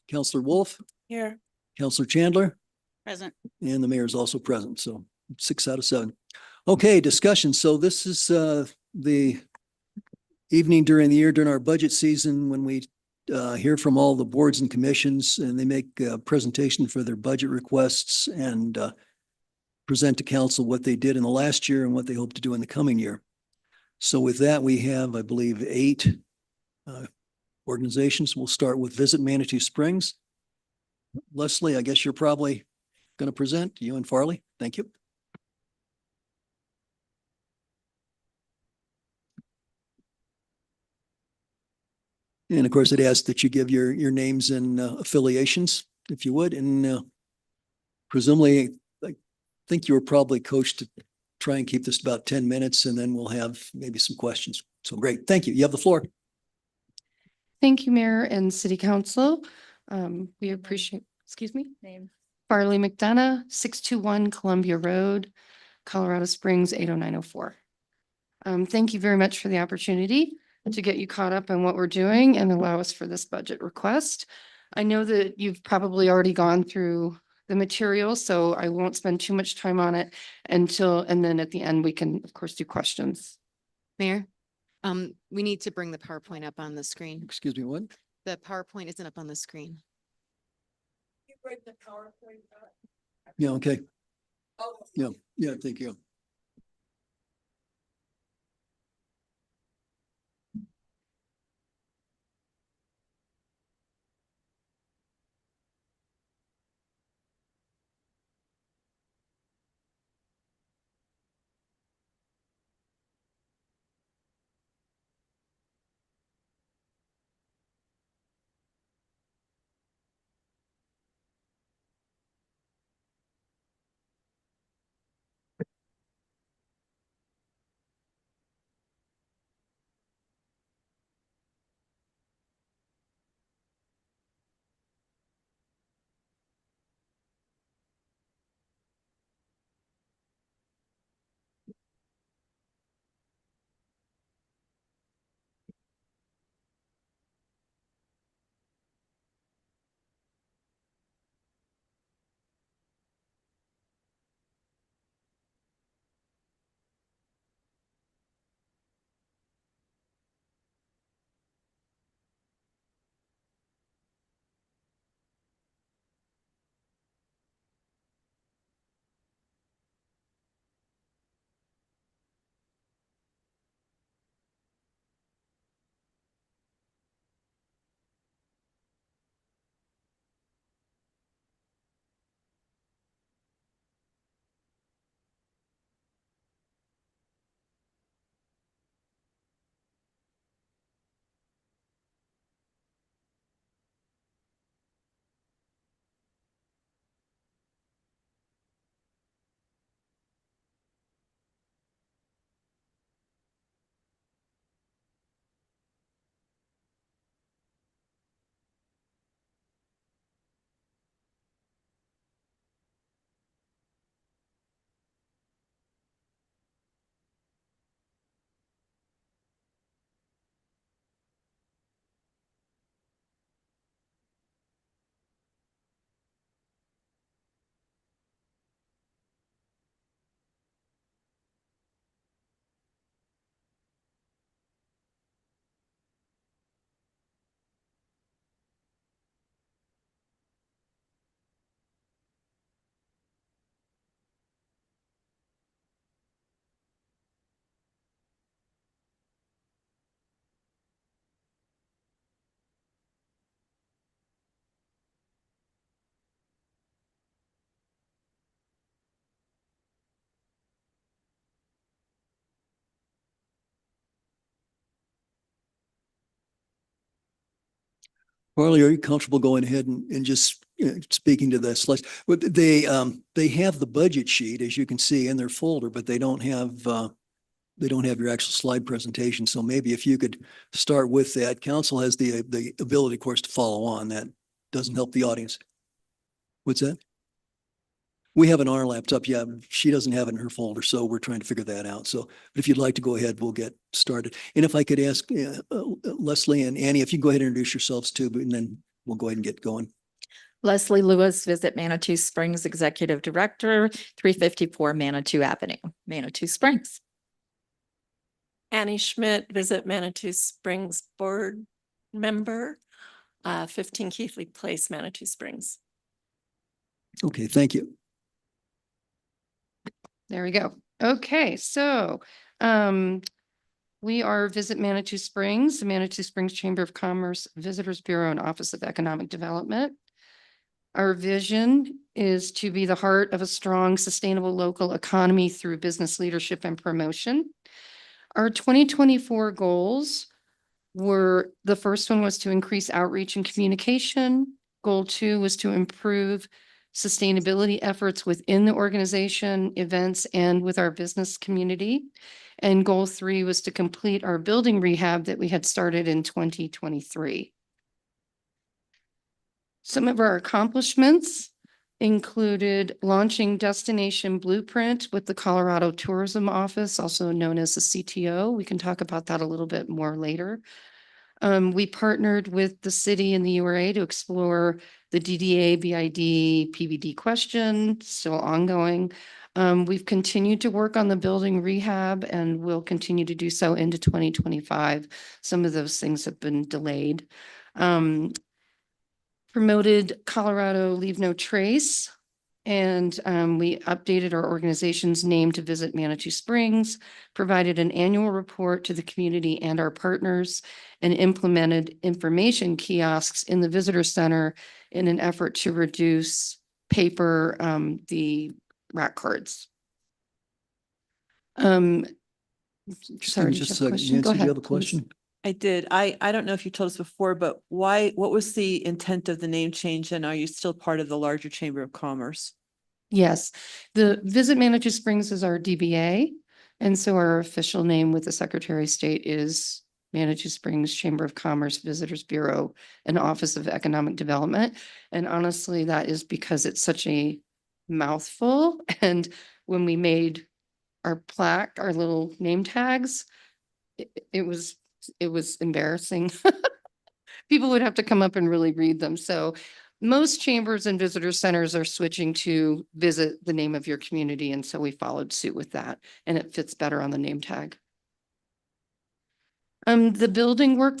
Counselor Wolf, Here. Counselor Chandler, Present. and the mayor is also present. So 6 out of 7. Okay, discussion. So this is the evening during the year, during our budget season, when we hear from all the boards and commissions, and they make a presentation for their budget requests and present to council what they did in the last year and what they hope to do in the coming year. So with that, we have, I believe, 8 organizations. We'll start with Visit Manitou Springs. Leslie, I guess you're probably going to present, you and Farley. Thank you. And of course, it asks that you give your names and affiliations, if you would. And presumably, I think you were probably coached to try and keep this about 10 minutes, and then we'll have maybe some questions. So great. Thank you. You have the floor. Thank you, Mayor and City Council. We appreciate, excuse me? Name. Farley McDonough, 621 Columbia Road, Colorado Springs, 80904. Thank you very much for the opportunity to get you caught up on what we're doing and allow us for this budget request. I know that you've probably already gone through the material, so I won't spend too much time on it and then at the end, we can, of course, do questions. Mayor, we need to bring the PowerPoint up on the screen. Excuse me, what? The PowerPoint isn't up on the screen. You break the PowerPoint up. Yeah, okay. Oh. Yeah, thank you. Farley, are you comfortable going ahead and just speaking to this? But they have the budget sheet, as you can see, in their folder, but they don't have your actual slide presentation. So maybe if you could start with that. Council has the ability, of course, to follow on. That doesn't help the audience. What's that? We have it on our laptop. Yeah, she doesn't have it in her folder, so we're trying to figure that out. So, but if you'd like to go ahead, we'll get started. And if I could ask Leslie and Annie, if you can go ahead and introduce yourselves too, and then we'll go ahead and get going. Leslie Lewis, Visit Manitou Springs Executive Director, 354 Manitou Avenue, Manitou Springs. Annie Schmidt, Visit Manitou Springs Board Member, 15 Keithley Place, Manitou Springs. Okay, thank you. There we go. Okay, so we are Visit Manitou Springs, the Manitou Springs Chamber of Commerce Visitors Bureau and Office of Economic Development. Our vision is to be the heart of a strong, sustainable local economy through business leadership and promotion. Our 2024 goals were, the first one was to increase outreach and communication. Goal 2 was to improve sustainability efforts within the organization, events, and with our business community. And goal 3 was to complete our building rehab that we had started in 2023. Some of our accomplishments included launching Destination Blueprint with the Colorado Tourism Office, also known as the CTO. We can talk about that a little bit more later. We partnered with the city and the URA to explore the DDA, BID, PBD question, still ongoing. We've continued to work on the building rehab and will continue to do so into 2025. Some of those things have been delayed. Promoted Colorado Leave No Trace, and we updated our organization's name to Visit Manitou Springs, provided an annual report to the community and our partners, and implemented information kiosks in the visitor center in an effort to reduce paper, the rack cards. Sorry, Just a did you have a second. question? Go Nancy, do you have ahead, a please. question? I did. I don't know if you told us before, but what was the intent of the name change? And are you still part of the larger Chamber of Commerce? Yes, the Visit Manitou Springs is our DBA. And so our official name with the Secretary of State is Manitou Springs Chamber of Commerce Visitors Bureau and Office of Economic Development. And honestly, that is because it's such a mouthful. And when we made our plaque, our little name tags, it was embarrassing. People would have to come up and really read them. So most chambers and visitor centers are switching to Visit the name of your community. And so we followed suit with that, and it fits better on the name tag. The building work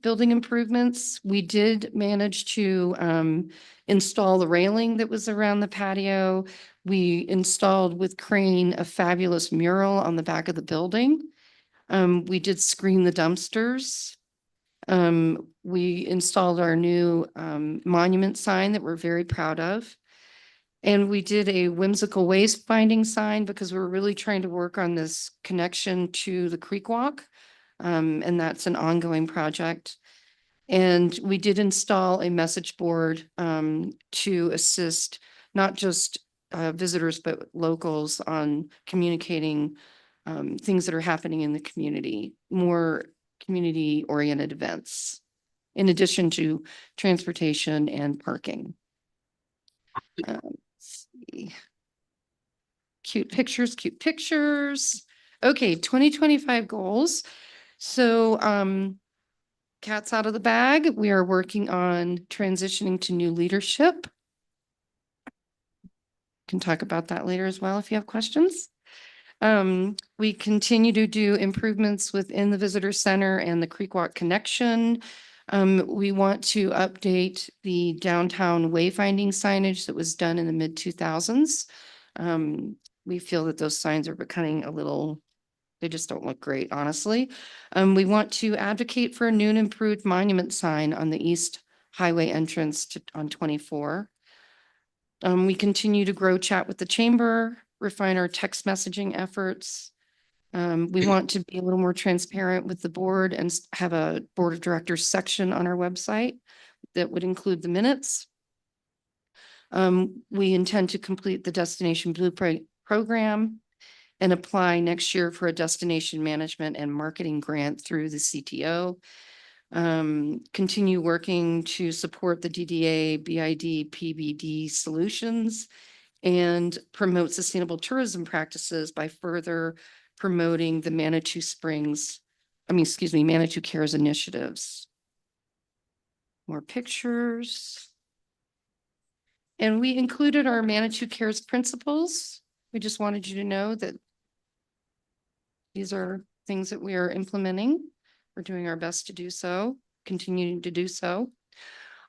building improvements, we did manage to install the railing that was around the patio. We installed with crane a fabulous mural on the back of the building. We did screen the dumpsters. We installed our new monument sign that we're very proud of. And we did a whimsical waste finding sign because we're really trying to work on this connection to the creek walk. And that's an ongoing project. And we did install a message board to assist not just visitors, but locals on communicating things that are happening in the community, more community-oriented events, in addition to transportation and parking. Let's see. Cute pictures, cute pictures. Okay, 2025 goals. So cat's out of the bag. We are working on transitioning to new leadership. Can talk about that later as well if you have questions. We continue to do improvements within the visitor center and the Creek Walk connection. We want to update the downtown wayfinding signage that was done in the mid-2000s. We feel that those signs are becoming they just don't look great, honestly. We want to advocate for a new and improved monument sign on the east highway entrance on 24. We continue to grow chat with the chamber, refine our text messaging efforts. We want to be a little more transparent with the board and have a board of directors section on our website that would include the minutes. We intend to complete the Destination Blueprint program and apply next year for a destination management and marketing grant through the CTO. Continue working to support the DDA, BID, PBD solutions and promote sustainable tourism practices by further promoting the Manitou Cares initiatives. More pictures. And we included our Manitou Cares principles. We just wanted you to know that these are things that we are implementing. We're doing our best to do so, continuing to do so.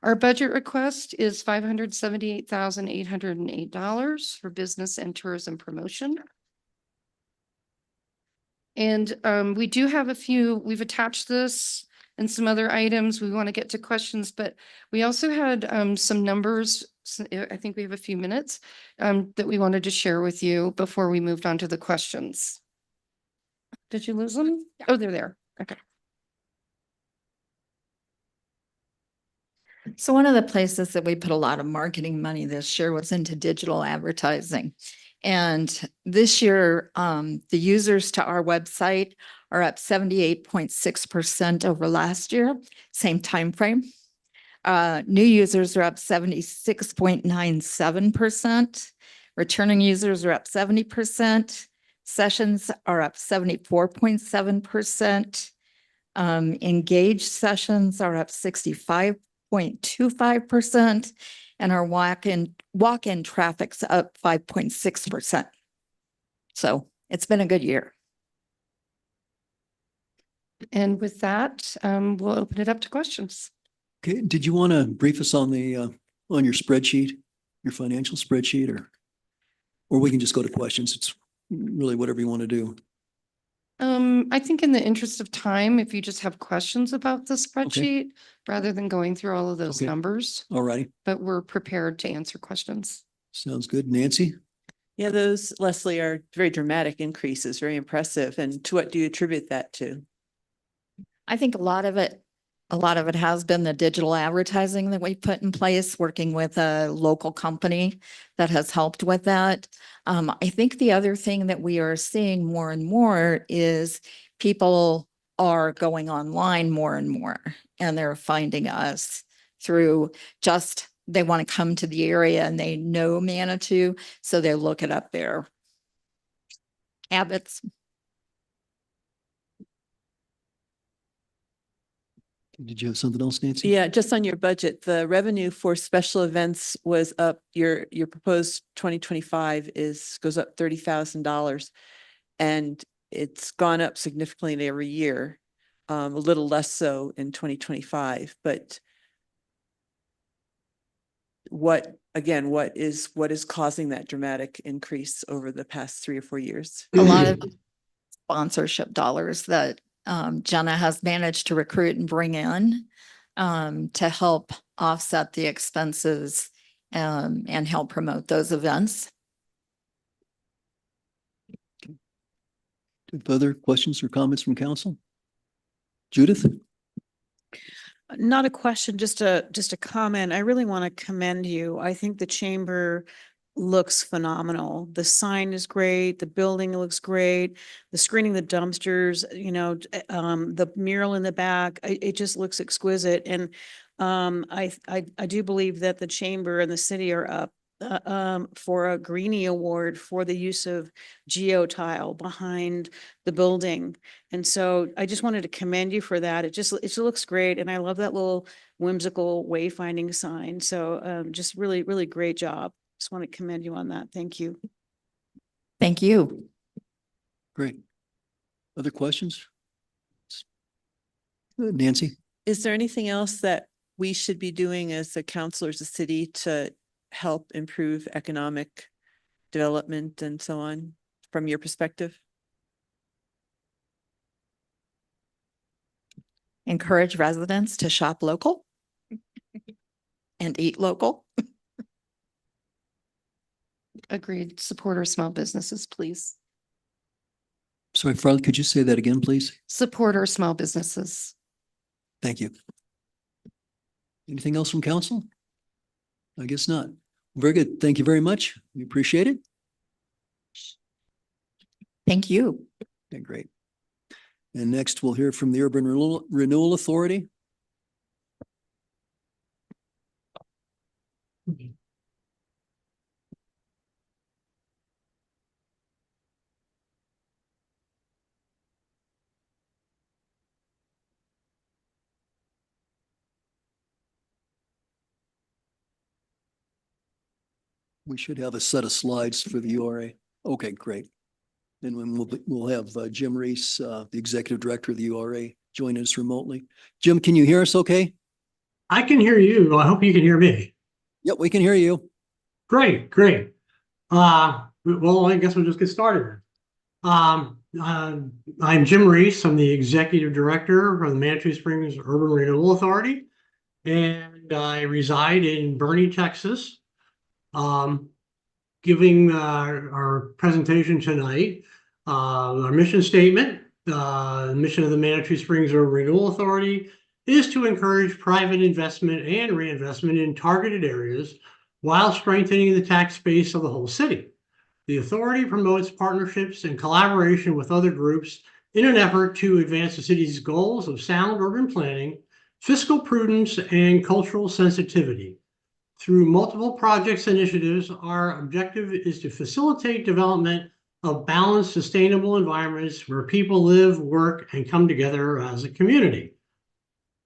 Our budget request is $578,808 for business and tourism promotion. And we do have we've attached this and some other items. We want to get to questions, but we also had some numbers. I think we have a few minutes that we wanted to share with you before we moved on to the questions. Did you lose them? Oh, they're there. Okay. So one of the places that we put a lot of marketing money this year was into digital advertising. And this year, the users to our website are up 78.6% over last year, same time frame. New users are up 76.97%. Returning users are up 70%. Sessions are up 74.7%. Engaged sessions are up 65.25%. And our walk-in traffic's up 5.6%. So it's been a good year. And with that, we'll open it up to questions. Okay, did you want to brief us on on your spreadsheet, your financial spreadsheet, or we can just go to questions? It's really whatever you want to do. I think in the interest of time, if you just have questions about the spreadsheet, rather than going through all of those Okay. numbers, All righty, but we're prepared to answer questions. sounds good. Nancy? Yeah, those, Leslie, are very dramatic increases, very impressive. And to what do you attribute that to? I think a lot of it has been the digital advertising that we put in place, working with a local company that has helped with that. I think the other thing that we are seeing more and more is people are going online more and more, and they're finding us through they want to come to the area and they know Manitou, so they look it up there. Abbott's. Did you have something else, Nancy? Yeah, just on your budget, the revenue for special events was up, your proposed 2025 goes up $30,000. And it's gone up significantly every year, a little less so in 2025, but what is causing that dramatic increase over the past 3 or 4 years? A lot of sponsorship dollars that Jenna has managed to recruit and bring in to help offset the expenses and help promote those events. Other questions or comments from council? Judith? Not a question, just a comment. I really want to commend you. I think the chamber looks phenomenal. The sign is great. The building looks great. The screening, the dumpsters, the mural in the back, it just looks exquisite. And I do believe that the chamber and the city are up for a Greenie Award for the use of geotile behind the building. And so I just wanted to commend you for that. It looks great. And I love that little whimsical wayfinding sign. So just really, really great job. Just want to commend you on that. Thank you. Thank you. Great. Other questions? Nancy? Is there anything else that we should be doing as a council or as a city to help improve economic development and so on from your perspective? Encourage residents to shop local and eat local. Agreed. Support our small businesses, please. Sorry, Farley, could you say that again, please? Support our small businesses. Thank you. Anything else from council? I guess not. Very good. Thank you very much. We appreciate it. Thank you. Okay, great. And next we'll hear from the Urban Renewal Authority. We should have a set of slides for the URA. Okay, great. And when we'll have Jim Reese, the executive director of the URA, join us remotely. Jim, can you hear us okay? I can hear you. I hope you can hear me. Yep, we can hear you. Great, great. Well, I guess we'll just get started. I'm Jim Reese. I'm the executive director for the Manitou Springs Urban Renewal Authority, and I reside in Boerne, Texas. Giving our presentation tonight, our mission statement, the mission of the Manitou Springs Urban Renewal Authority is to encourage private investment and reinvestment in targeted areas while strengthening the tax base of the whole city. The authority promotes partnerships and collaboration with other groups in an effort to advance the city's goals of sound urban planning, fiscal prudence, and cultural sensitivity. Through multiple projects and initiatives, our objective is to facilitate development of balanced, sustainable environments where people live, work, and come together as a community.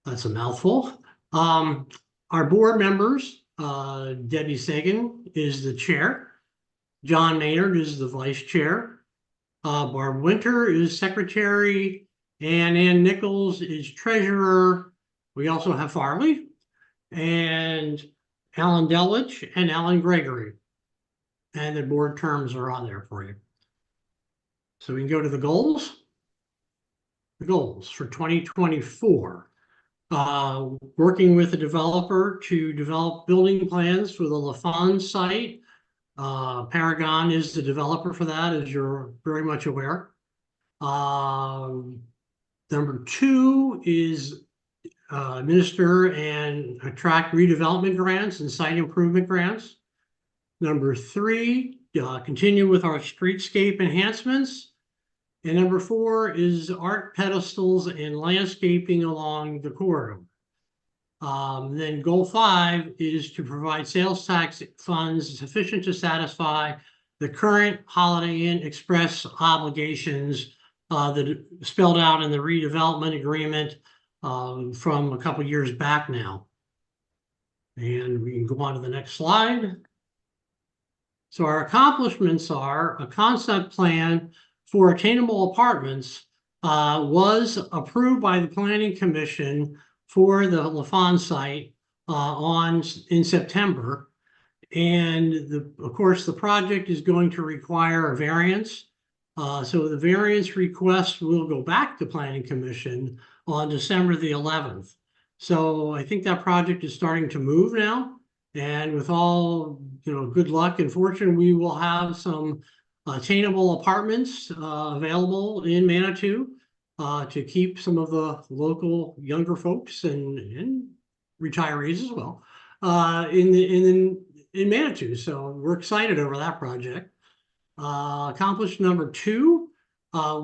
That's a mouthful. Our board members, Debbie Sagan is the chair. John Maynard is the vice chair. Barb Winter is secretary. And Ann Nichols is treasurer. We also have Farley and Alan Delich and Alan Gregory. And the board terms are on there for you. So we can go to the goals. The goals for 2024. Working with a developer to develop building plans for the LaFawn site. Paragon is the developer for that, as you're very much aware. Number 2 is administer and attract redevelopment grants and site improvement grants. Number 3, continue with our streetscape enhancements. And number 4 is art pedestals and landscaping along the corridor. Then goal 5 is to provide sales tax funds sufficient to satisfy the current Holiday Inn Express obligations that are spelled out in the redevelopment agreement from a couple years back now. And we can go on to the next slide. So our accomplishments are a concept plan for attainable apartments was approved by the Planning Commission for the LaFawn site in September. And of course, the project is going to require a variance. So the variance request will go back to Planning Commission on December the 11th. So I think that project is starting to move now. And with all good luck and fortune, we will have some attainable apartments available in Manitou to keep some of the local younger folks and retirees as well in Manitou. So we're excited over that project. Accomplished number 2,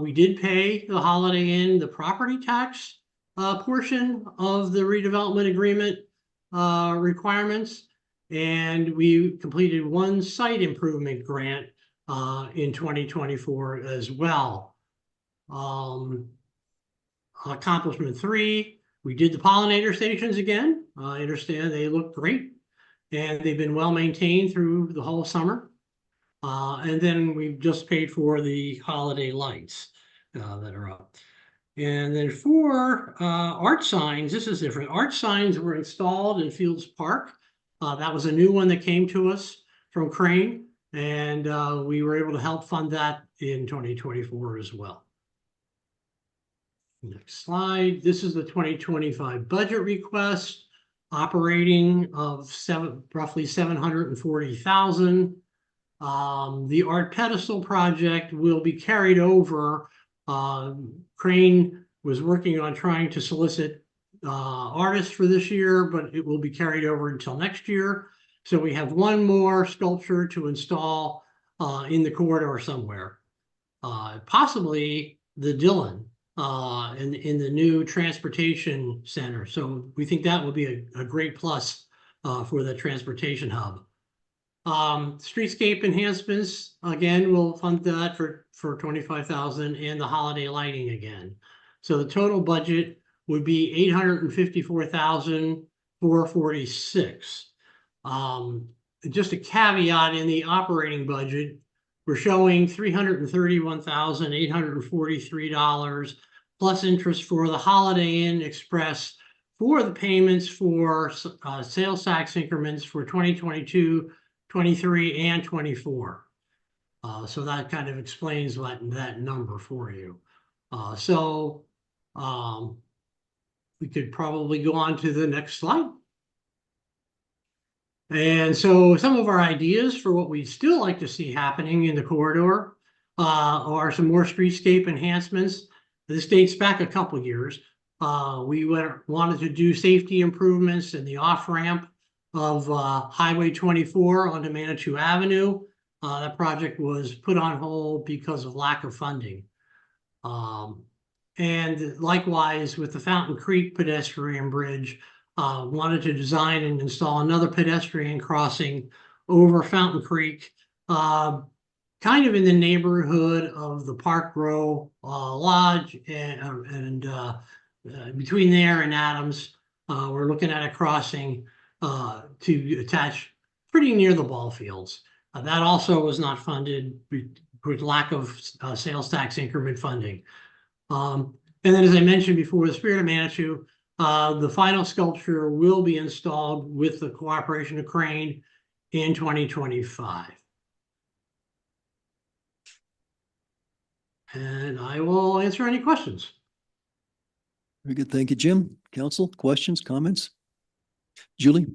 we did pay the Holiday Inn the property tax portion of the redevelopment agreement requirements, and we completed 1 site improvement grant in 2024 as well. Accomplishment 3, we did the pollinator stations again. I understand they look great and they've been well maintained through the whole summer. And then we've just paid for the holiday lights that are up. And then 4, art signs. This is different. Art signs were installed in Fields Park. That was a new one that came to us from Crane. And we were able to help fund that in 2024 as well. Next slide. This is the 2025 budget request, operating of roughly 740,000. The art pedestal project will be carried over. Crane was working on trying to solicit artists for this year, but it will be carried over until next year. So we have 1 more sculpture to install in the corridor somewhere, possibly the Dillon in the new transportation center. So we think that will be a great plus for the transportation hub. Streetscape enhancements, again, we'll fund that for 25,000, and the holiday lighting again. So the total budget would be 854,446. just a caveat in the operating budget, we're showing $331,843 plus interest for the Holiday Inn Express for the payments for sales tax increments for 2022, 23, and 24. So that kind of explains that number for you. We could probably go on to the next slide. And so some of our ideas for what we'd still like to see happening in the corridor are some more streetscape enhancements. This dates back a couple years. We wanted to do safety improvements in the off-ramp of Highway 24 onto Manitou Avenue. That project was put on hold because of lack of funding. And likewise with the Fountain Creek pedestrian bridge, wanted to design and install another pedestrian crossing over Fountain Creek, kind of in the neighborhood of the Park Row Lodge and between there and Adams. We're looking at a crossing to attach pretty near the ball fields. That also was not funded with lack of sales tax increment funding. And then, as I mentioned before, the Spirit of Manitou, the final sculpture will be installed with the cooperation of Crane in 2025. And I will answer any questions. Very good. Thank you, Jim. Council, questions, comments? Julie?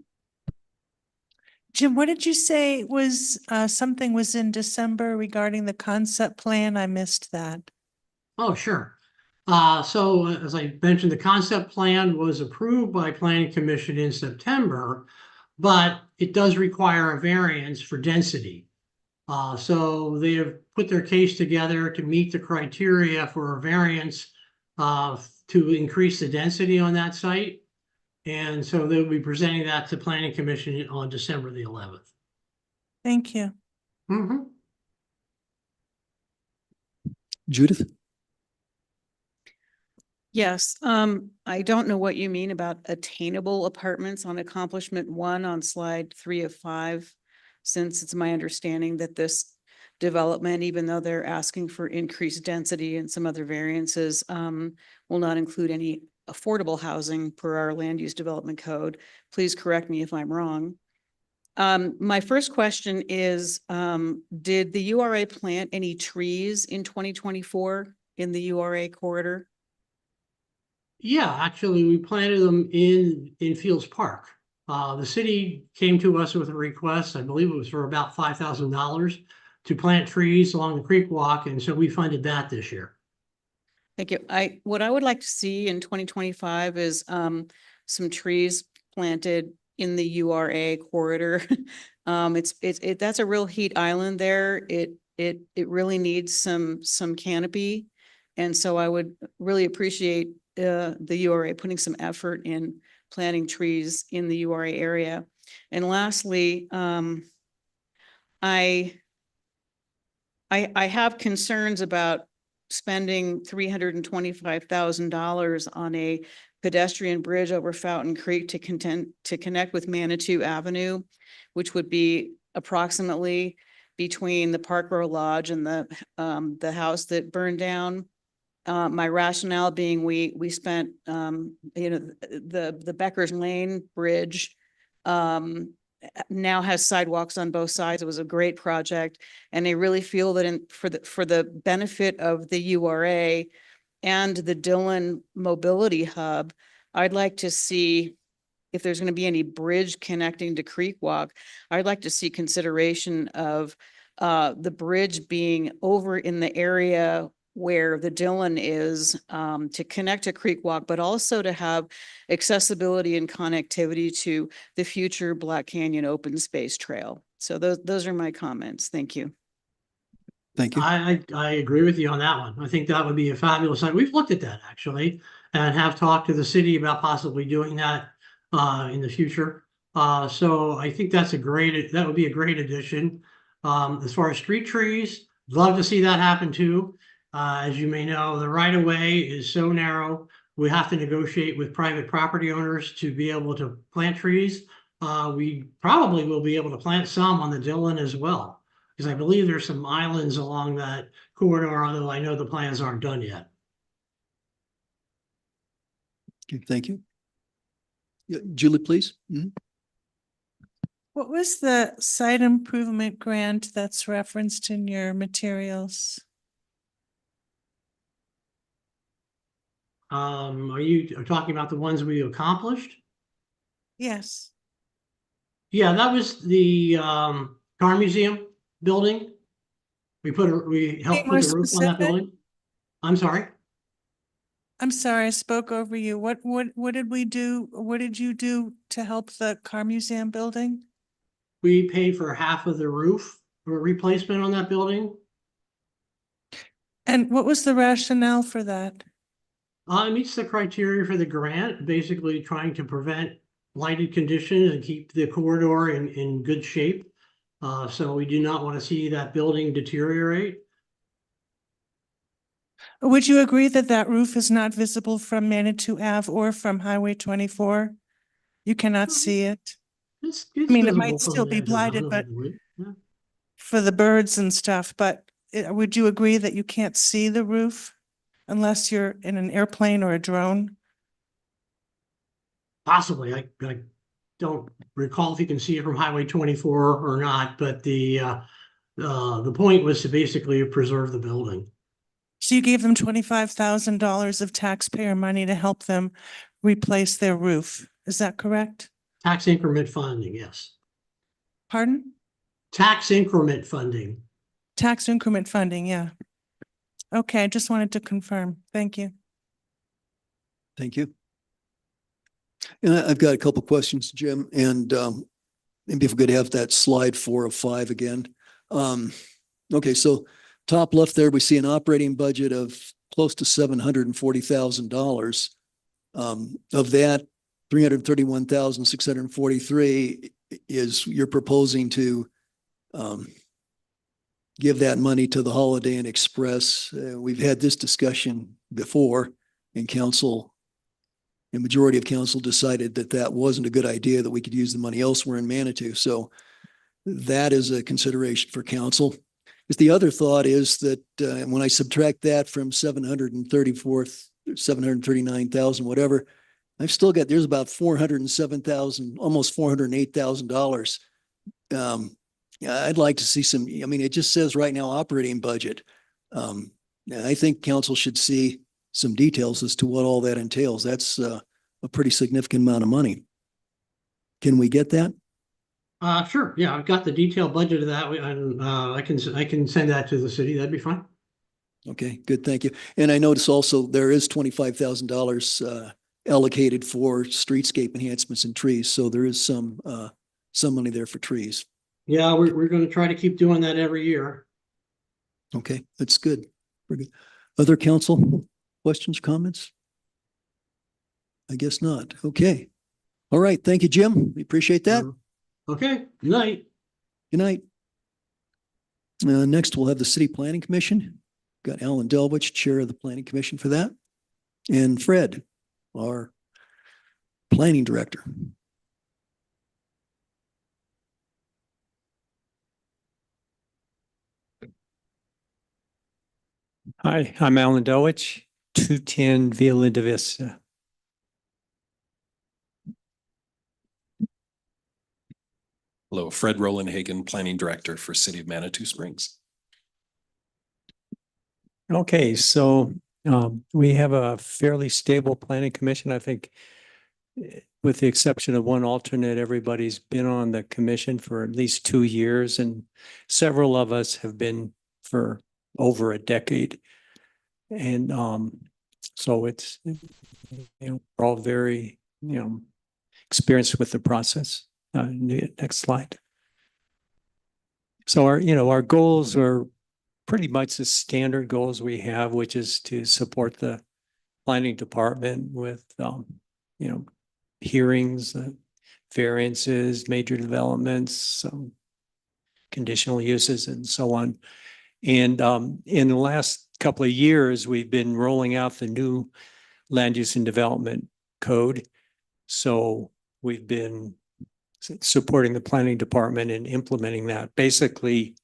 Jim, what did you say was something was in December regarding the concept plan? I missed that. Oh, sure. So as I mentioned, the concept plan was approved by Planning Commission in September, but it does require a variance for density. So they have put their case together to meet the criteria for a variance to increase the density on that site. And so they'll be presenting that to Planning Commission on December the 11th. Thank you. Mm-hmm. Judith? Yes, I don't know what you mean about attainable apartments on accomplishment 1 on slide 3 of 5, since it's my understanding that this development, even though they're asking for increased density and some other variances, will not include any affordable housing per our land use development code. Please correct me if I'm wrong. My first question is, did the URA plant any trees in 2024 in the URA corridor? Yeah, actually, we planted them in Fields Park. The city came to us with a request, I believe it was for about $5,000 to plant trees along the creek walk, and so we funded that this year. Thank you. What I would like to see in 2025 is some trees planted in the URA corridor. That's a real heat island there. It really needs some canopy. And so I would really appreciate the URA putting some effort in planting trees in the URA area. And lastly, I have concerns about spending $325,000 on a pedestrian bridge over Fountain Creek to connect with Manitou Avenue, which would be approximately between the Park Row Lodge and the house that burned down. My rationale being we spent, the Becker's Lane Bridge now has sidewalks on both sides. It was a great project. And they really feel that for the benefit of the URA and the Dillon Mobility Hub, I'd like to see if there's going to be any bridge connecting to Creek Walk, I'd like to see consideration of the bridge being over in the area where the Dillon is to connect to Creek Walk, but also to have accessibility and connectivity to the future Black Canyon Open Space Trail. So those are my comments. Thank you. Thank you. I agree with you on that one. I think that would be a fabulous site. We've looked at that actually and have talked to the city about possibly doing that in the future. So I think that would be a great addition. As far as street trees, love to see that happen too. As you may know, the right of way is so narrow. We have to negotiate with private property owners to be able to plant trees. we probably will be able to plant some on the Dillon as well. Because I believe there's some islands along that corridor, although I know the plans aren't done yet. Okay, thank you. Yeah, Julie, please. Mhm. What was the site improvement grant that's referenced in your materials? Are you talking about the ones we accomplished? Yes. Yeah, that was the car museum building. We helped more put the roof on that specific? building. I'm sorry. I'm sorry, I spoke over you. What did we do? What did you do to help the car museum building? We paid for half of the roof for replacement on that building. And what was the rationale for that? It meets the criteria for the grant, basically trying to prevent lighted conditions and keep the corridor in good shape. So we do not want to see that building deteriorate. Would you agree that that roof is not visible from Manitou Ave or from Highway 24? You cannot see it It's mean, it might visible from still the be edge of the blighted, tunnel, I but- believe. Yeah. for the birds and stuff, but would you agree that you can't see the roof unless you're in an airplane or a drone? Possibly, I don't recall if you can see it from Highway 24 or not, but the point was to basically preserve the building. So you gave them $25,000 of taxpayer money to help them replace their roof. Is that correct? Tax increment funding, yes. Pardon? Tax increment funding. Tax increment funding, yeah. Okay, I just wanted to confirm. Thank you. Thank you. And I've got a couple questions, Jim, and maybe if we could have that slide 4 of 5 again. Okay, so top left there, we see an operating budget of close to $740,000. Of that, 331,643 is you're proposing to give that money to the Holiday Inn Express. We've had this discussion before in council. The majority of council decided that that wasn't a good idea, that we could use the money elsewhere in Manitou. So that is a consideration for council. Because the other thought is that when I subtract that from 739,000, whatever, I've still got, there's about 407,000, almost $408,000. I'd like to see some, I mean, it just says right now operating budget. I think council should see some details as to what all that entails. That's a pretty significant amount of money. Can we get that? Sure. Yeah, I've got the detailed budget of that. I can send that to the city. That'd be fine. Okay, good. Thank you. And I notice also there is $25,000 allocated for streetscape enhancements and trees. So there is some money there for trees. Yeah, we're going to try to keep doing that every year. Okay, that's good. We're good. Other council questions, comments? I guess not. Okay. All right. Thank you, Jim. We appreciate that. Okay, good night. Good night. Next, we'll have the City Planning Commission. Got Alan Delwich, Chair of the Planning Commission for that. And Fred, our Planning Director. Hi, I'm Alan Delwich, 210 Via Linda Vista. Hello, Fred Roland Hagen, Planning Director for City of Manitou Springs. Okay, so we have a fairly stable planning commission. I think with the exception of one alternate, everybody's been on the commission for at least 2 years, and several of us have been for over a decade. And so it's, we're all very, experienced with the process. Next slide. So our goals are pretty much the standard goals we have, which is to support the planning department with, hearings, variances, major developments, conditional uses, and so on. And in the last couple of years, we've been rolling out the new land use and development code. So we've been supporting the planning department in implementing that. Basically,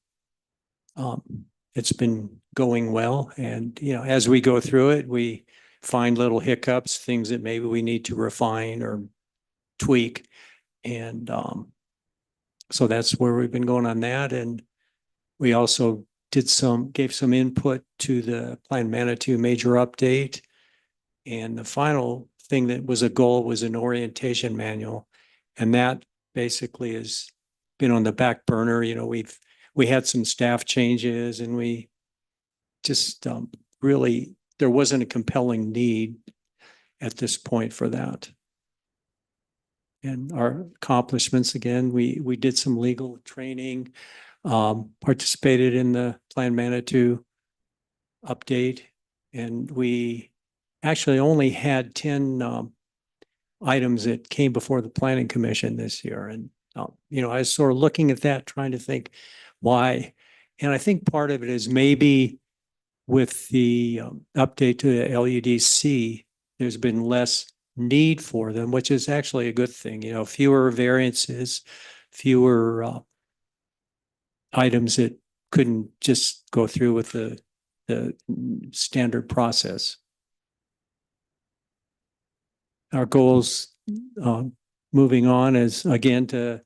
it's been going well, and, you know, as we go through it, we find little hiccups, things that maybe we need to refine or tweak. And so that's where we've been going on that. And we also gave some input to the Plan Manitou major update. And the final thing that was a goal was an orientation manual. And that basically has been on the back burner. You know, we had some staff changes, and we just really, there wasn't a compelling need at this point for that. And our accomplishments, again, we did some legal training, participated in the Plan Manitou update, and we actually only had 10 items that came before the Planning Commission this year. And, you know, I was sort of looking at that, trying to think why. And I think part of it is maybe with the update to the LUDC, there's been less need for them, which is actually a good thing. You know, fewer variances, fewer items that couldn't just go through with the standard process. Our goals moving on is, again, to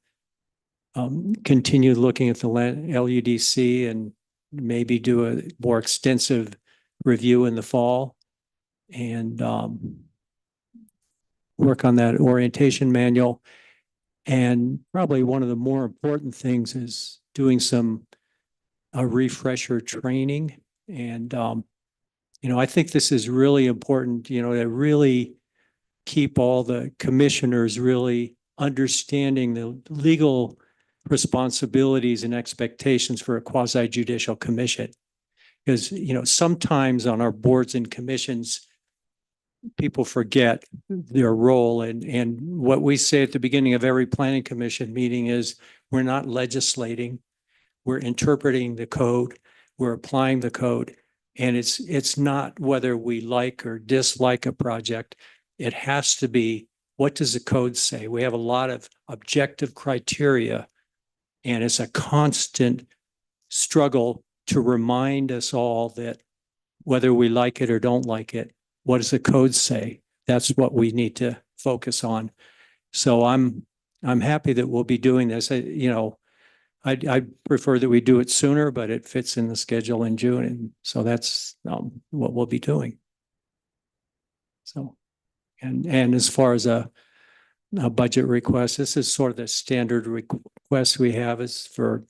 continue looking at the LUDC and maybe do a more extensive review in the fall, and work on that orientation manual. And probably one of the more important things is doing some refresher training. And, you know, I think this is really important, you know, to really keep all the commissioners really understanding the legal responsibilities and expectations for a quasi judicial commission. Because, you know, sometimes on our boards and commissions, people forget their role. And what we say at the beginning of every planning commission meeting is, we're not legislating, we're interpreting the code, we're applying the code. And it's not whether we like or dislike a project. It has to be, what does the code say? We have a lot of objective criteria, and it's a constant struggle to remind us all that whether we like it or don't like it, what does the code say? That's what we need to focus on. So I'm happy that we'll be doing this. You know, I prefer that we do it sooner, but it fits in the schedule in June. And so that's what we'll be doing. So, and as far as a budget request, this is sort of the standard request we have, is for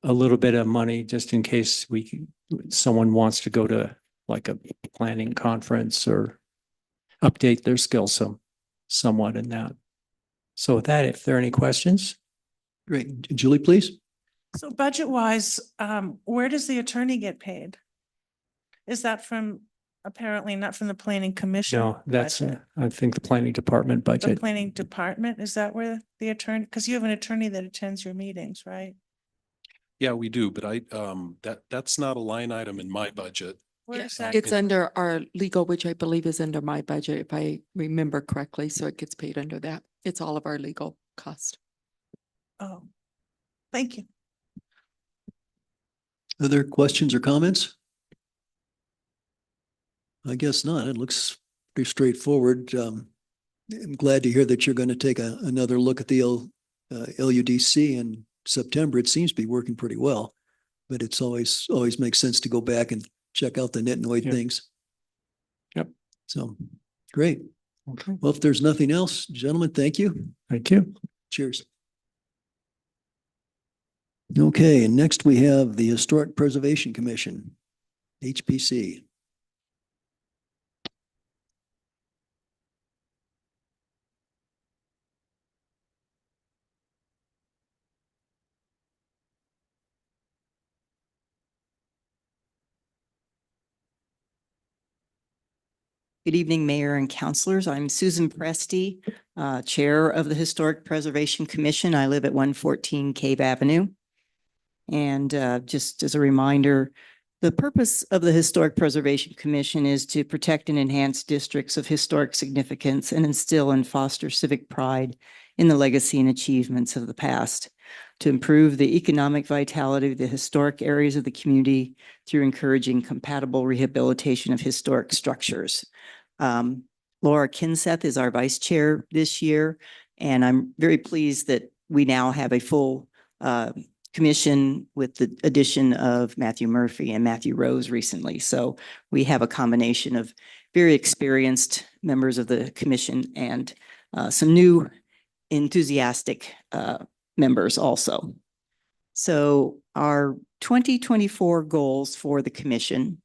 a little bit of money, just in case someone wants to go to like a planning conference or update their skills somewhat in that. So with that, if there are any questions. Great. Julie, please. So budget wise, where does the attorney get paid? Is that from, apparently not from the planning commission? No, that's, budget? I think, the planning department The budget. planning department, is that where the attorney, because you have an attorney that attends your meetings, right? Yeah, we do, but that's not a line item in my budget. Where is that? It's under our legal, which I believe is under my budget, if I remember correctly, so it gets paid under that. It's all of our legal cost. Oh, thank you. Other questions or comments? I guess not. It looks pretty straightforward. I'm glad to hear that you're going to take another look at the LUDC in September. It seems to be working pretty well, but it's always makes sense to go back and check out the nitnoid things. Yep. So great. Okay. Well, if there's nothing else, gentlemen, thank you. Thank you. Cheers. Okay, and next we have the Historic Preservation Commission, HPC. Good evening, Mayor and Councilors. I'm Susan Presti, Chair of the Historic Preservation Commission. I live at 114 Cave Avenue. And just as a reminder, the purpose of the Historic Preservation Commission is to protect and enhance districts of historic significance and instill and foster civic pride in the legacy and achievements of the past, to improve the economic vitality of the historic areas of the community through encouraging compatible rehabilitation of historic structures. Laura Kinseth is our vice chair this year, and I'm very pleased that we now have a full commission with the addition of Matthew Murphy and Matthew Rose recently. So we have a combination of very experienced members of the commission and some new enthusiastic members also. So our 2024 goals for the commission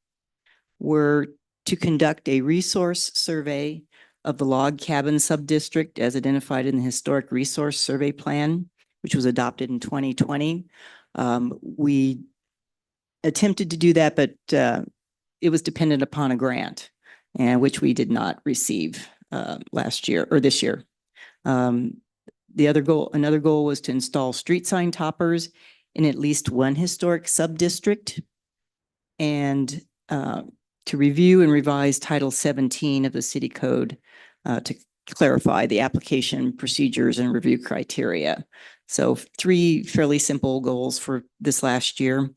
were to conduct a resource survey of the log cabin subdistrict as identified in the Historic Resource Survey Plan, which was adopted in 2020. We attempted to do that, but it was dependent upon a grant, and which we did not receive last year or this year. Another goal was to install street sign toppers in at least one historic subdistrict, and to review and revise Title 17 of the City Code to clarify the application procedures and review criteria. So 3 fairly simple goals for this last year.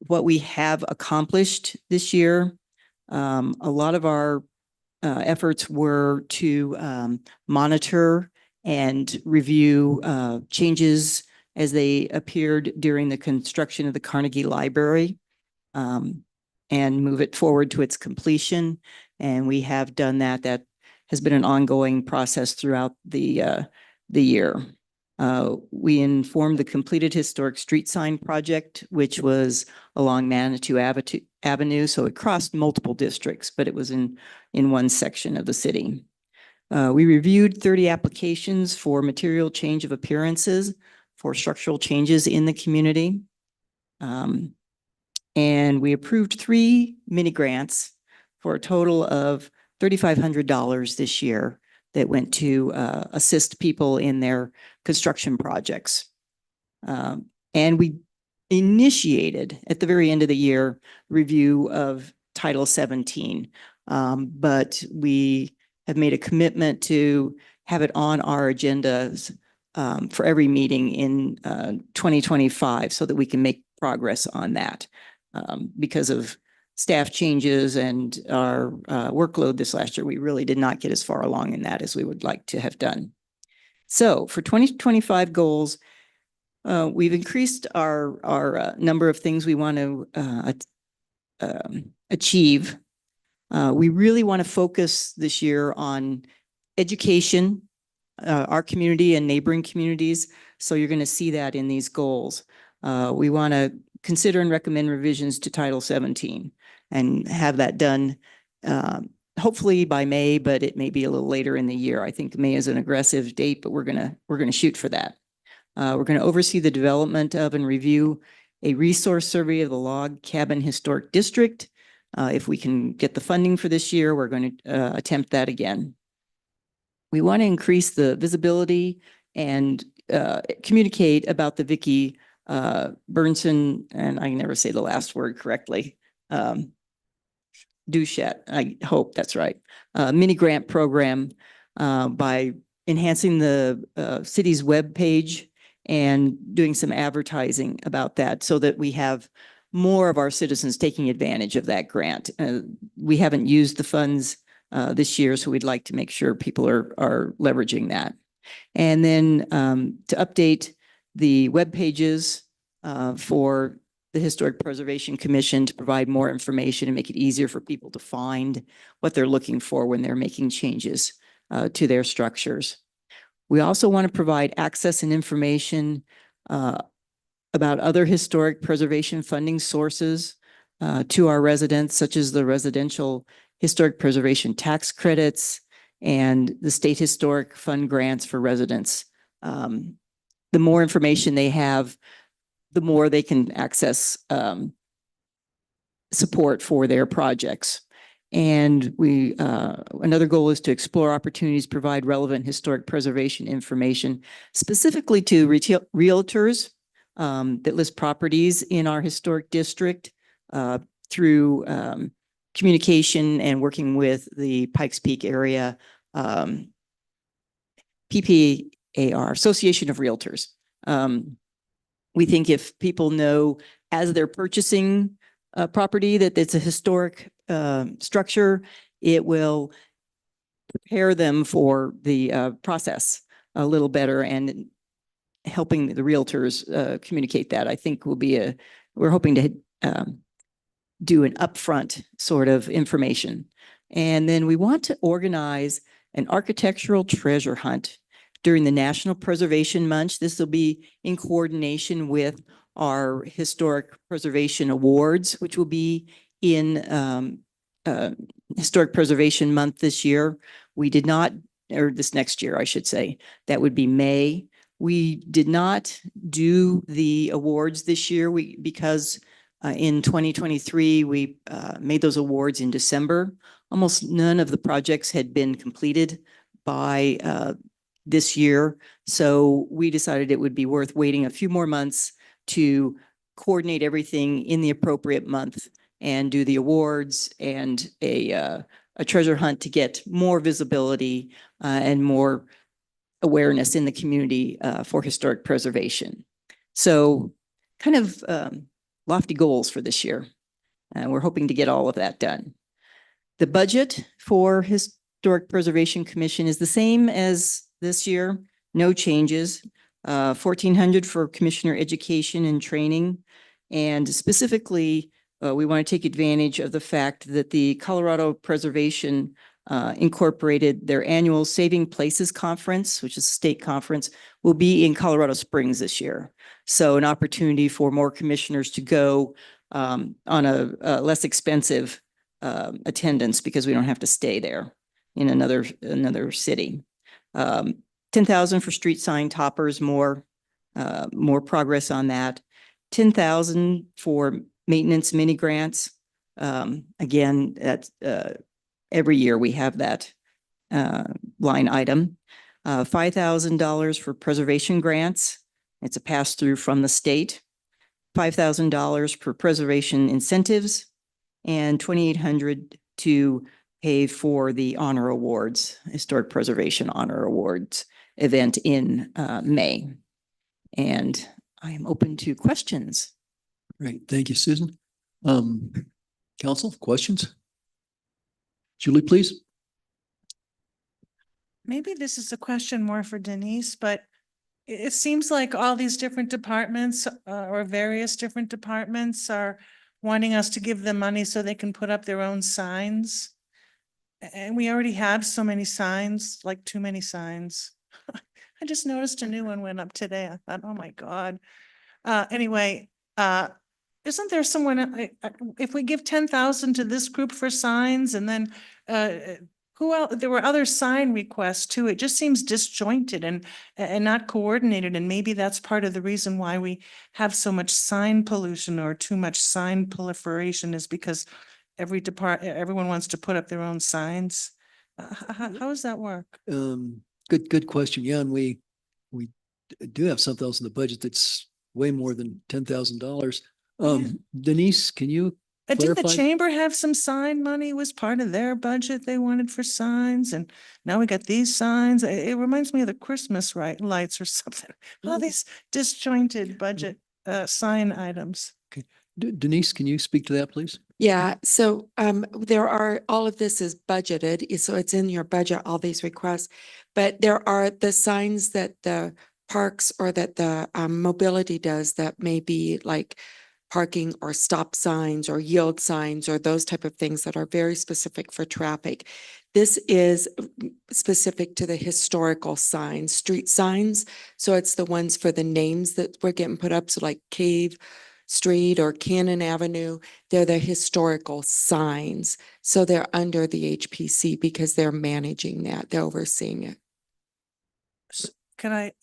What we have accomplished this year, a lot of our efforts were to monitor and review changes as they appeared during the construction of the Carnegie Library, and move it forward to its completion. And we have done that. That has been an ongoing process throughout the year. We informed the completed historic street sign project, which was along Manitou Avenue. So it crossed multiple districts, but it was in one section of the city. We reviewed 30 applications for material change of appearances for structural changes in the community. And we approved 3 mini grants for a total of $3,500 this year that went to assist people in their construction projects. And we initiated at the very end of the year review of Title 17, but we have made a commitment to have it on our agendas for every meeting in 2025 so that we can make progress on that. Because of staff changes and our workload this last year, we really did not get as far along in that as we would like to have done. So for 2025 goals, we've increased our number of things we want to achieve. We really want to focus this year on education, our community and neighboring communities. So you're going to see that in these goals. We want to consider and recommend revisions to Title 17 and have that done hopefully by May, but it may be a little later in the year. I think May is an aggressive date, but we're gonna shoot for that. We're going to oversee the development of and review a resource survey of the Log Cabin Historic District. If we can get the funding for this year, we're going to attempt that again. We want to increase the visibility and communicate about the Vicki Burnson, and I can never say the last word correctly, Duchette, I hope that's right, mini grant program by enhancing the city's webpage and doing some advertising about that so that we have more of our citizens taking advantage of that grant. We haven't used the funds this year, so we'd like to make sure people are leveraging that. And then to update the web pages for the Historic Preservation Commission to provide more information and make it easier for people to find what they're looking for when they're making changes to their structures. We also want to provide access and information about other historic preservation funding sources to our residents, such as the residential historic preservation tax credits and the state historic fund grants for residents. The more information they have, the more they can access support for their projects. And another goal is to explore opportunities to provide relevant historic preservation information, specifically to realtors that list properties in our historic district through communication and working with the Pikes Peak area PPA AR, Association of Realtors. We think if people know as they're purchasing a property that it's a historic structure, it will prepare them for the process a little better, and helping the realtors communicate that, I think will be we're hoping to do an upfront sort of information. And then we want to organize an architectural treasure hunt during the National Preservation Month. This will be in coordination with our Historic Preservation Awards, which will be in Historic Preservation Month this year. We did not, or this next year, I should say, that would be May. We did not do the awards this year because in 2023, we made those awards in December. Almost none of the projects had been completed by this year. So we decided it would be worth waiting a few more months to coordinate everything in the appropriate month and do the awards and a treasure hunt to get more visibility and more awareness in the community for historic preservation. So kind of lofty goals for this year. We're hoping to get all of that done. The budget for Historic Preservation Commission is the same as this year, no changes. 1,400 for commissioner education and training. And specifically, we want to take advantage of the fact that the Colorado Preservation incorporated their annual Saving Places Conference, which is a state conference, will be in Colorado Springs this year. So an opportunity for more commissioners to go on a less expensive attendance because we don't have to stay there in another city. 10,000 for street sign toppers, more progress on that. 10,000 for maintenance mini grants. Again, that's every year we have that line item. $5,000 for preservation grants. It's a pass-through from the state. $5,000 for preservation incentives, and $2,800 to pay for the honor awards, Historic Preservation Honor Awards event in May. And I am open to questions. Great. Thank you, Susan. Council, questions? Julie, please. Maybe this is a question more for Denise, but it seems like all these different departments or various different departments are wanting us to give them money so they can put up their own signs. And we already have so many signs, like too many signs. I just noticed a new one went up today. I thought, oh my God. Anyway, isn't there someone, if we give 10,000 to this group for signs and then who else, there were other sign requests too. It just seems disjointed and not coordinated. And maybe that's part of the reason why we have so much sign pollution or too much sign proliferation, is because everyone wants to put up their own signs. How does that work? Good question. Yeah, and we do have something else in the budget that's way more than $10,000. Denise, can you Didn't the clarify? chamber have some sign money was part of their budget they wanted for signs? And now we got these signs. It reminds me of the Christmas lights or something. All these disjointed budget sign items. Denise, can you speak to that, please? Yeah, so there are, all of this is budgeted, so it's in your budget, all these requests. But there are the signs that the parks or that the mobility does that may be like parking or stop signs or yield signs or those type of things that are very specific for traffic. This is specific to the historical signs, street signs. So it's the ones for the names that we're getting put up. So like Cave Street or Cannon Avenue, they're the historical signs. So they're under the HPC because they're managing that, they're overseeing it. Can I,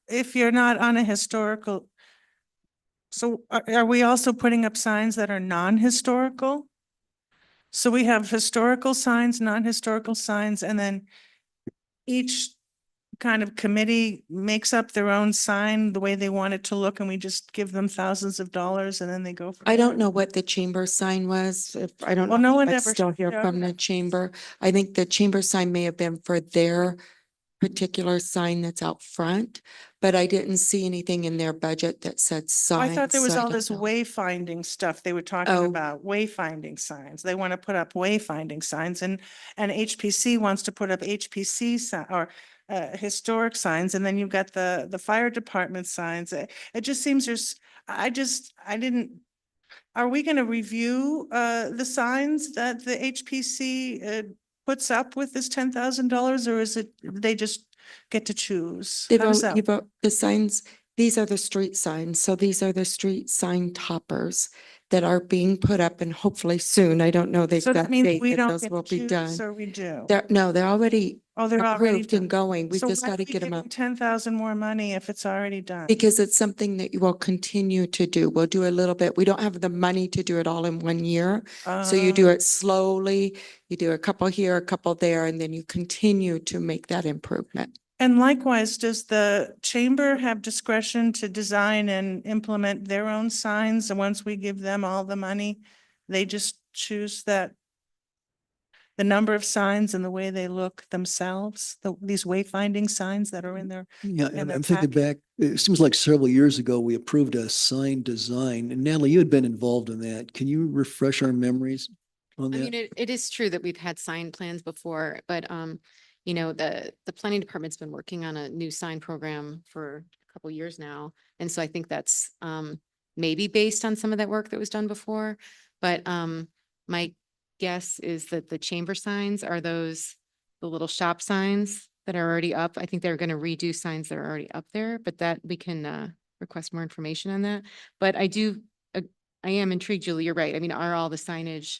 if you're not on a historical, so are we also putting up signs that are non-historical? So we have historical signs, non-historical signs, and then each kind of committee makes up their own sign the way they want it to look, and we just give them thousands of dollars and then they go. I don't know what the chamber sign was. I don't Well, know. no one if I ever still hear showed from the it. chamber. I think the chamber sign may have been for their particular sign that's out front, but I didn't see anything in their budget that said I signs. thought there was so I all don't this know. wayfinding stuff they were talking Oh. about, wayfinding signs. They want to put up wayfinding signs and HPC wants to put up HPC or historic signs. And then you've got the fire department signs. It just seems I didn't, are we going to review the signs that the HPC puts up with this $10,000 or is it, they just get to choose? They've How does al- that you've al- the signs, these are the street signs. So these are the street sign toppers that are being put up and hopefully soon. I don't know the So that exact means date we that don't those get will to be done. choose or we do? No, they're already Oh, they're already approved and done. going. We've So just why got are to we get them giving up. 10,000 more money if it's already done? Because it's something that you will continue to do. We'll do a little bit. We don't have the money to do it all in one year. So you do it slowly. You do a couple here, a couple there, and then you continue to make that improvement. And likewise, does the chamber have discretion to design and implement their own signs? And once we give them all the money, they just choose the number of signs and the way they look themselves, these wayfinding signs that are in there? Yeah, in and their I'm thinking packet? back, it seems like several years ago, we approved a sign design. And Natalie, you had been involved in that. Can you refresh our memories on I mean, that? it is true that we've had sign plans before, but you know, the planning department's been working on a new sign program for a couple years now. And so I think that's maybe based on some of that work that was done before. But my guess is that the chamber signs are the little shop signs that are already up. I think they're going to redo signs that are already up there, but that we can request more information on that. But I am intrigued, Julie, you're right. I mean, are all the signage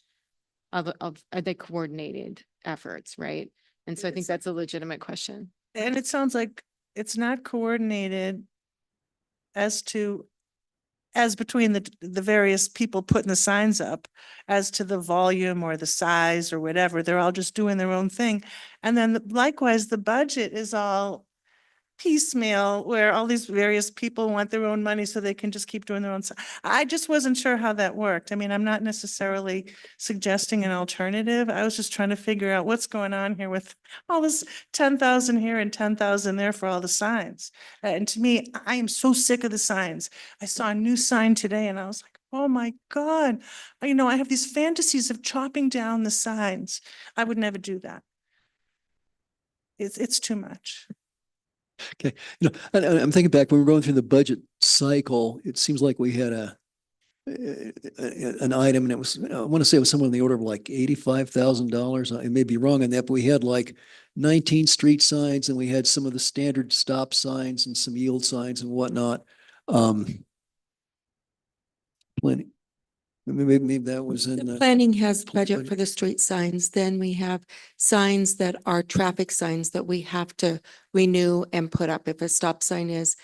are they coordinated efforts, right? And so I think It's- that's a legitimate question. And it sounds like it's not coordinated as between the various people putting the signs up as to the volume or the size or whatever. They're all just doing their own thing. And then likewise, the budget is all piecemeal where all these various people want their own money so they can just keep doing their own. I just wasn't sure how that worked. I mean, I'm not necessarily suggesting an alternative. I was just trying to figure out what's going on here with all this 10,000 here and 10,000 there for all the signs. And to me, I am so sick of the signs. I saw a new sign today and I was like, oh my God, you know, I have these fantasies of chopping down the signs. I would never do that. It's too much. Okay, and I'm thinking back when we were going through the budget cycle, it seems like we had an item and it was, I want to say it was somewhere in the order of like $85,000. I may be wrong on that, but we had like 19 street signs and we had some of the standard stop signs and some yield signs and whatnot. Plenty. Maybe that was in. The planning has budget budget. for the street signs. Then we have signs that are traffic signs that we have to renew and put up. If a stop sign is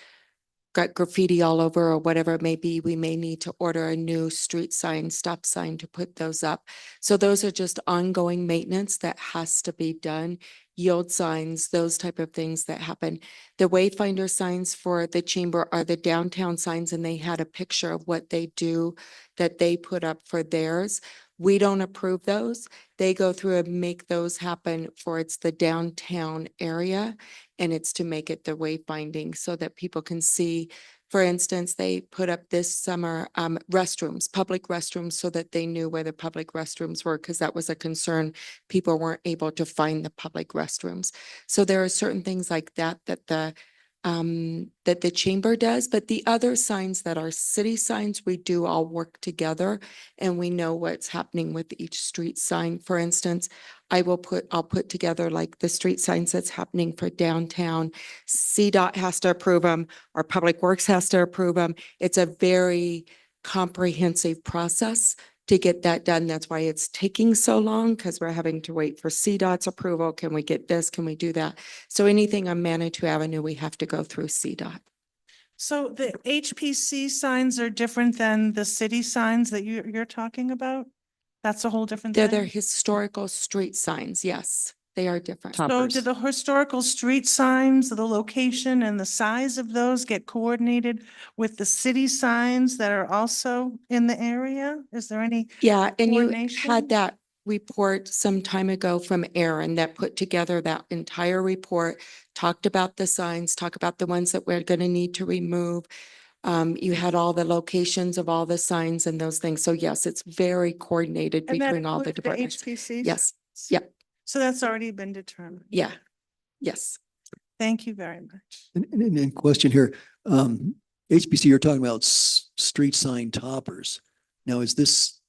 got graffiti all over or whatever it may be, we may need to order a new street sign, stop sign to put those up. So those are just ongoing maintenance that has to be done. Yield signs, those type of things that happen. The wayfinder signs for the chamber are the downtown signs, and they had a picture of what they do that they put up for theirs. We don't approve those. They go through and make those happen for it's the downtown area. And it's to make it the wayfinding so that people can see. For instance, they put up this summer restrooms, public restrooms, so that they knew where the public restrooms were, because that was a concern. People weren't able to find the public restrooms. So there are certain things like that that the chamber does, but the other signs that are city signs, we do all work together and we know what's happening with each street sign. For instance, I'll put together like the street signs that's happening for downtown. CDOT has to approve them, or Public Works has to approve them. It's a very comprehensive process to get that done. That's why it's taking so long, because we're having to wait for CDOT's approval. Can we get this? Can we do that? So anything on Manitou Avenue, we have to go through CDOT. So the HPC signs are different than the city signs that you're talking about? That's a whole different They're thing? their historical street signs. Yes, they are different. So do the historical street signs, the location and the size of those get coordinated with the city signs that are also in the area? Is there any? Yeah, and you coordination? had that report some time ago from Aaron that put together that entire report, talked about the signs, talked about the ones that we're going to need to remove. You had all the locations of all the signs and those things. So yes, it's very coordinated And that between all the includes departments. HPCs? Yes, yep, So that's already been determined. yeah, yes. Thank you very much. And question here, HPC, you're talking about street sign toppers. Now, is this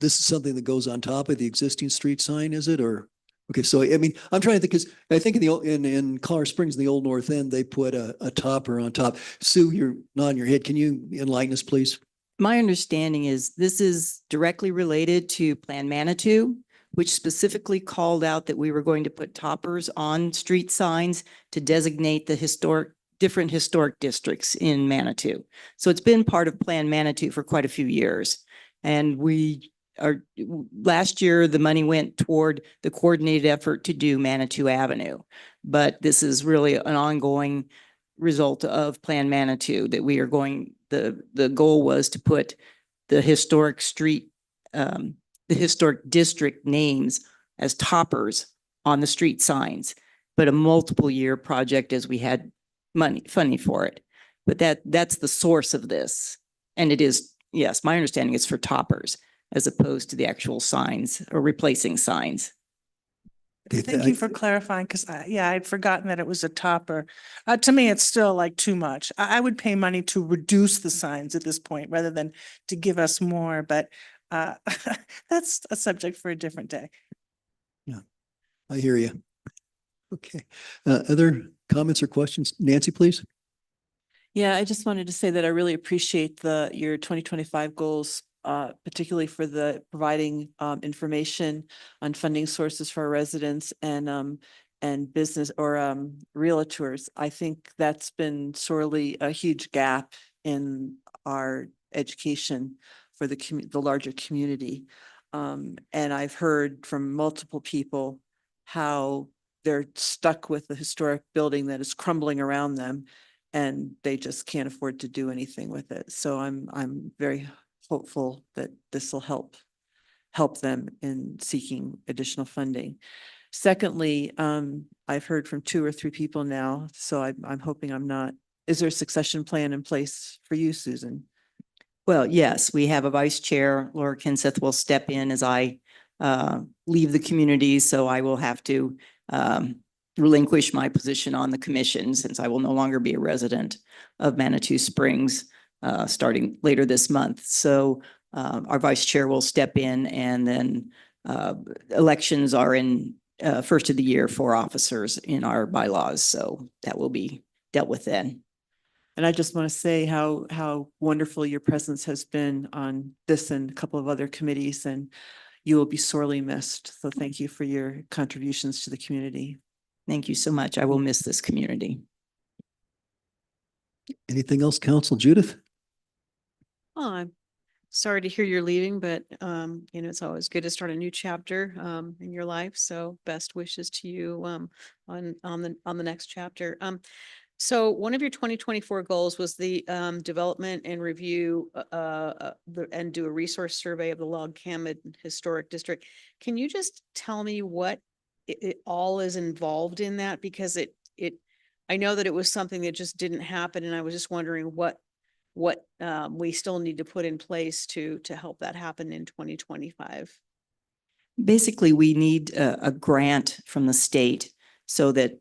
is something that goes on top of the existing street sign, is it, or? Okay, so I mean, I'm trying to think, because I think in Colorado Springs, in the old North End, they put a topper on top. Sue, you're nodding your head. Can you enlighten us, please? My understanding is this is directly related to Plan Manitou, which specifically called out that we were going to put toppers on street signs to designate the different historic districts in Manitou. So it's been part of Plan Manitou for quite a few years. And last year, the money went toward the coordinated effort to do Manitou Avenue. But this is really an ongoing result of Plan Manitou that we are the goal was to put the historic street, the historic district names as toppers on the street signs, but a multiple year project as we had funding for it. But that's the source of this. And it is, yes, my understanding is for toppers as opposed to the actual signs or replacing signs. Okay, Thank you for clarifying, because I'd forgotten that it was a topper. To me, it's still like too much. I would pay money to reduce the signs at this point rather than to give us more, but that's a subject for a different day. I hear you. Okay. Other comments or questions? Nancy, please. Yeah, I just wanted to say that I really appreciate your 2025 goals, particularly for the providing information on funding sources for our residents and business or realtors. I think that's been sorely a huge gap in our education for the larger community. And I've heard from multiple people how they're stuck with the historic building that is crumbling around them, and they just can't afford to do anything with it. So I'm very hopeful that this will help them in seeking additional funding. Secondly, I've heard from 2 or 3 people now, so I'm hoping I'm not. Is there a succession plan in place for you, Susan? Well, yes, we have a vice chair. Laura Kenseth will step in as I leave the community, so I will have to relinquish my position on the commission since I will no longer be a resident of Manitou Springs starting later this month. So our vice chair will step in, and then elections are in first of the year for officers in our bylaws. So that will be dealt with then. And I just want to say how wonderful your presence has been on this and a couple of other committees, and you will be sorely missed. So thank you for your contributions to the community. Thank you so much. I will miss this community. Anything else, Council? Judith? Oh, I'm sorry to hear you're leaving, but it's always good to start a new chapter in your life. So best wishes to you on the next chapter. So one of your 2024 goals was the development and review and do a resource survey of the Log Cabin Historic District. Can you just tell me what it all is involved in that? Because I know that it was something that just didn't happen, and I was just wondering what we still need to put in place to help that happen in 2025. Basically, we need a grant from the state so that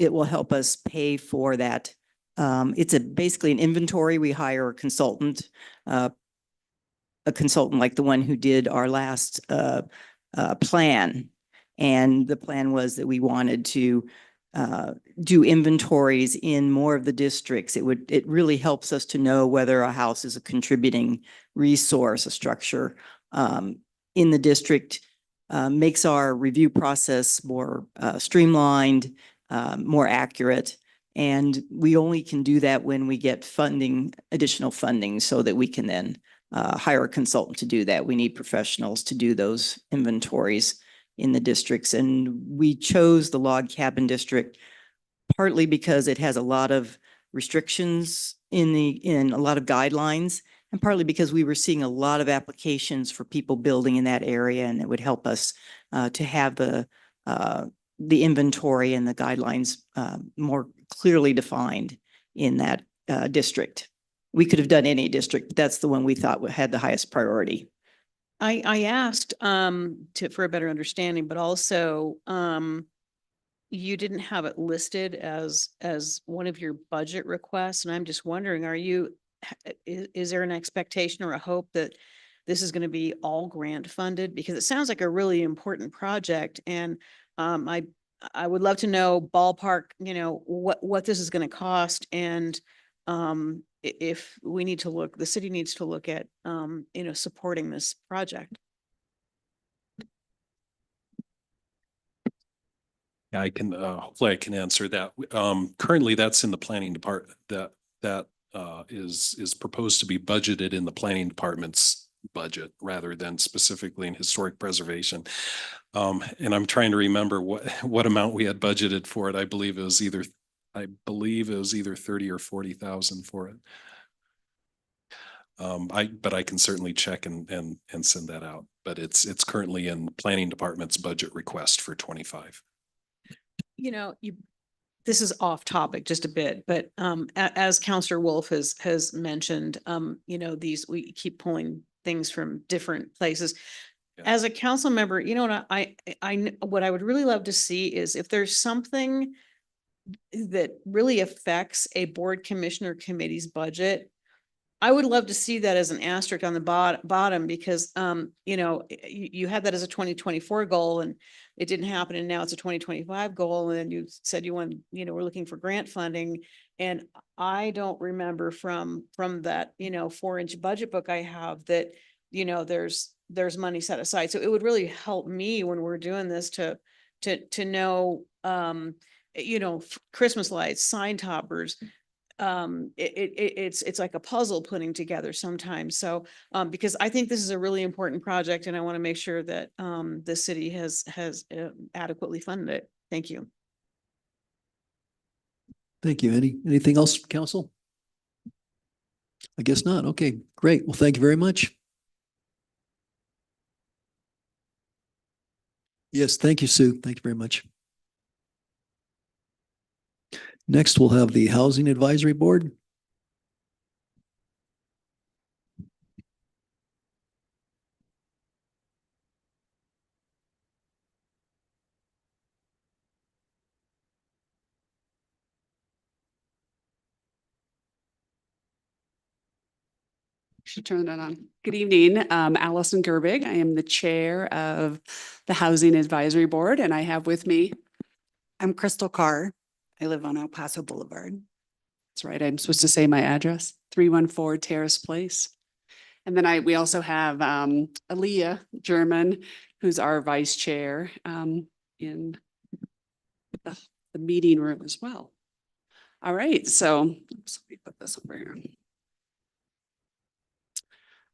it will help us pay for that. It's basically an inventory. We hire a consultant like the one who did our last plan. And the plan was that we wanted to do inventories in more of the districts. It really helps us to know whether a house is a contributing resource, a structure in the district, makes our review process more streamlined, more accurate. And we only can do that when we get additional funding, so that we can then hire a consultant to do that. We need professionals to do those inventories in the districts. And we chose the Log Cabin District partly because it has a lot of restrictions in a lot of guidelines. And partly because we were seeing a lot of applications for people building in that area, and it would help us to have the inventory and the guidelines more clearly defined in that district. We could have done any district, but that's the one we thought had the highest priority. I asked for a better understanding, but also you didn't have it listed as one of your budget requests, and I'm just wondering, is there an expectation or a hope that this is going to be all grant funded? Because it sounds like a really important project, and I would love to know ballpark, what this is going to cost, and if we need to look, the city needs to look at, supporting this project. Yeah, I can, hopefully I can answer that. Currently, that's in the planning department. That is proposed to be budgeted in the planning department's budget rather than specifically in historic preservation. And I'm trying to remember what amount we had budgeted for it. I believe it was either 30 or 40,000 for it. But I can certainly check and send that out. But it's currently in planning department's budget request for 25. This is off topic just a bit, but as Counselor Wolf has mentioned, we keep pulling things from different places. Yeah. As a council member, what I would really love to see is if there's something that really affects a board, commissioner, committee's budget, I would love to see that as an asterisk on the bottom, because, you had that as a 2024 goal and it didn't happen. And now it's a 2025 goal. And then you said we're looking for grant funding. And I don't remember from that, 4-inch budget book I have that, there's money set aside. So it would really help me when we're doing this to know, Christmas lights, sign toppers. It's like a puzzle putting together sometimes. So, because I think this is a really important project and I want to make sure that, the city has adequately funded it. Thank you. Thank you. Anything else, council? I guess not. Okay, great. Well, thank you very much. Yes, thank you, Sue. Thank you very much. Next, we'll have the Housing Advisory Board. Should turn that on. Good evening, Allison Gerbig. I am the chair of the Housing Advisory Board, and I have with me. I'm Crystal Carr. I live on El Paso Boulevard. That's right. I'm supposed to say my address, 314 Terrace Place. And then we also have Aaliyah German, who's our vice chair in the meeting room as well. All right, so let me put this over here.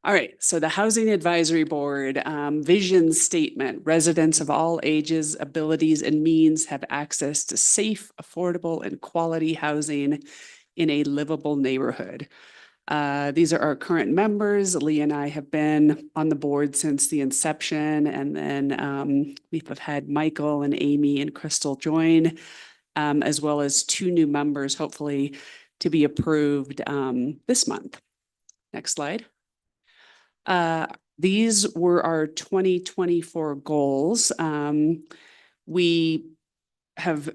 All right, so the Housing Advisory Board vision statement: residents of all ages, abilities, and means have access to safe, affordable, and quality housing in a livable neighborhood. These are our current members. Lee and I have been on the board since the inception, and then we've had Michael and Amy and Crystal join, as well as 2 new members, hopefully to be approved this month. Next slide. These were our 2024 goals. We have,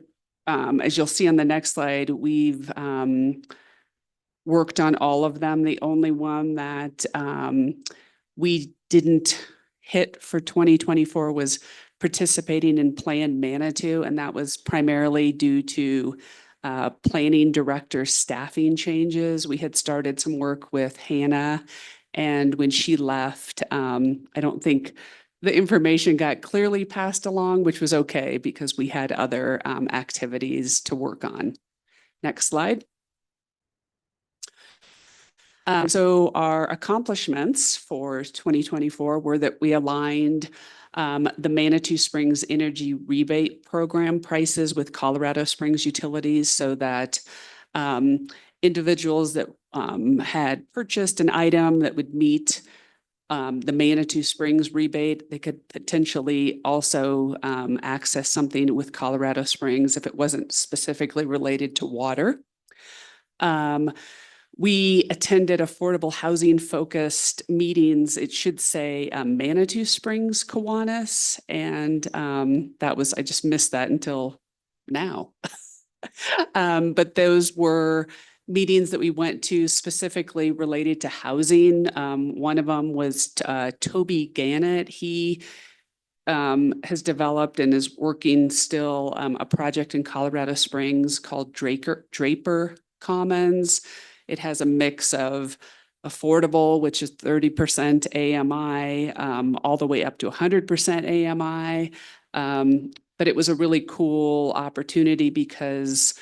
as you'll see on the next slide, we've worked on all of them. The only one that we didn't hit for 2024 was participating in Plan Manitou, and that was primarily due to planning director staffing changes. We had started some work with Hannah, and when she left, I don't think the information got clearly passed along, which was okay because we had other activities to work on. Next slide. So our accomplishments for 2024 were that we aligned the Manitou Springs Energy Rebate Program prices with Colorado Springs Utilities so that individuals that had purchased an item that would meet the Manitou Springs rebate. They could potentially also access something with Colorado Springs if it wasn't specifically related to water. We attended affordable housing focused meetings. It should say Manitou Springs, Kiwanis. And that was, I just missed that until now. But those were meetings that we went to specifically related to housing. One of them was Toby Gannett. He has developed and is working still a project in Colorado Springs called Draper Commons. It has a mix of affordable, which is 30% AMI, all the way up to 100% AMI. But it was a really cool opportunity because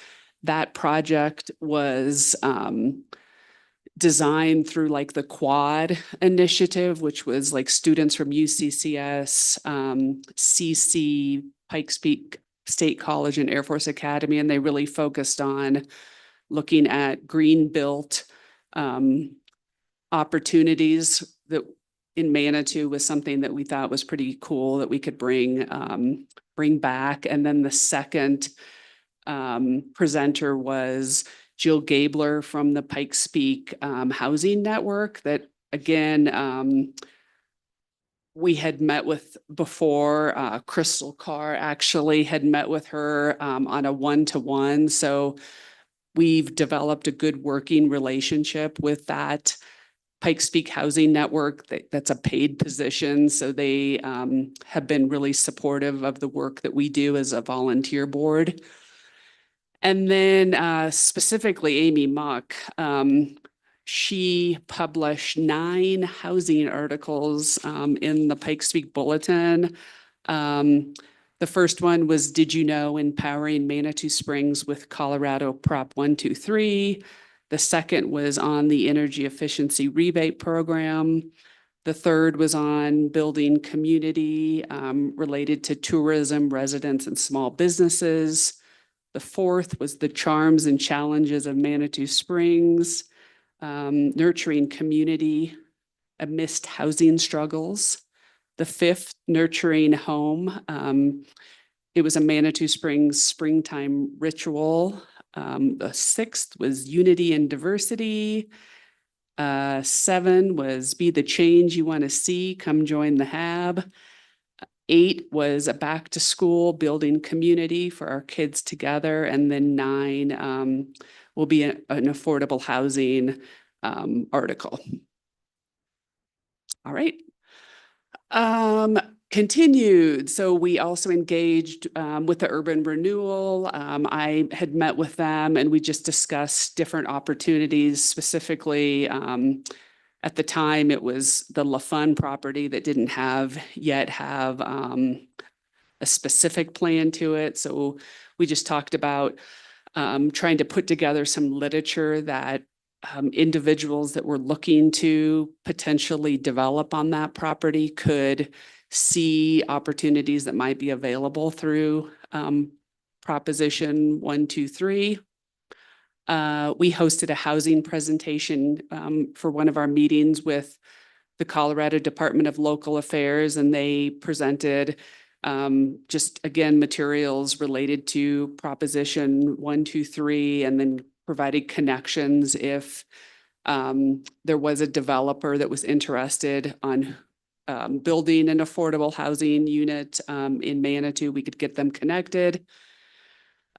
that project was designed through like the Quad initiative, which was like students from UCCS, CC, Pikes Peak State College and Air Force Academy, and they really focused on looking at green built opportunities that in Manitou was something that we thought was pretty cool that we could bring back. And then the second presenter was Jill Gabler from the Pikes Peak Housing Network that again, we had met with before. Crystal Carr actually had met with her on a one-to-one. So we've developed a good working relationship with that Pikes Peak Housing Network. That's a paid position. So they have been really supportive of the work that we do as a volunteer board. And then specifically Amy Muck, she published 9 housing articles in the Pikes Peak Bulletin. The first one was, Did You Know? Empowering Manitou Springs with Colorado Prop 123. The second was on the energy efficiency rebate program. The third was on building community related to tourism, residents, and small businesses. The fourth was the charms and challenges of Manitou Springs, nurturing community amidst housing struggles. The fifth, nurturing home. It was a Manitou Springs springtime ritual. The sixth was unity and diversity. 7 was be the change you want to see, come join the HAB. 8 was a back to school, building community for our kids together. And then 9 will be an affordable housing article. All right. Continued. So we also engaged with the urban renewal. I had met with them and we just discussed different opportunities. Specifically, at the time, it was the LaFun property that didn't yet have a specific plan to it. So we just talked about trying to put together some literature that individuals that were looking to potentially develop on that property could see opportunities that might be available through Proposition 123. We hosted a housing presentation for one of our meetings with the Colorado Department of Local Affairs, and they presented just again materials related to Proposition 123, and then provided connections if there was a developer that was interested on building an affordable housing unit in Manitou, we could get them connected.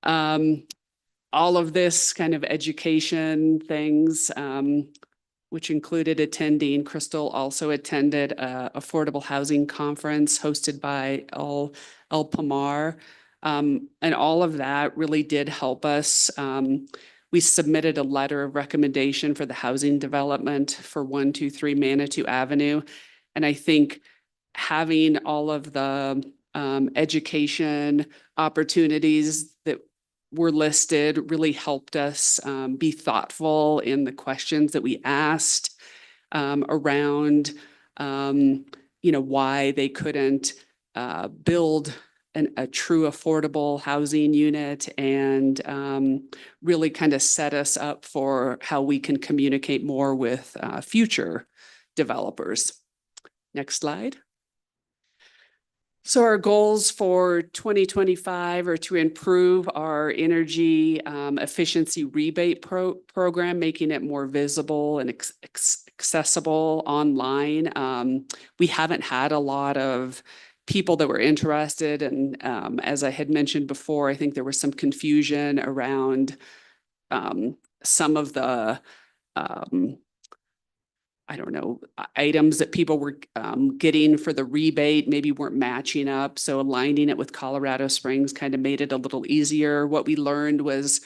All of this kind of education things, which included attending, Crystal also attended a affordable housing conference hosted by El Pomar. And all of that really did help us. We submitted a letter of recommendation for the housing development for 123 Manitou Avenue. And I think having all of the education opportunities that were listed really helped us be thoughtful in the questions that we asked around, why they couldn't build a true affordable housing unit and really kind of set us up for how we can communicate more with future developers. Next slide. So our goals for 2025 are to improve our energy efficiency rebate program, making it more visible and accessible online. We haven't had a lot of people that were interested, and as I had mentioned before, I think there was some confusion around some of the I don't know, items that people were getting for the rebate maybe weren't matching up. So aligning it with Colorado Springs kind of made it a little easier. What we learned was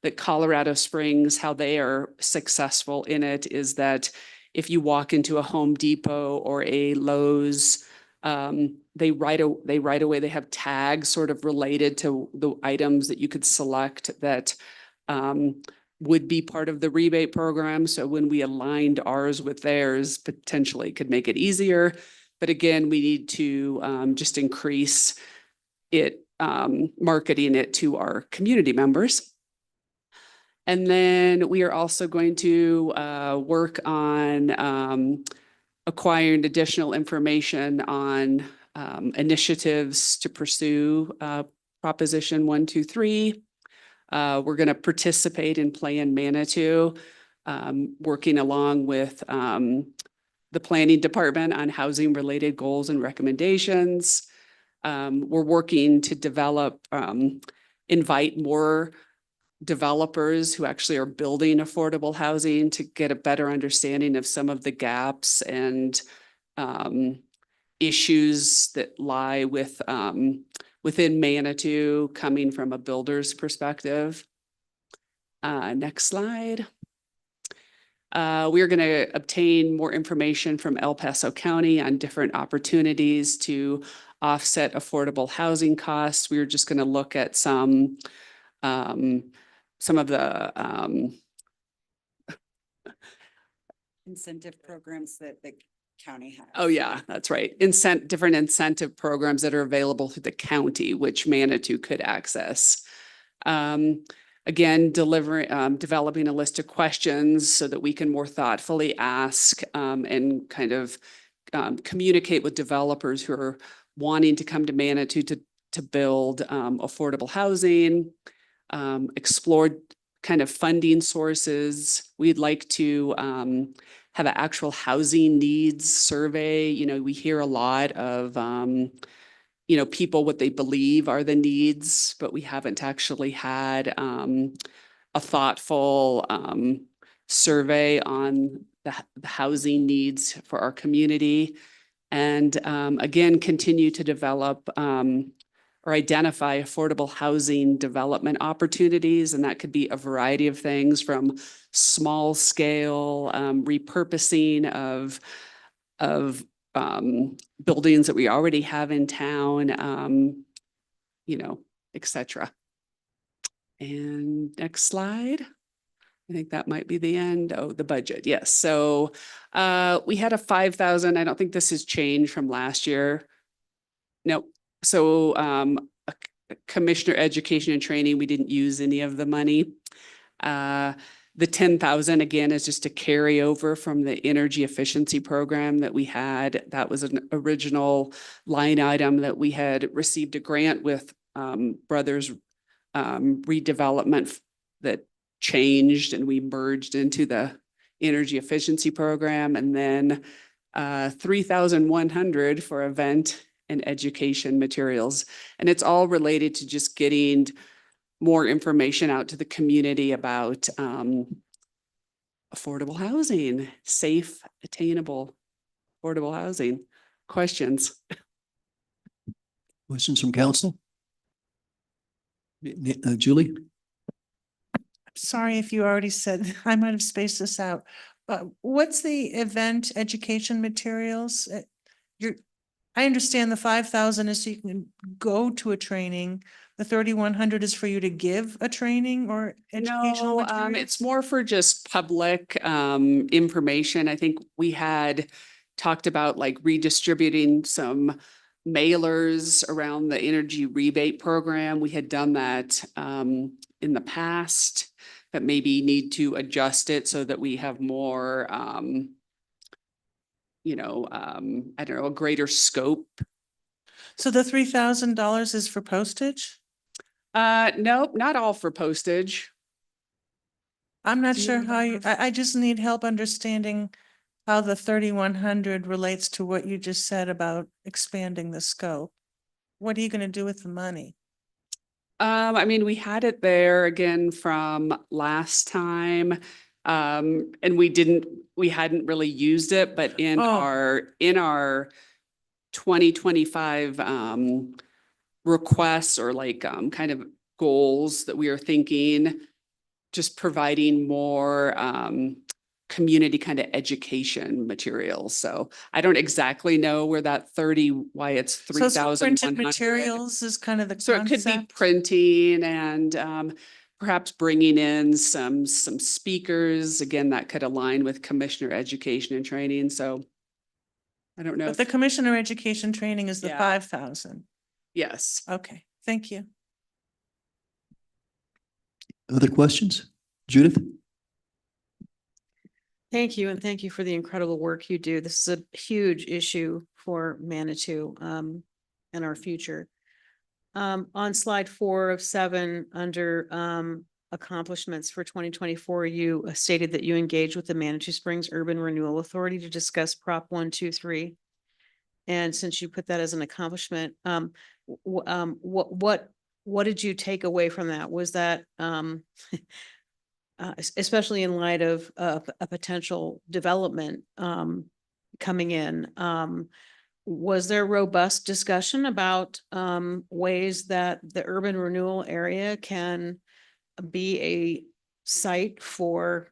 that Colorado Springs, how they are successful in it is that if you walk into a Home Depot or a Lowe's, they right away, they have tags sort of related to the items that you could select that would be part of the rebate program. So when we aligned ours with theirs, potentially could make it easier. But again, we need to just increase it, marketing it to our community members. And then we are also going to work on acquiring additional information on initiatives to pursue Proposition 123. We're going to participate in Plan Manitou, working along with the planning department on housing related goals and recommendations. We're working to develop, invite more developers who actually are building affordable housing to get a better understanding of some of the gaps and issues that lie with within Manitou coming from a builder's perspective. Next slide. We're going to obtain more information from El Paso County on different opportunities to offset affordable housing costs. We're just going to look at some of the Incentive programs that the county has. oh yeah, that's right. Different incentive programs that are available through the county, which Manitou could access. Again, developing a list of questions so that we can more thoughtfully ask and kind of communicate with developers who are wanting to come to Manitou to build affordable housing, explore kind of funding sources. We'd like to have an actual housing needs survey. You know, we hear a lot of, you know, people what they believe are the needs, but we haven't actually had a thoughtful survey on the housing needs for our community. And again, continue to develop or identify affordable housing development opportunities. And that could be a variety of things from small scale repurposing of buildings that we already have in town, you know, et cetera. And next slide. I think that might be the end. Oh, the budget. Yes. So we had a 5,000. I don't think this has changed from last year. No. So Commissioner Education and Training, we didn't use any of the money. The 10,000 again is just a carryover from the energy efficiency program that we had. That was an original line item that we had received a grant with Brothers Redevelopment that changed and we merged into the energy efficiency program. And then 3,100 for event and education materials. And it's all related to just getting more information out to the community about affordable housing, safe, attainable, affordable housing. Questions? Questions from council? Julie? Sorry if you already said, I might have spaced this out. What's the event education materials? I understand the 5,000 is so you can go to a training. The 3,100 is for you to give a training or educational No, materials? it's more for just public information. I think we had talked about like redistributing some mailers around the energy rebate program. We had done that in the past, but maybe need to adjust it so that we have more, I don't know, a greater scope. So the $3,000 is for postage? Nope, not all for postage. I'm not Do you sure how you, remember? I just need help understanding how the 3,100 relates to what you just said about expanding the scope. What are you gonna do with the money? I mean, we had it there again from last time. And we hadn't really used it, but in Oh. our 2025 requests or like kind of goals that we are thinking, just providing more community kind of education materials. So I don't exactly know where that why it's So it's printed 3,100. materials is kind of the So it could be concept? printing and perhaps bringing in some speakers. Again, that could align with Commissioner Education and Training. So I don't know. But the Commissioner Education Training is the Yeah. 5,000. Yes. Okay, thank you. Other questions? Judith? Thank you, and thank you for the incredible work you do. This is a huge issue for Manitou and our future. On slide 4 of 7, under accomplishments for 2024, you stated that you engaged with the Manitou Springs Urban Renewal Authority to discuss Prop 123. And since you put that as an accomplishment, what did you take away from that? Was that especially in light of a potential development coming in? Was there robust discussion about ways that the urban renewal area can be a site for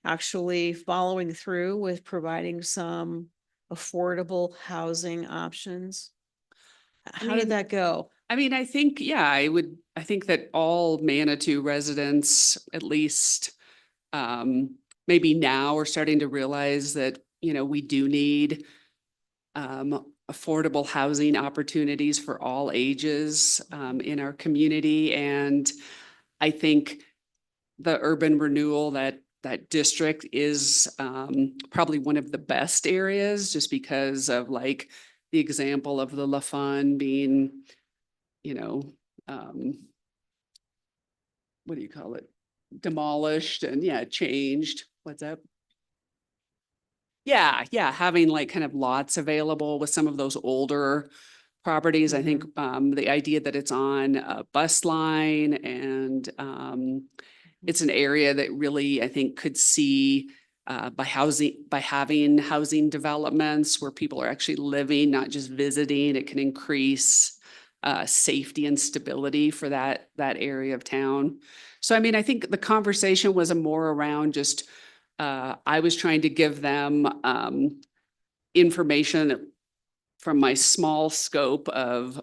actually following through with providing some affordable housing options? How mean, did that go? I mean, I think, yeah, I think that all Manitou residents, at least maybe now are starting to realize that, we do need affordable housing opportunities for all ages in our community. And I think the urban renewal, that district is probably one of the best areas, just because of like the example of the LaFun being, what do you call it? Demolished and changed. What's up? Yeah, having like kind of lots available with some of those older properties. I think the idea that it's on a bus line and it's an area that really, I think, could see by having housing developments where people are actually living, not just visiting, it can increase safety and stability for that area of town. So, I mean, I think the conversation was more around just, I was trying to give them information from my small scope of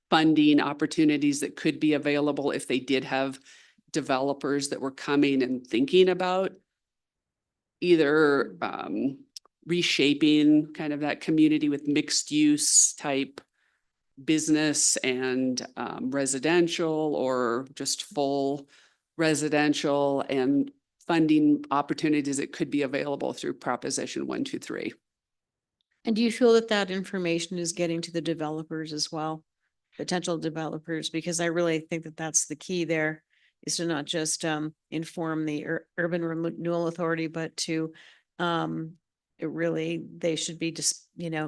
funding opportunities that could be available if they did have developers that were coming and thinking about either reshaping kind of that community with mixed use type business and residential, or just full residential, and funding opportunities that could be available through Proposition 123. And do you feel that that information is getting to the developers as well, potential developers? Because I really think that that's the key there, is to not just inform the Urban Renewal Authority, but to they should be just,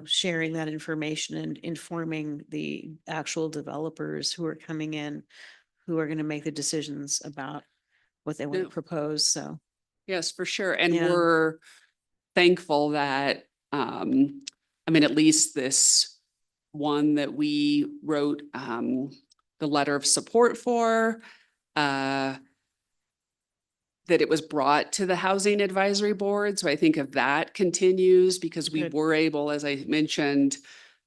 sharing that information and informing the actual developers who are coming in, who are going to make the decisions about what they want to propose. So yes, for sure. And Yeah. we're thankful that, at least this one that we wrote the letter of support for, that it was brought to the Housing Advisory Board. So I think if that continues, because we Good. were able, as I mentioned,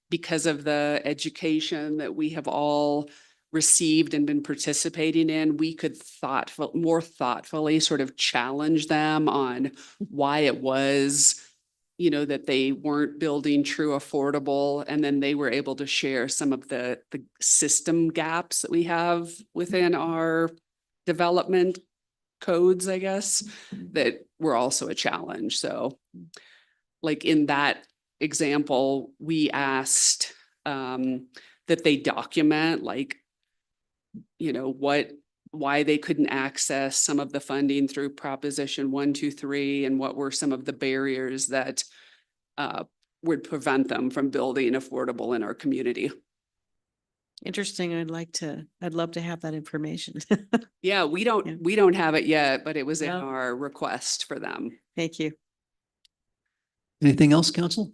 because of the education that we have all received and been participating in, we could more thoughtfully sort of challenge them on why it was, you know, that they weren't building true affordable, and then they were able to share some of the system gaps that we have within our development codes, I guess, that were also a challenge. So like in that example, we asked that they document like, you know, why they couldn't access some of the funding through Proposition 123, and what were some of the barriers that would prevent them from building affordable in our community. Interesting. I'd love to have that information. Yeah, we Yeah. don't have it yet, but it was in No. our request for them. Thank you. Anything else, council?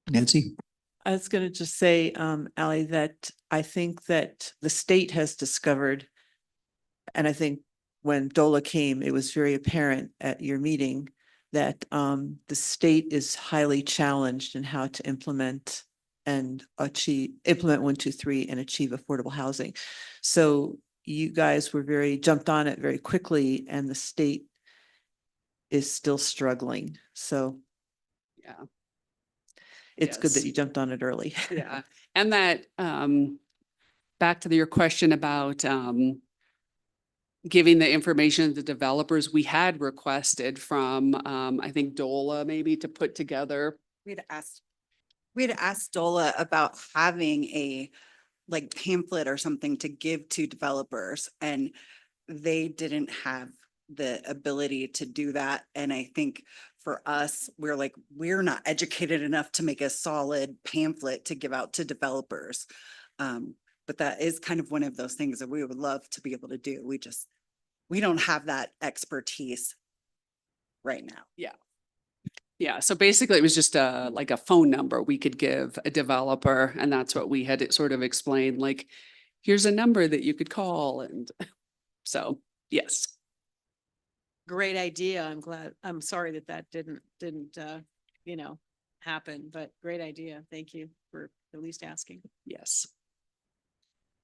Nancy? I was going to just say, Ally, that I think that the state has discovered, and I think when DOLA came, it was very apparent at your meeting that the state is highly challenged in how to implement 123 and achieve affordable housing. So you guys were jumped on it very quickly, and the state is still struggling. So Yeah. it's good that Yes. you jumped on it early. Yeah. And that, back to your question about, giving the information to the developers, we had requested from, I think DOLA maybe to put together. We'd asked DOLA about having a like pamphlet or something to give to developers, and they didn't have the ability to do that. And I think for us, we're not educated enough to make a solid pamphlet to give out to developers. But that is kind of one of those things that we would love to be able to do. We don't have that expertise right now. Yeah. Yeah. So basically it was just like a phone number we could give a developer, and that's what we had sort of explained, like, here's a number that you could call. And so, yes. Great idea. I'm sorry that didn't, happen, but great idea. Thank you for at least asking. Yes.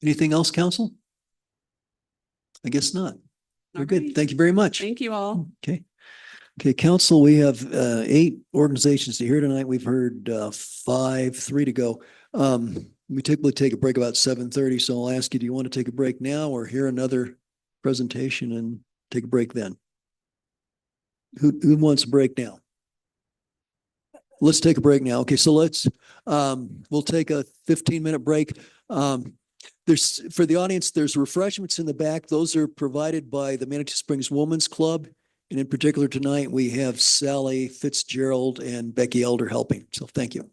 Anything else, council? I guess not. We're All good. right. Thank you very much. Thank you all. Okay. Okay, council, we have 8 organizations to hear tonight. We've heard 5, 3 to go. We typically take a break about 7:30, so I'll ask you, do you want to take a break now or hear another presentation and take a break then? Who wants a break now? Let's take a break now. Okay, so we'll take a 15-minute break. For the audience, there's refreshments in the back. Those are provided by the Manitou Springs Women's Club. And in particular tonight, we have Sally Fitzgerald and Becky Elder helping. So thank you.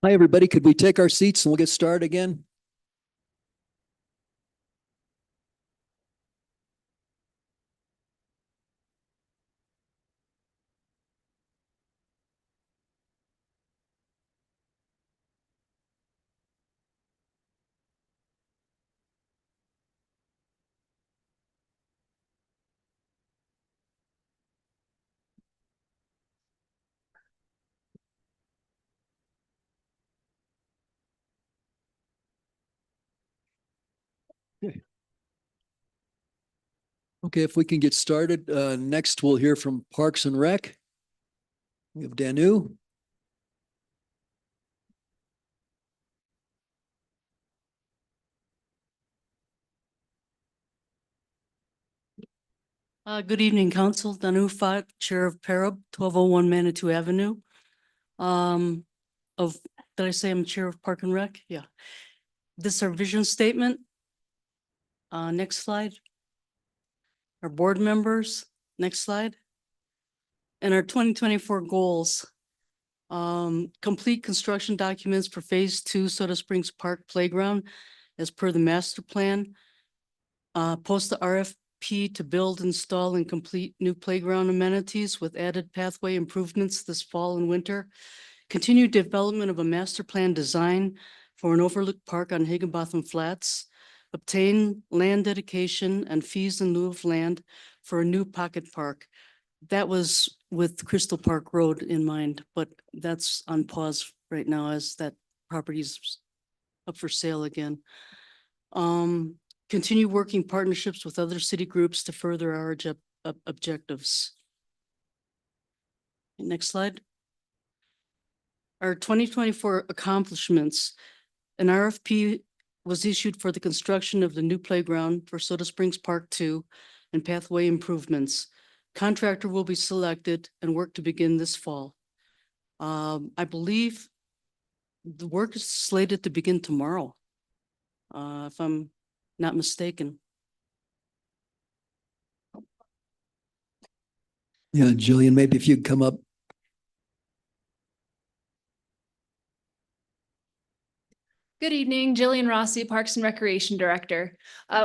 Hi, everybody. Could we take our seats and we'll get started again? Okay, if we can get started, next we'll hear from Parks and Rec. We have Danu. Good evening, Council. Danu Fat, Chair of Parab, 1201 Manitou Avenue. Did I say I'm Chair of Park and Rec? Yeah. This is our vision statement. Next slide. Our board members, next slide. And our 2024 goals. Complete construction documents for Phase 2 Soda Springs Park Playground as per the master plan. Post the RFP to build, install, and complete new playground amenities with added pathway improvements this fall and winter. Continued development of a master plan design for an overlook park on Higginbotham Flats. Obtain land dedication and fees in lieu of land for a new pocket park. That was with Crystal Park Road in mind, but that's on pause right now as that property's up for sale again. Continue working partnerships with other city groups to further our objectives. Next slide. Our 2024 accomplishments. An RFP was issued for the construction of the new playground for Soda Springs Park 2 and pathway improvements. Contractor will be selected and work to begin this fall. I believe the work is slated to begin tomorrow, if I'm not mistaken. Yeah, Jillian, maybe if you'd come up. Good evening, Jillian Rossi, Parks and Recreation Director.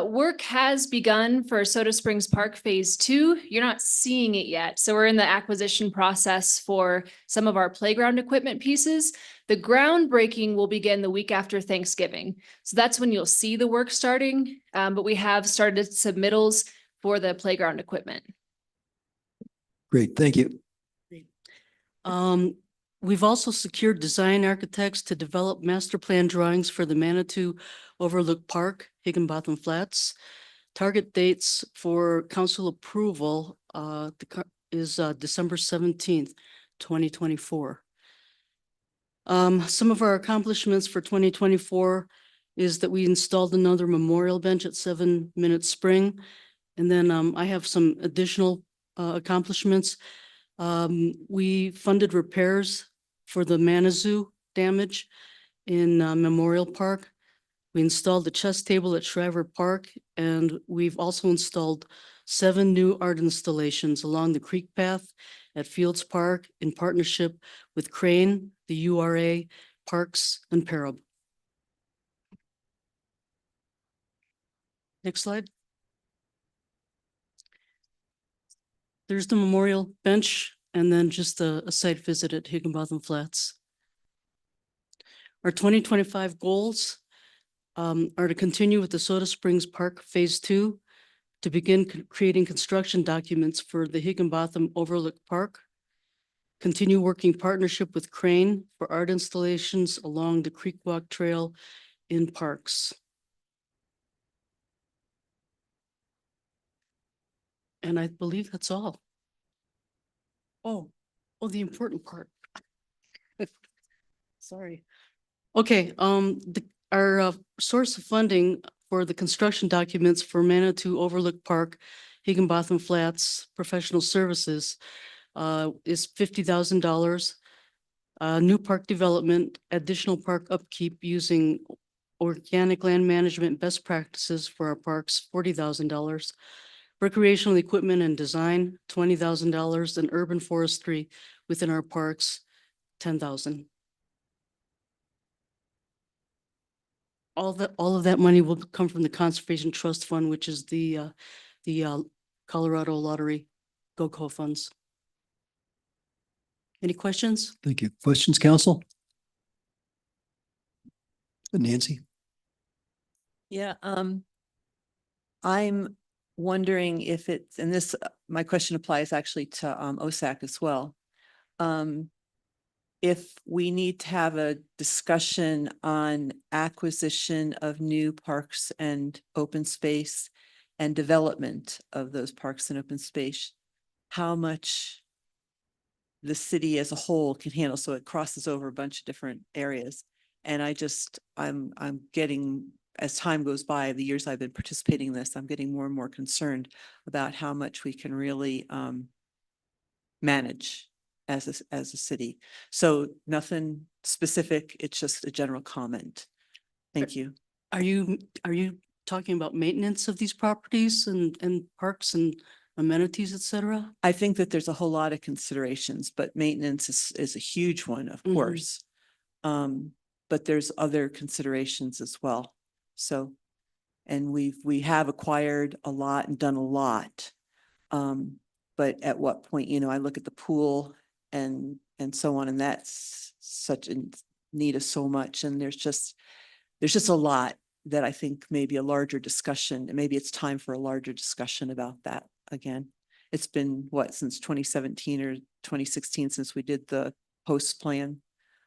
Work has begun for Soda Springs Park Phase 2. You're not seeing it yet. So we're in the acquisition process for some of our playground equipment pieces. The groundbreaking will begin the week after Thanksgiving. So that's when you'll see the work starting. But we have started submittals for the playground equipment. Great, thank you. We've also secured design architects to develop master plan drawings for the Manitou Overlook Park, Higginbotham Flats. Target dates for council approval is December 17th, 2024. Some of our accomplishments for 2024 is that we installed another memorial bench at 7 Minute Spring. And then I have some additional accomplishments. We funded repairs for the Manitou damage in Memorial Park. We installed a chess table at Shriver Park, and we've also installed 7 new art installations along the creek path at Fields Park in partnership with Crane, the URA, Parks, and Parab. Next slide. There's the memorial bench and then just a site visit at Higginbotham Flats. Our 2025 goals are to continue with the Soda Springs Park Phase 2, to begin creating construction documents for the Higginbotham Overlook Park, continue working partnership with Crane for art installations along the Creek Walk Trail in parks. And I believe that's all. Oh, the important part. Sorry. Okay, our source of funding for the construction documents for Manitou Overlook Park, Higginbotham Flats Professional Services is $50,000. New park development, additional park upkeep using organic land management best practices for our parks, $40,000. Recreational equipment and design, $20,000, and urban forestry within our parks, $10,000. all of that money will come from the Conservation Trust Fund, which is the Colorado Lottery GoCo funds. Any questions? Thank you. Questions, council? Nancy? Yeah, I'm wondering if it's, and this, my question applies actually to OSAC as well. If we need to have a discussion on acquisition of new parks and open space and development of those parks and open space, how much the city as a whole can handle, so it crosses over a bunch of different areas. And I'm getting, as time goes by, the years I've been participating in this, I'm getting more and more concerned about how much we can really manage as a city. So nothing specific, it's just a general comment. Thank you. Are you talking about maintenance of these properties and parks and amenities, et cetera? I think that there's a whole lot of considerations, but maintenance is a huge one, of course. But there's other considerations as well. So, and we have acquired a lot and done a lot. But at what point, I look at the pool and so on, and that's such in need of so much. And there's just a lot that I think maybe a larger discussion, and maybe it's time for a larger discussion about that again. It's been since 2017 or 2016 since we did the post plan.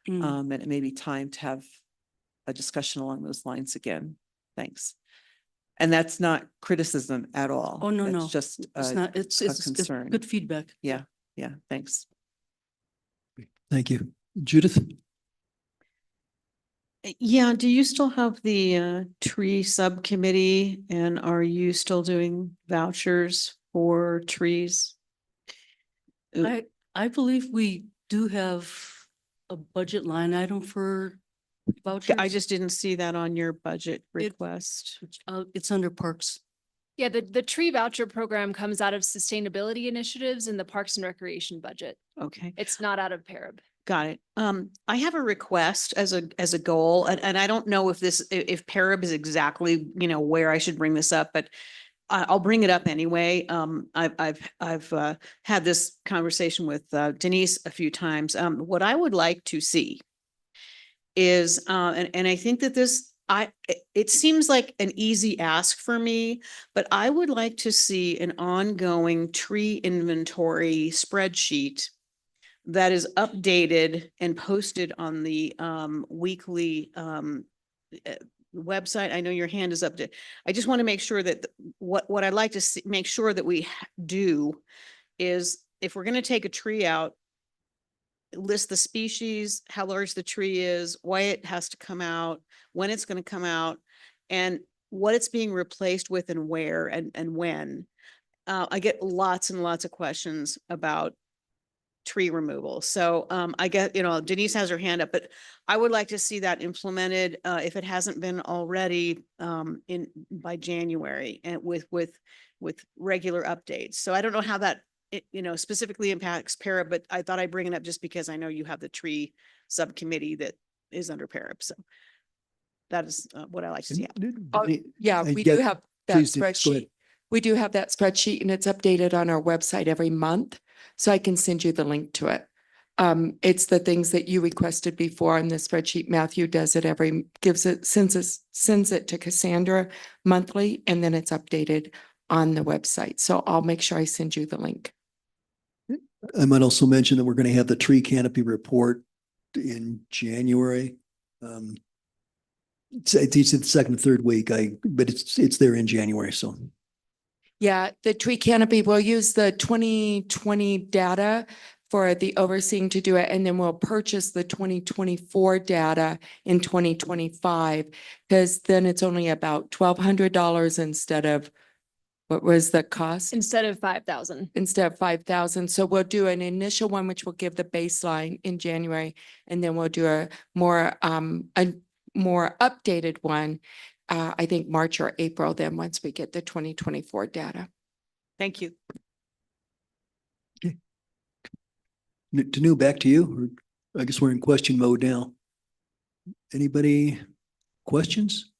And it may be time to have a discussion along those lines again. Thanks. And that's not criticism at all. Oh, no. That's just It's not, it's concern. good feedback. Yeah, thanks. Thank you. Judith? Yeah, do you still have the tree subcommittee, and are you still doing vouchers for trees? I believe we do have a budget line item for vouchers. I just didn't see that on your budget request. It's under parks. Yeah, the tree voucher program comes out of sustainability initiatives in the Parks and Recreation budget. Okay. It's not out of PARB. Got it. I have a request as a goal, and I don't know if PARB is exactly, where I should bring this up, but I'll bring it up anyway. I've had this conversation with Denise a few times. What I would like to see is, and I think that it seems like an easy ask for me, but I would like to see an ongoing tree inventory spreadsheet that is updated and posted on the weekly website. I know your hand is up to, I just want to make sure that what I'd like to see, make sure that we do is, if we're going to take a tree out, list the species, how large the tree is, why it has to come out, when it's going to come out, and what it's being replaced with and where and when. I get lots and lots of questions about tree removal. So I get, Denise has her hand up, but I would like to see that implemented if it hasn't been already by January, and with regular updates. So I don't know how that specifically impacts PARB, but I thought I'd bring it up just because I know you have the tree subcommittee that is under PARB. So that is what I like to see. Yeah, we do have that spreadsheet. We do have that spreadsheet, and it's updated on our website every month. So I can send you the link to it. It's the things that you requested before on the spreadsheet. Matthew does it sends it to Cassandra monthly, and then it's updated on the website. So I'll make sure I send you the link. I might also mention that we're going to have the tree canopy report in January. It's the second or third week, but it's there in January, so. Yeah, the tree canopy, we'll use the 2020 data for the overseeing to do it, and then we'll purchase the 2024 data in 2025, because then it's only about $1,200 instead of, what was the cost? Instead of 5,000. Instead of 5,000. So we'll do an initial one, which will give the baseline in January, and then we'll do a more updated one, I think March or April, then once we get the 2024 data. Thank you. Okay. Tanu, back to you. Or I guess we're in question mode now. Anybody questions?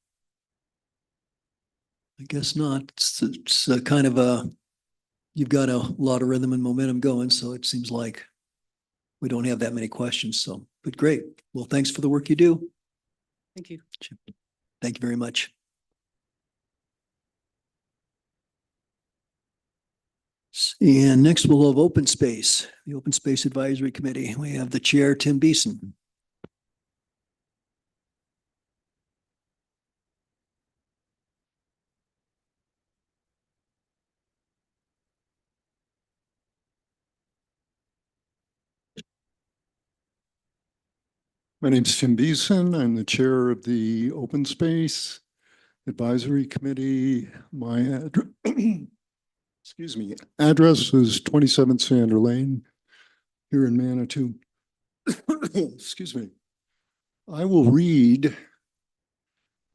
I guess not. It's a kind of you've got a lot of rhythm and momentum going, so it seems like we don't have that many questions. So, but great. Well, thanks for the work you do. Thank you. Thank you very much. And next we'll have open space, the Open Space Advisory Committee. We have the chair, Tim Beeson. My name is Tim Beeson. I'm the chair of the Open Space Advisory Committee. My excuse me, address is 27 Sander Lane here in Manitou. Excuse me. I will read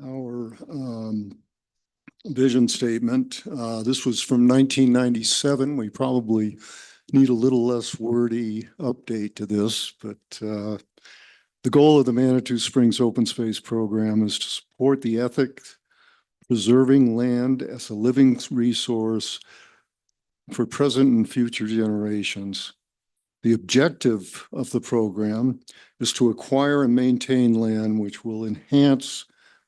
our vision statement. This was from 1997. We probably need a little less wordy update to this, but the goal of the Manitou Springs Open Space Program is to support the ethics, preserving land as a living resource for present and future generations. The objective of the program is to acquire and maintain land which will enhance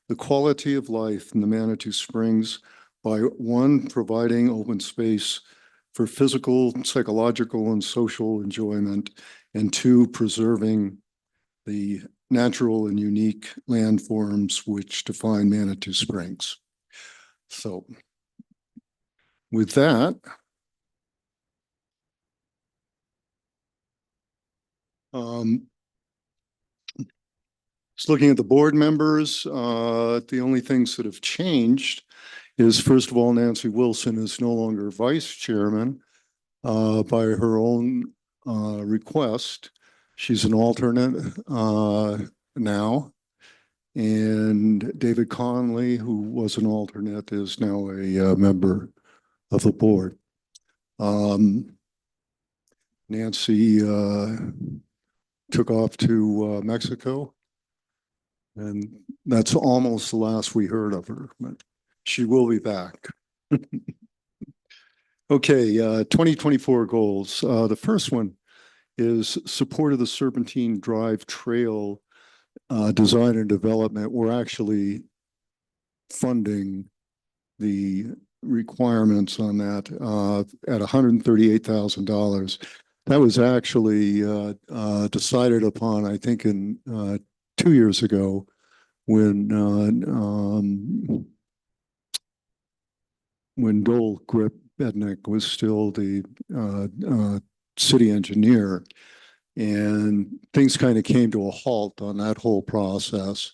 the quality of life in the Manitou Springs by, one, providing open space for physical, psychological, and social enjoyment, and two, preserving the natural and unique landforms which define Manitou Springs. So with that, just looking at the board members, the only things that have changed is, first of all, Nancy Wilson is no longer vice chairman by her own request. She's an alternate now. And David Conley, who was an alternate, is now a member of the board. Nancy took off to Mexico, and that's almost the last we heard of her, but she will be back. Okay, 2024 goals. The first one is support of the Serpentine Drive Trail design and development. We're actually funding the requirements on that at $138,000. That was actually decided upon, I think, in 2 years ago when Dole Grip-Bednick was still the city engineer, and things kind of came to a halt on that whole process.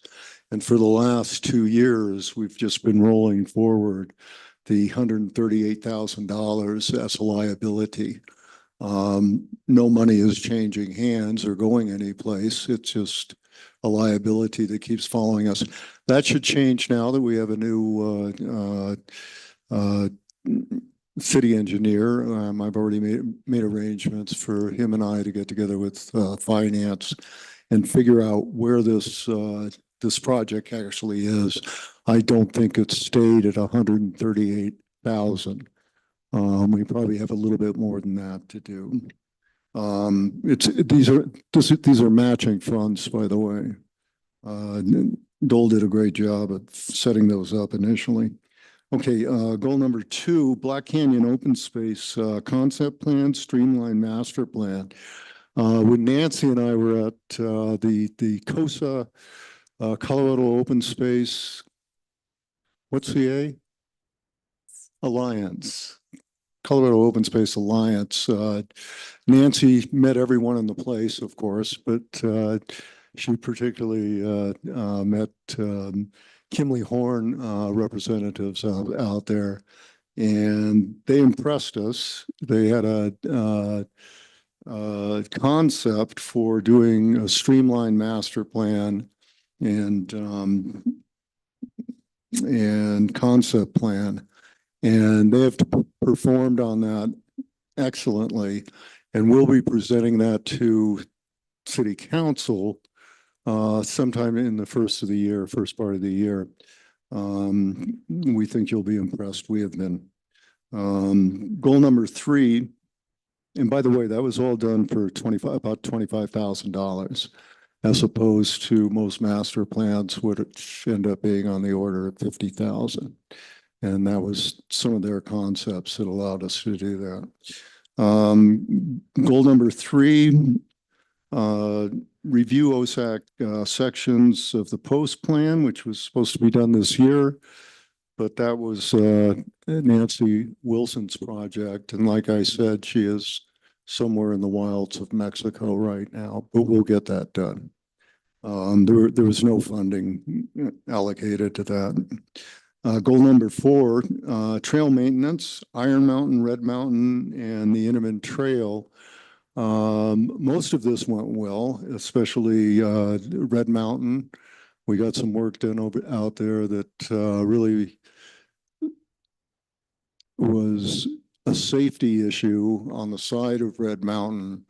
And for the last 2 years, we've just been rolling forward the $138,000 as a liability. No money is changing hands or going anyplace. It's just a liability that keeps following us. That should change now that we have a new city engineer. I've already made arrangements for him and I to get together with finance and figure out where this project actually is. I don't think it's stayed at 138,000. We probably have a little bit more than that to do. These are matching funds, by the way. Dole did a great job of setting those up initially. Okay, goal number 2, Black Canyon Open Space concept plan, streamline master plan. When Nancy and I were at the COSA Colorado Open Space, what's the A? Alliance. Colorado Open Space Alliance. Nancy met everyone in the place, of course, but she particularly met Kimley Horn representatives out there, and they impressed us. They had a concept for doing a streamlined master plan and concept plan, and they have performed on that excellently, and we'll be presenting that to City Council sometime in the first part of the year. We think you'll be impressed. We have been. Goal number 3, and by the way, that was all done for about $25,000, as opposed to most master plans would end up being on the order of 50,000. And that was some of their concepts that allowed us to do that. Goal number 3, review OSAC sections of the post plan, which was supposed to be done this year, but that was Nancy Wilson's project. And like I said, she is somewhere in the wilds of Mexico right now, but we'll get that done. There was no funding allocated to that. Goal number 4, trail maintenance, Iron Mountain, Red Mountain, and the Inman Trail. Most of this went well, especially Red Mountain. We got some work done out there that really was a safety issue on the side of Red Mountain.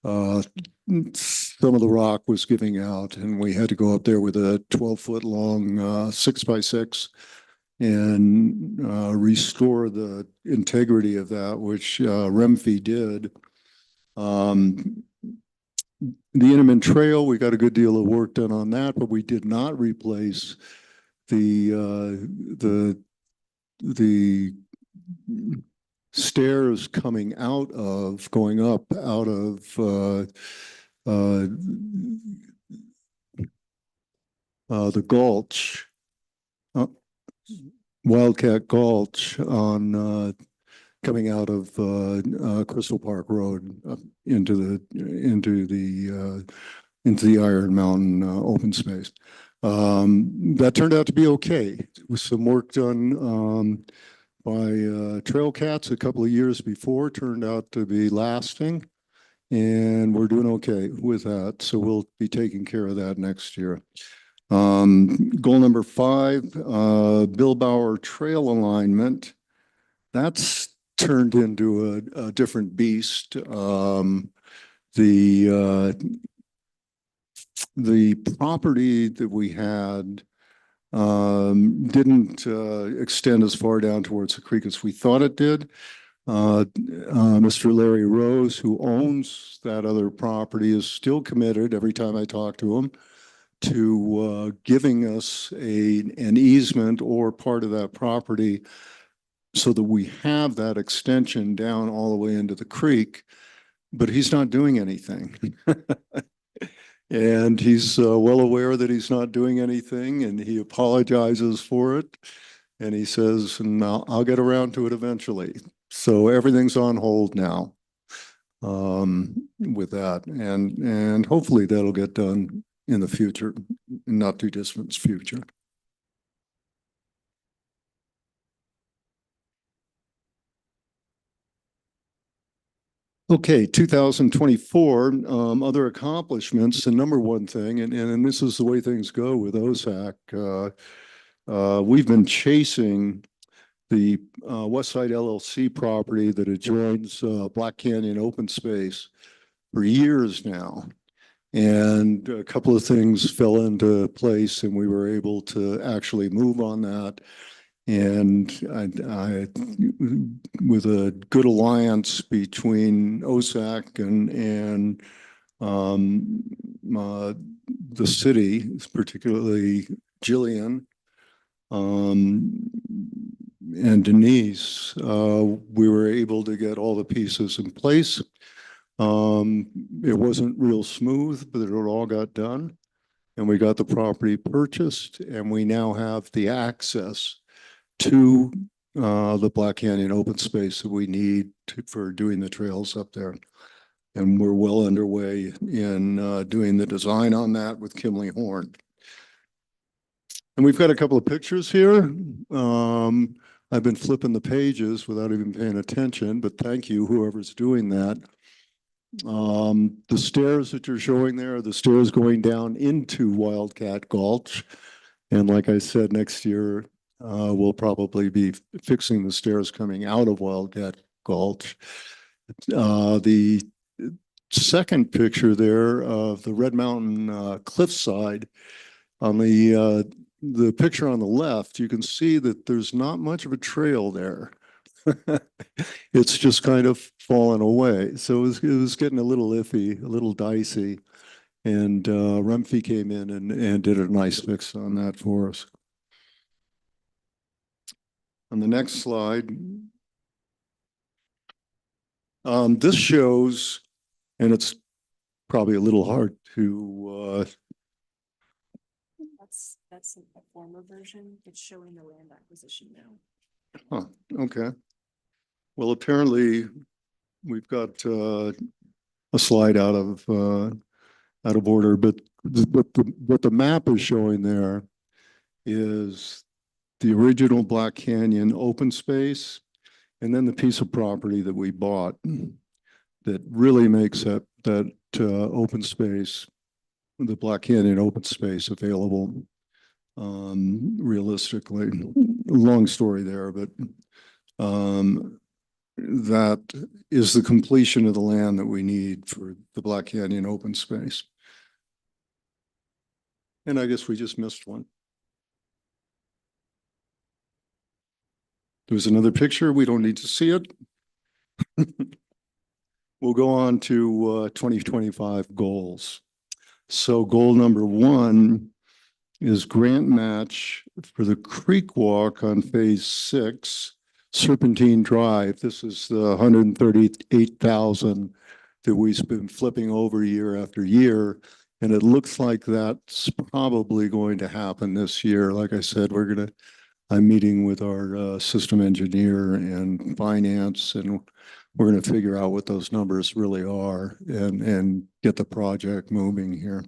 Some of the rock was giving out, and we had to go up there with a 12-foot long 6x6 and restore the integrity of that, which Remfe did. The Inman Trail, we got a good deal of work done on that, but we did not replace the stairs going up out of the gulch, Wildcat Gulch, on coming out of Crystal Park Road into the Iron Mountain open space. That turned out to be okay. With some work done by Trail Cats a couple of years before, turned out to be lasting, and we're doing okay with that. So we'll be taking care of that next year. Goal number 5, Bill Bauer Trail alignment. That's turned into a different beast. The property that we had didn't extend as far down towards the creek as we thought it did. Mr. Larry Rose, who owns that other property, is still committed, every time I talk to him, to giving us an easement or part of that property so that we have that extension down all the way into the creek, but he's not doing anything. And he's well aware that he's not doing anything, and he apologizes for it. And he says, and I'll get around to it eventually. So everything's on hold now with that. And hopefully that'll get done in the future, not too distant future. Okay, 2024, other accomplishments. The number one thing, and this is the way things go with OSAC, we've been chasing the Westside LLC property that adjoins Black Canyon Open Space for years now. And a couple of things fell into place, and we were able to actually move on that. And I, with a good alliance between OSAC and the city, particularly Jillian and Denise, we were able to get all the pieces in place. It wasn't real smooth, but it all got done. And we got the property purchased, and we now have the access to the Black Canyon open space that we need for doing the trails up there. And we're well underway in doing the design on that with Kimley Horn. And we've got a couple of pictures here. I've been flipping the pages without even paying attention, but thank you, whoever's doing that. The stairs that you're showing there are the stairs going down into Wildcat Gulch. And like I said, next year, we'll probably be fixing the stairs coming out of Wildcat Gulch. The second picture there of the Red Mountain cliffside on the the picture on the left, you can see that there's not much of a trail there. It's just kind of fallen away. So it was getting a little iffy, a little dicey. And Rumpke came in and did a nice fix on that for us. On the next slide, this shows, and it's probably a little hard to That's a former version. It's showing the land acquisition now. huh, okay. Well, apparently we've got a slide out of order, but what the map is showing there is the original Black Canyon open space, and then the piece of property that we bought that really makes that open space, the Black Canyon open space, available realistically. Long story there, but that is the completion of the land that we need for the Black Canyon open space. And I guess we just missed one. There's another picture. We don't need to see it. We'll go on to 2025 goals. So goal number 1 is grant match for the creek walk on phase 6, Serpentine Drive. This is the 138,000 that we've been flipping over year after year. And it looks like that's probably going to happen this year. Like I said, I'm meeting with our system engineer and finance, and we're going to figure out what those numbers really are and get the project moving here.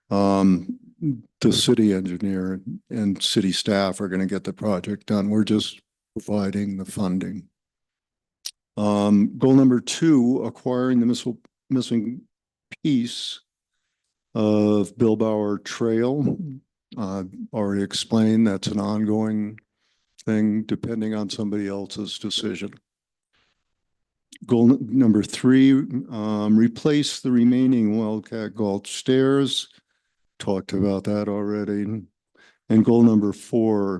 The city engineer and city staff are going to get the project done. We're just providing the funding. Goal number 2, acquiring the missing piece of Bilbauer Trail. Already explained that's an ongoing thing depending on somebody else's decision. Goal number 3, replace the remaining Wildcat Gulch stairs. Talked about that already. And goal number 4,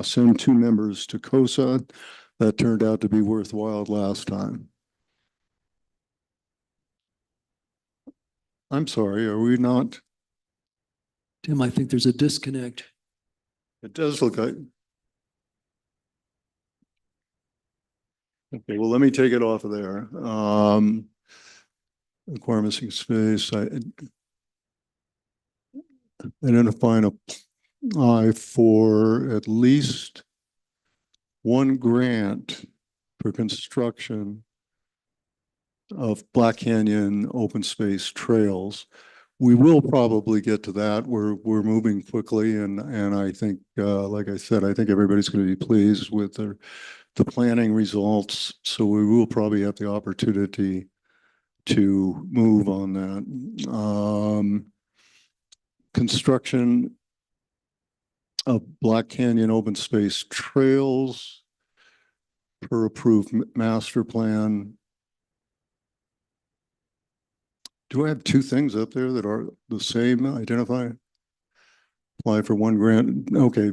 send 2 members to COSA. That turned out to be worthwhile last time. I'm sorry, are we not? Tim, I think there's a disconnect. It does look like. Okay, well, let me take it off of there. Acquire missing space. Identifying apply for at least 1 grant for construction of Black Canyon open space trails. We will probably get to that. We're moving quickly, and I think, like I said, I think everybody's going to be pleased with the planning results. So we will probably have the opportunity to move on that. Construction of Black Canyon open space trails per approved master plan. Do I have 2 things up there that are the same? Identify, apply for 1 grant. Okay.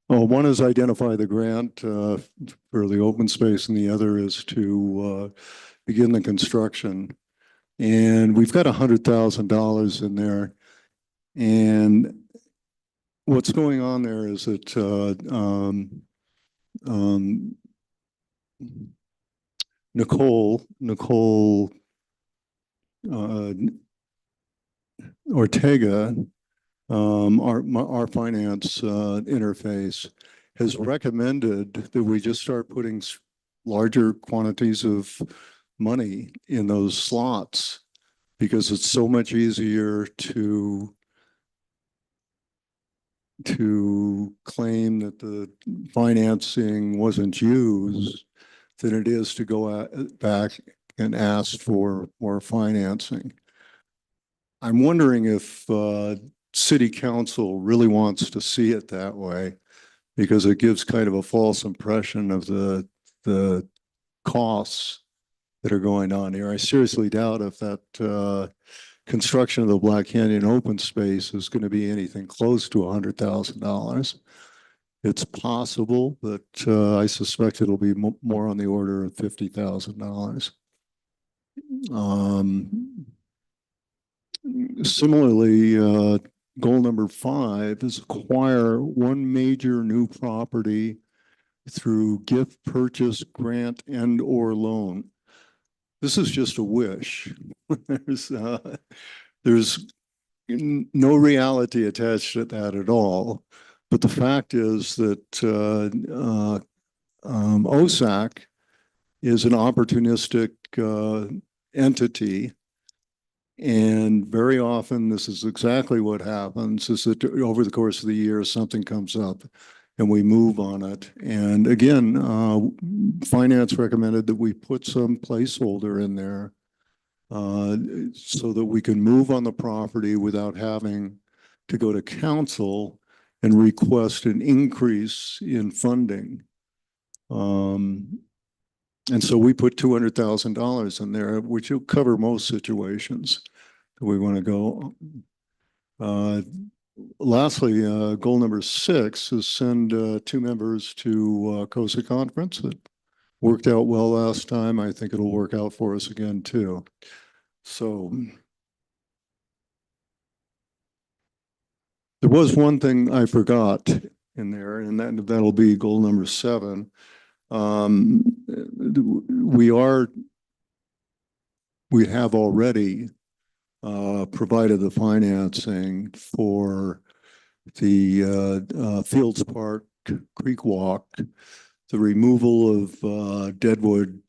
Oh, one is identify the grant for the open space, and the other is to begin the construction. And we've got $100,000 in there. And what's going on there is that Nicole Ortega, our finance interface, has recommended that we just start putting larger quantities of money in those slots, because it's so much easier to claim that the financing wasn't used than it is to go back and ask for more financing. I'm wondering if City Council really wants to see it that way, because it gives kind of a false impression of the costs that are going on here. I seriously doubt if that construction of the Black Canyon open space is going to be anything close to $100,000. It's possible, but I suspect it'll be more on the order of $50,000. Similarly, goal number 5 is acquire one major new property through gift, purchase, grant, and or loan. This is just a wish. There's no reality attached to that at all. But the fact is that OSAC is an opportunistic entity. And very often, this is exactly what happens, is that over the course of the year, something comes up and we move on it. And again, finance recommended that we put some placeholder in there so that we can move on the property without having to go to council and request an increase in funding. And so we put $200,000 in there, which will cover most situations that we want to go. Lastly, goal number 6 is send 2 members to COSA conference. It worked out well last time. I think it'll work out for us again too. So there was one thing I forgot in there, and that'll be goal number 7. We have already provided the financing for the Fields Park Creek Walk, the removal of deadwood,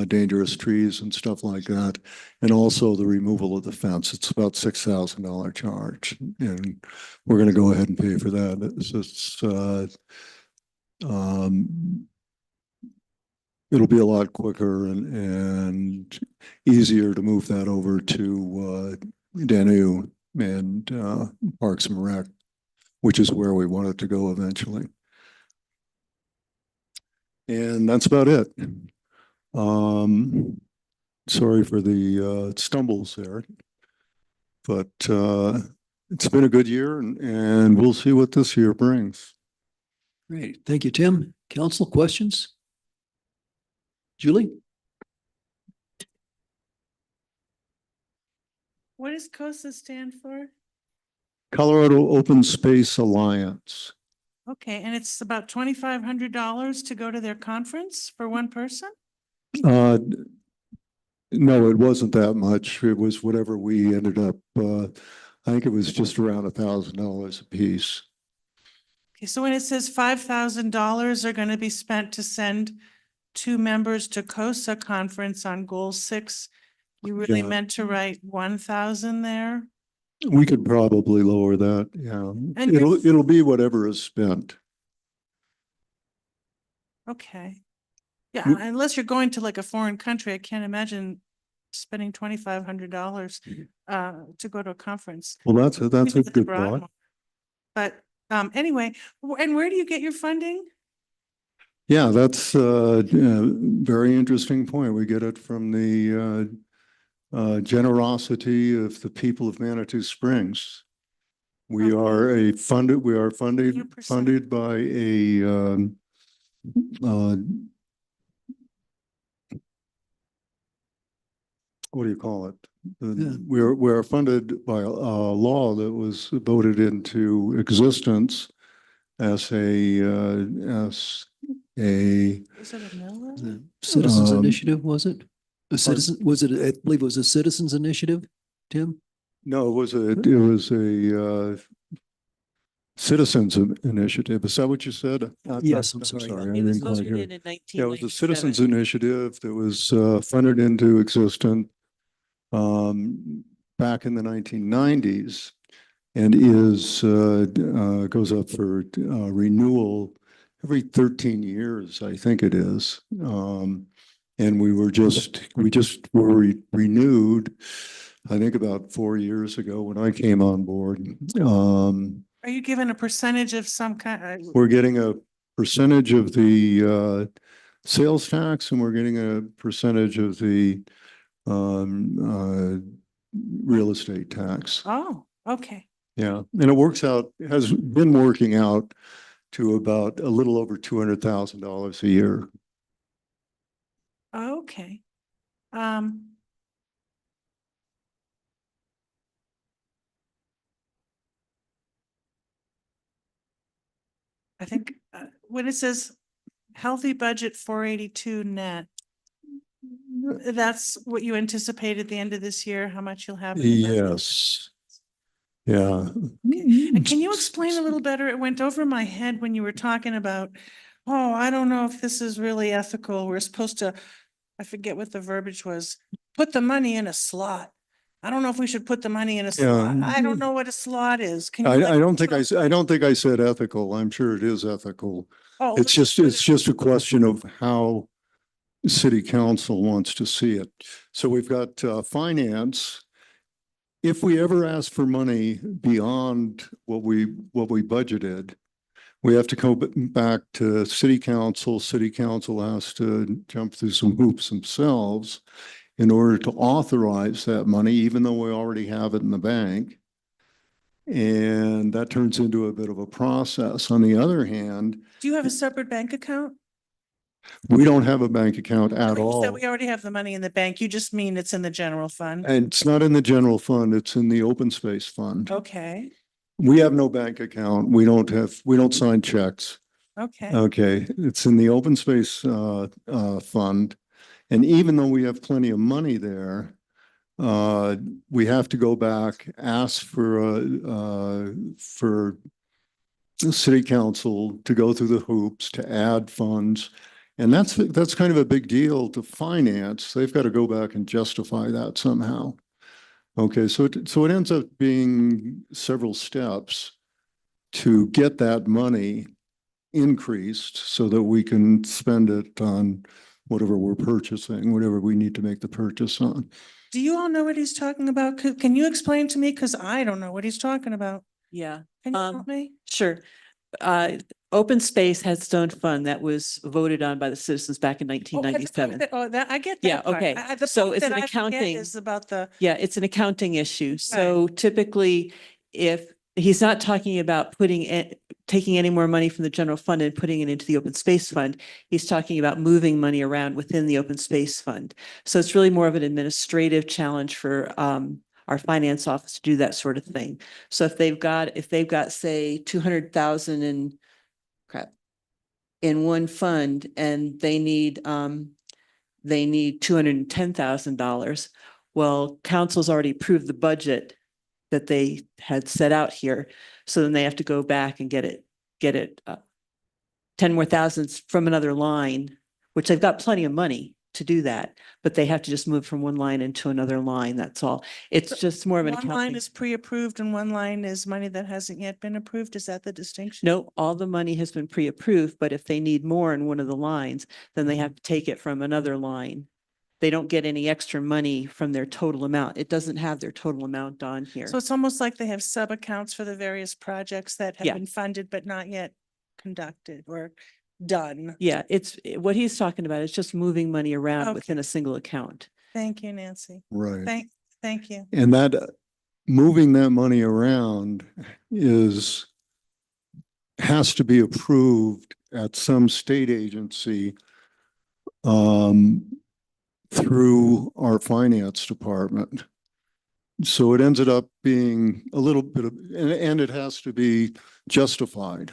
dangerous trees and stuff like that, and also the removal of the fence. It's about $6,000 charge, and we're going to go ahead and pay for that. It'll be a lot quicker and easier to move that over to Danu and Parks and Rec, which is where we want it to go eventually. And that's about it. Sorry for the stumbles there, but it's been a good year, and we'll see what this year brings. Great. Thank you, Tim. Council questions? Julie? What does COSA stand for? Colorado Open Space Alliance. Okay, and it's about $2,500 to go to their conference for one person? No, it wasn't that much. It was whatever we ended up, I think it was just around $1,000 a piece. Okay, so when it says $5,000 are going to be spent to send 2 members to COSA conference on goal 6, you really Yeah. meant to write 1,000 there? We could probably lower that, yeah. And you're- It'll be whatever is spent. Okay. Yeah, unless you're going to like a foreign country, I can't imagine spending $2,500 to go to a conference. Well, that's a Maybe good Broadmoor. thought. But anyway, and where do you get your funding? Yeah, that's a very interesting point. We get it from the generosity of the people of Manitou Springs. We are funded by a what do you call it? We are funded by a law that was voted into existence as a Is it a mill? Citizens Initiative, was it? A citizen, was it, I believe it was a citizens initiative, Tim? No, it was a citizens initiative. Is that what you said? Yes, I'm sorry. I It was didn't quite voted hear. in 1997. Yeah, it was a citizens initiative that was funded into existence back in the 1990s, and goes up for renewal every 13 years, I think it is. And we just were renewed, I think about 4 years ago when I came on board. Are you given a percentage of some kind? We're getting a percentage of the sales tax, and we're getting a percentage of the real estate tax. Oh, okay. Yeah, and it works out, has been working out to about a little over $200,000 a year. Okay. I think when it says healthy budget 482 net, that's what you anticipate at the end of this year, how much you'll have? In the budget? Yes. Yeah. And can you explain a little better? It went over my head when you were talking about, oh, I don't know if this is really ethical. We're supposed to, I forget what the verbiage was, put the money in a slot. I don't know if we should put the money in a slot. I don't know what a slot is. Can you? I don't think I don't think I said ethical. I'm sure it is ethical. Oh, It's just a question of how city council wants to see it. So we've got finance. If we ever ask for money beyond what we budgeted, we have to go back to city council. City council has to jump through some hoops themselves in order to authorize that money, even though we already have it in the bank. And that turns into a bit of a process. On the other hand, Do you have a separate bank account? we don't have a bank account at You all. said we already have the money in the bank. You just mean it's in the general fund? And it's not in the general fund, it's in the open space fund. Okay, We have no bank account. We don't sign checks. okay. Okay, it's in the open space fund. And even though we have plenty of money there, we have to go back, ask for the city council to go through the hoops to add funds. And that's kind of a big deal to finance. They've got to go back and justify that somehow. Okay, so it ends up being several steps to get that money increased so that we can spend it on whatever we're purchasing, whatever we need to make the purchase on. Do you all know what he's talking about? Can you explain to me? Because I don't know what he's talking about. Yeah. Can you help me? Sure. Open Space has its own fund that was voted on by the citizens back in Oh, 1997. I get that. Yeah, part. okay. The So part it's that an I forget accounting- Is about the, Yeah, it's an accounting issue. So typically, if he's not talking about taking any more money from the general fund and putting it into the open space fund, he's talking about moving money around within the open space fund. So it's really more of an administrative challenge for our finance office to do that sort of thing. So if they've got, say, 200,000 in one fund and they need $210,000. Well, council's already approved the budget that they had set out here. So then they have to go back and get it 10 more thousands from another line, which they've got plenty of money to do that, but they have to just move from one line into another line. That's all. It's just more of an one line accounting. is pre-approved and one line is money that hasn't yet been approved. Is that the distinction? No, all the money has been pre-approved, but if they need more in one of the lines, then they have to take it from another line. They don't get any extra money from their total amount. It doesn't have their total amount on here. So it's almost like they have sub-accounts for the various projects that have Yeah. been funded but not yet conducted or done. Yeah, what he's talking about is just moving money around Okay. within a single account. Thank you, Nancy. Right. Thank you. And that moving that money around has to be approved at some state agency through our finance department. So it ended up being a little bit of, and it has to be justified.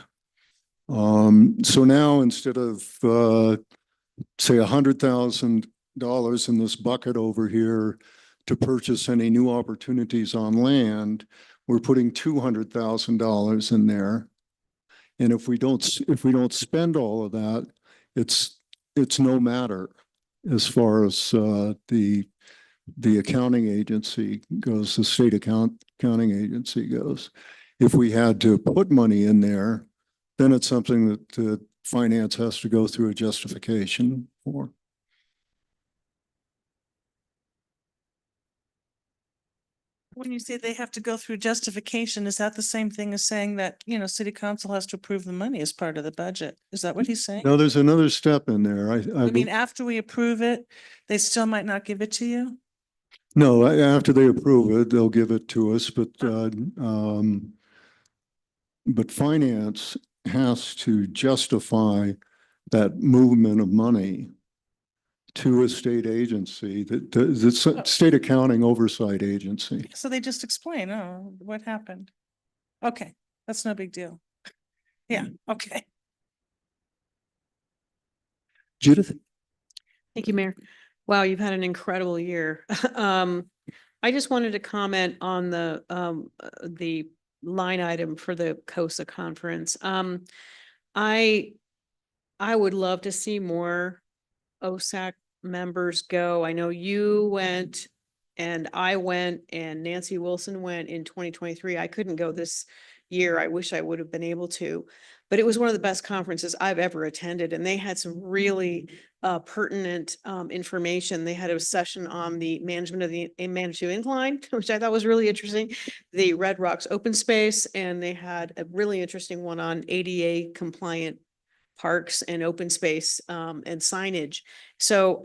So now instead of say $100,000 in this bucket over here to purchase any new opportunities on land, we're putting $200,000 in there. And if we don't spend all of that, it's no matter as far as the accounting agency goes, the state accounting agency goes. If we had to put money in there, then it's something that finance has to go through a justification for. When you say they have to go through justification, is that the same thing as saying that, city council has to approve the money as part of the budget? Is that what he's saying? No, there's another step in there. I mean, after we approve it, they still might not give it to you? No, after they approve it, they'll give it to us, but finance has to justify that movement of money to a state agency, the state accounting oversight agency. So they just explain, oh, what happened? Okay, that's no big deal. Yeah, okay. Judith? Thank you, Mayor. Wow, you've had an incredible year. I just wanted to comment on the line item for the COSA conference. I would love to see more OSAC members go. I know you went and I went and Nancy Wilson went in 2023. I couldn't go this year. I wish I would have been able to, but it was one of the best conferences I've ever attended. And they had some really pertinent information. They had a session on the management of the Manitou Incline, which I thought was really interesting. The Red Rocks open space, and they had a really interesting one on ADA compliant parks and open space and signage. So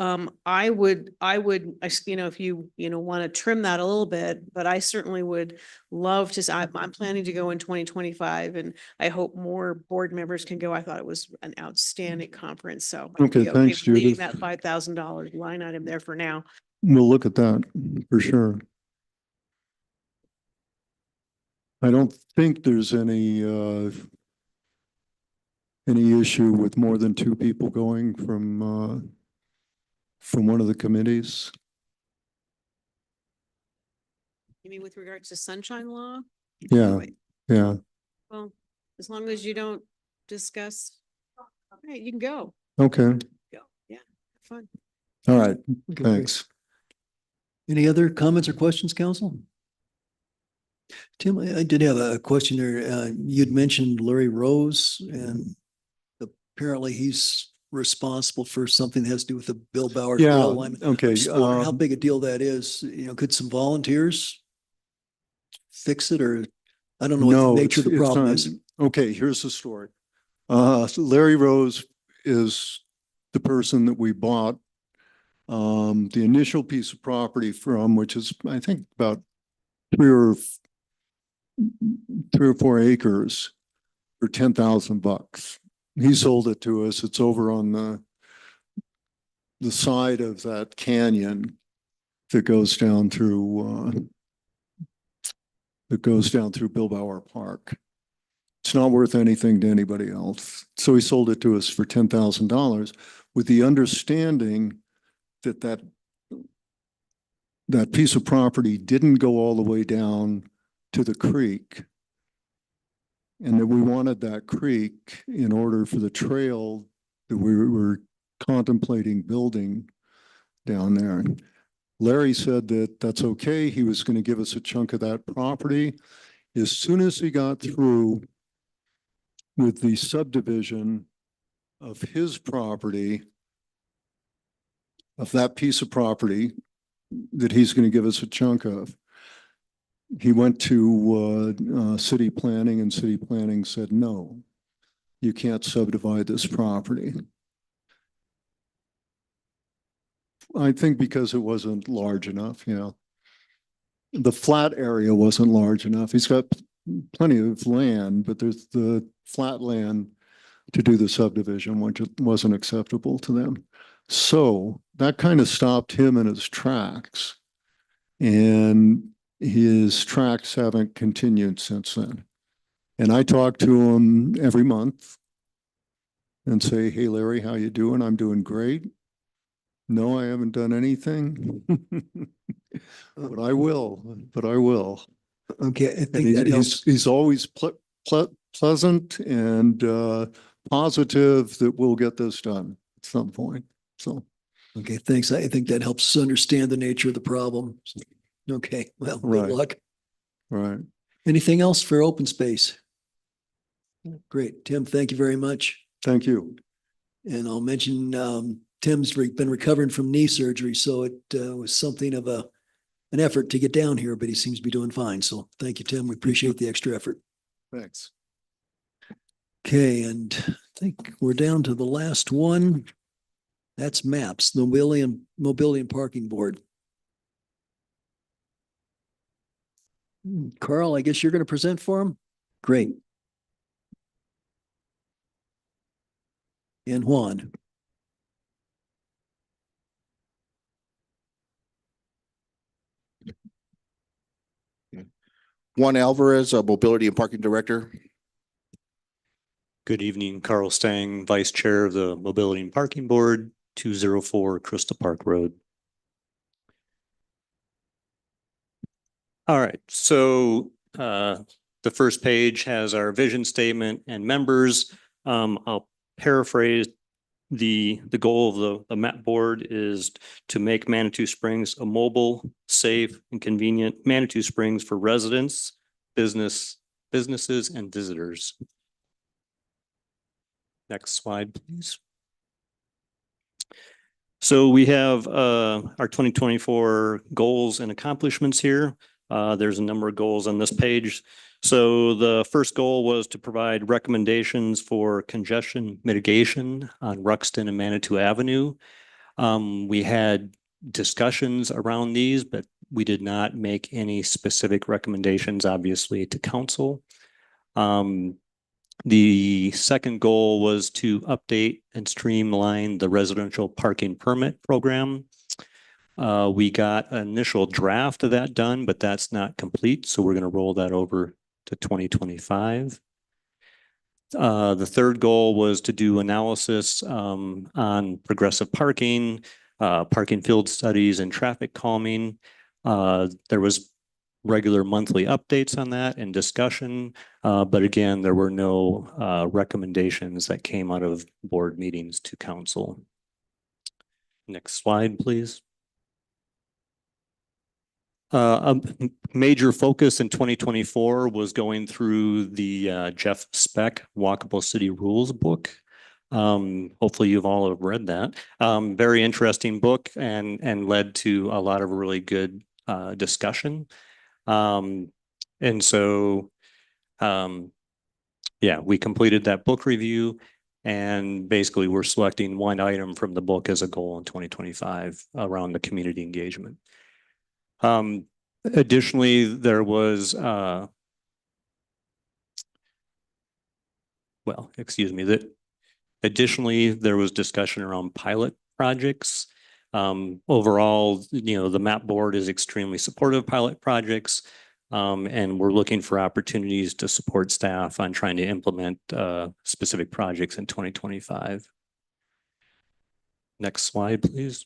I would, if you want to trim that a little bit, but I certainly would love to, I'm planning to go in 2025 and I hope more board members can go. I thought it was an outstanding conference. So I'd Okay, be thanks, with leaving Judith. that $5,000 line item there for now. We'll look at that for sure. I don't think there's any issue with more than two people going from one of the committees. You mean with regards to sunshine law? Yeah, yeah. Well, as long as you don't discuss, okay, you can go. Okay. Go. Yeah, have fun. All right. Okay, Thanks. Any other comments or questions, council? Tim, I did have a question there. You'd mentioned Larry Rose, and apparently he's responsible for something that has to do with the Bill Bauer. Yeah, trail alignment. okay, I'm just wondering how big a deal that is. Could some volunteers fix it, or I don't know what No, the nature of the it's problem not. is. Okay, here's the story. So Larry Rose is the person that we bought the initial piece of property from, which is, I think, about 3 or 4 acres for $10,000. He sold it to us. It's over on the side of that canyon that goes down through Bill Bauer Park. It's not worth anything to anybody else. So he sold it to us for $10,000 with the understanding that that piece of property didn't go all the way down to the creek, and that we wanted that creek in order for the trail that we were contemplating building down there. Larry said that that's okay. He was going to give us a chunk of that property. As soon as he got through with the subdivision of his property, of that piece of property that he's going to give us a chunk of, he went to city planning, and city planning said, no, you can't subdivide this property. I think because it wasn't large enough, the flat area wasn't large enough. He's got plenty of land, but there's the flat land to do the subdivision, which wasn't acceptable to them. So that kind of stopped him in his tracks, and his tracks haven't continued since then. And I talk to him every month and say, hey, Larry, how you doing? I'm doing great. No, I haven't done anything, but I will. Okay, I And think that helps. he's always pleasant and positive that we'll get this done at some point. So, Okay, thanks. I think that helps us understand the nature of the problem. Okay, well, good Right. luck. right. Anything else for open space? Great. Tim, thank you very much. Thank you. And I'll mention Tim's been recovering from knee surgery, so it was something of an effort to get down here, but he seems to be doing fine. So thank you, Tim. We appreciate the extra effort. Thanks. Okay, and I think we're down to the last one. That's MAPS, the Mobility and Parking Board. Carl, I guess you're going to present for him? Great. And Juan. Juan Alvarez, Mobility and Parking Director. Good evening, Carl Stang, Vice Chair of the Mobility and Parking Board, 204 Crystal Park Road. All right, so the first page has our vision statement and members. I'll paraphrase the goal of the MAP board is to make Manitou Springs a mobile, safe, and convenient Manitou Springs for residents, businesses, and visitors. Next slide, please. So we have our 2024 goals and accomplishments here. There's a number of goals on this page. So the first goal was to provide recommendations for congestion mitigation on Ruxton and Manitou Avenue. We had discussions around these, but we did not make any specific recommendations, obviously, to council. The second goal was to update and streamline the residential parking permit program. We got an initial draft of that done, but that's not complete. So we're going to roll that over to 2025. The third goal was to do analysis on progressive parking, parking field studies, and traffic calming. There was regular monthly updates on that and discussion, but again, there were no recommendations that came out of board meetings to council. Next slide, please. A major focus in 2024 was going through the Jeff Speck Walkable City Rules book. Hopefully you've all have read that. Very interesting book and led to a lot of really good discussion. And so, yeah, we completed that book review and basically we're selecting one item from the book as a goal in 2025 around the community engagement. Additionally, there was, additionally, there was discussion around pilot projects. Overall, the MAP board is extremely supportive of pilot projects, and we're looking for opportunities to support staff on trying to implement specific projects in 2025. Next slide, please.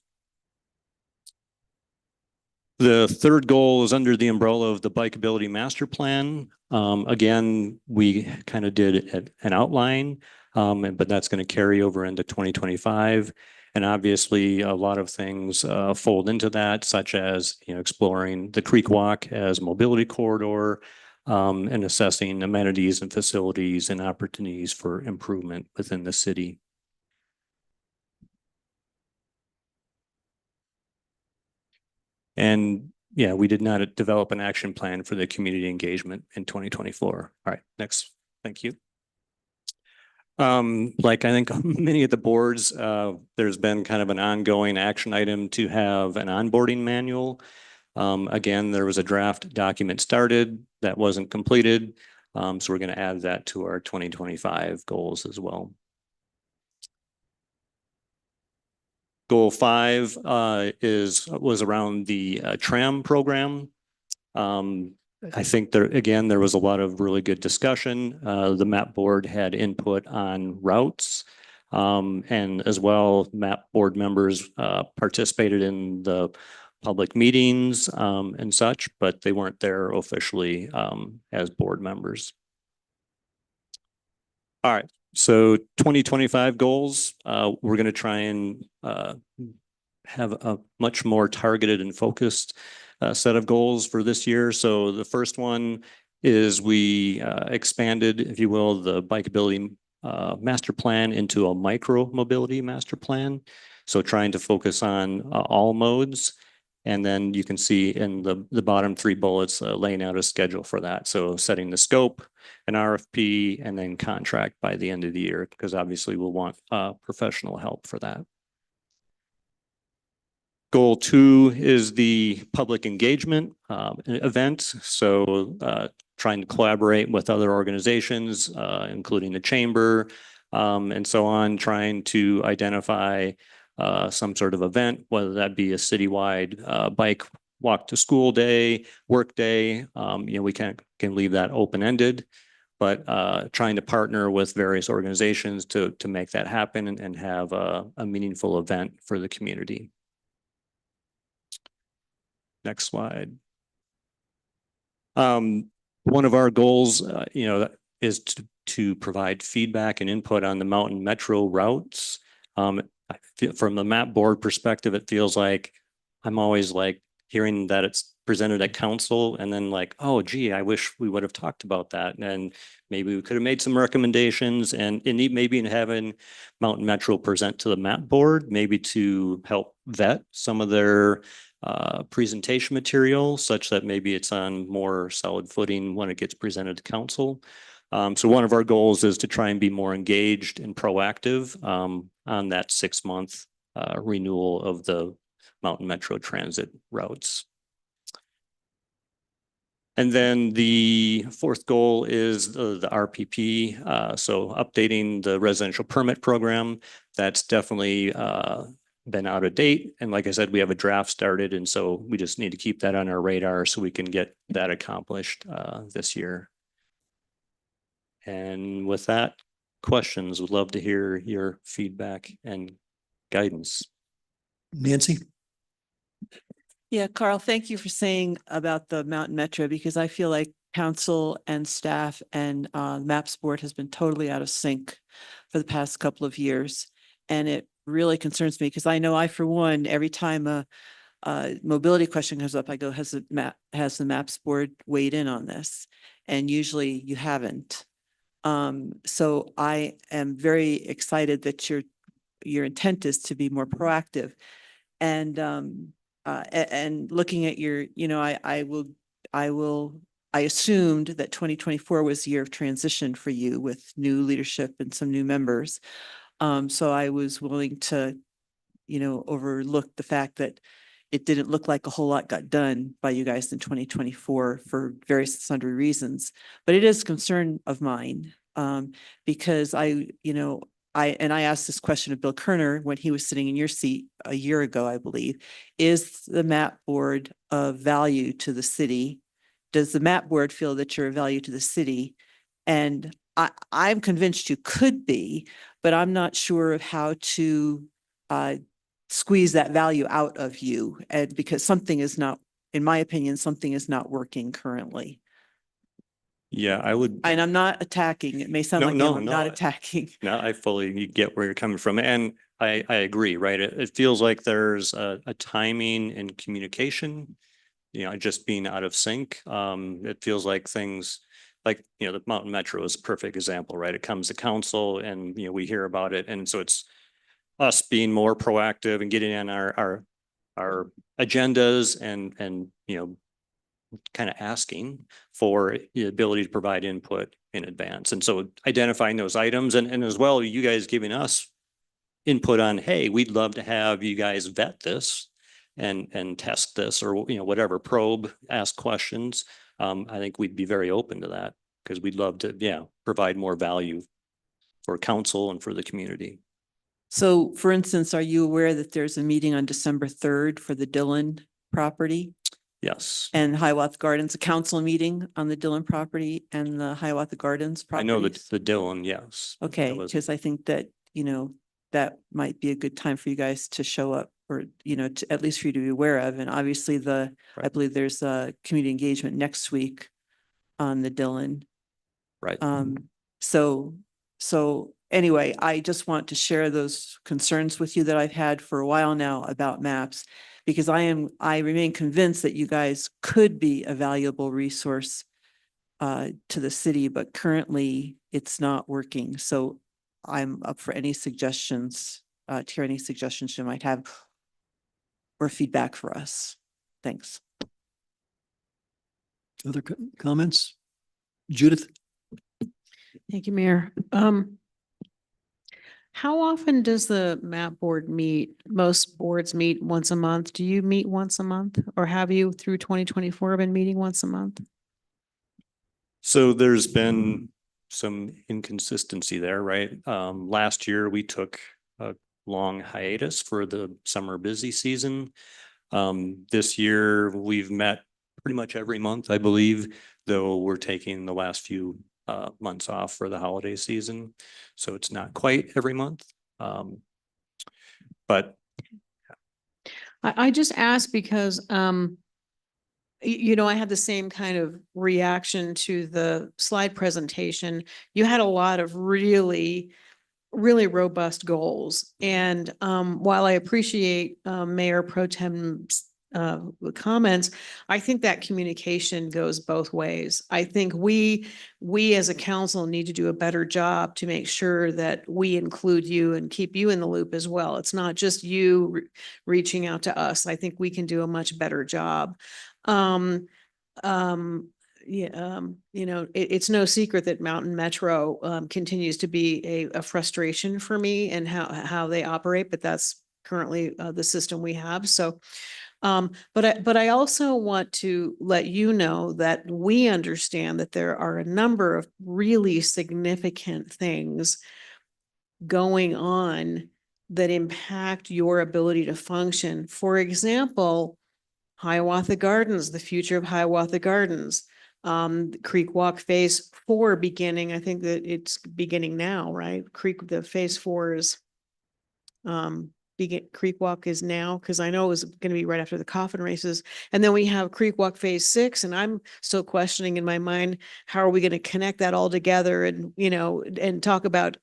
The third goal is under the umbrella of the Bikeability Master Plan. Again, we kind of did an outline, but that's going to carry over into 2025. And obviously, a lot of things fold into that, such as exploring the Creek Walk as a mobility corridor, and assessing amenities and facilities and opportunities for improvement within the city. And yeah, we did not develop an action plan for the community engagement in 2024. All right, next. Thank you. Like I think many of the boards, there's been kind of an ongoing action item to have an onboarding manual. Again, there was a draft document started that wasn't completed. So we're going to add that to our 2025 goals as well. Goal 5 was around the tram program. I think there was a lot of really good discussion. The MAP board had input on routes, and as well, MAP board members participated in the public meetings and such, but they weren't there officially as board members. All right. So 2025 goals, we're going to try and have a much more targeted and focused set of goals for this year. So the first one is we expanded, if you will, the Bikeability Master Plan into a micro mobility master plan. So trying to focus on all modes. And then you can see in the bottom 3 bullets laying out a schedule for that. So setting the scope, an RFP, and then contract by the end of the year, because obviously we'll want professional help for that. Goal 2 is the public engagement event. So trying to collaborate with other organizations, including the chamber and so on, trying to identify some sort of event, whether that be a citywide bike walk to school day, work day. We can leave that open-ended, but trying to partner with various organizations to make that happen and have a meaningful event for the community. Next slide. One of our goals, is to provide feedback and input on the Mountain Metro routes. I feel from the map board perspective, it feels like I'm always like hearing that it's presented at council and then like, oh, gee, I wish we would have talked about that. And maybe we could have made some recommendations and maybe in having Mountain Metro present to the map board, maybe to help vet some of their presentation material such that maybe it's on more solid footing when it gets presented to council. So one of our goals is to try and be more engaged and proactive on that 6-month renewal of the Mountain Metro transit routes. And then the 4th goal is the RPP. So updating the residential permit program. That's definitely been out of date. And like I said, we have a draft started. And so we just need to keep that on our radar so we can get that accomplished this year. And with that, questions, would love to hear your feedback and guidance. Nancy? Yeah, Carl, thank you for saying about the Mountain Metro, because I feel like council and staff and MAPS board has been totally out of sync for the past couple of years. And it really concerns me because I know I, for one, every time a mobility question comes up, I go, has the MAPS board weighed in on this? And usually you haven't. So I am very excited that your intent is to be more proactive. And looking at your, I assumed that 2024 was the year of transition for you with new leadership and some new members. So I was willing to, overlook the fact that it didn't look like a whole lot got done by you guys in 2024 for various sundry reasons. But it is a concern of mine because I asked this question of Bill Kerner when he was sitting in your seat a year ago, I believe. Is the MAP board of value to the city? Does the MAP board feel that you're a value to the city? And I'm convinced you could be, but I'm not sure of how to squeeze that value out of you. And because something is not, in my opinion, something is not working currently. Yeah, I would. And I'm not attacking. It may sound like I'm not attacking. No, I fully get where you're coming from. And I agree, right? It feels like there's a timing and communication, just being out of sync. It feels like things like, the Mountain Metro is a perfect example, right? It comes to council and, we hear about it. And so it's us being more proactive and getting on our agendas and, kind of asking for the ability to provide input in advance. And so identifying those items and as well, you guys giving us input on, hey, we'd love to have you guys vet this and test this or, whatever, probe, ask questions. I think we'd be very open to that because we'd love to, provide more value for council and for the community. So for instance, are you aware that there's a meeting on December 3rd for the Dillon property? Yes. And Hiawatha Gardens, a council meeting on the Dillon property and the Hiawatha Gardens property? I know the Dillon, yes. Okay, because I think that, that might be a good time for you guys to show up or, at least for you to be aware of. And obviously I believe there's a community engagement next week on the Dillon. Right. So anyway, I just want to share those concerns with you that I've had for a while now about maps, because I remain convinced that you guys could be a valuable resource to the city, but currently it's not working. So I'm up for any suggestions, to hear any suggestions you might have or feedback for us. Thanks. Other comments? Judith? Thank you, Mayor. How often does the map board meet? Most boards meet once a month. Do you meet once a month? Or have you through 2024 been meeting once a month? So there's been some inconsistency there, right? Last year we took a long hiatus for the summer busy season. This year we've met pretty much every month, I believe, though we're taking the last few months off for the holiday season. So it's not quite every month. But I just asked because, you know, I had the same kind of reaction to the slide presentation. You had a lot of really robust goals. And while I appreciate Mayor Pro Tem's comments, I think that communication goes both ways. I think we as a council need to do a better job to make sure that we include you and keep you in the loop as well. It's not just you reaching out to us. I think we can do a much better job. You know, it's no secret that Mountain Metro continues to be a frustration for me and how they operate, but that's currently the system we have. So, but I also want to let you know that we understand that there are a number of really significant things going on that impact your ability to function. For example, Hiawatha Gardens, the future of Hiawatha Gardens, Creek Walk Phase 4 beginning. I think that it's beginning now, right? The Phase 4 is Creek Walk is now, because I know it was going to be right after the coffin races. And then we have Creek Walk Phase 6, and I'm still questioning in my mind, how are we going to connect that all together and, you know, and talk about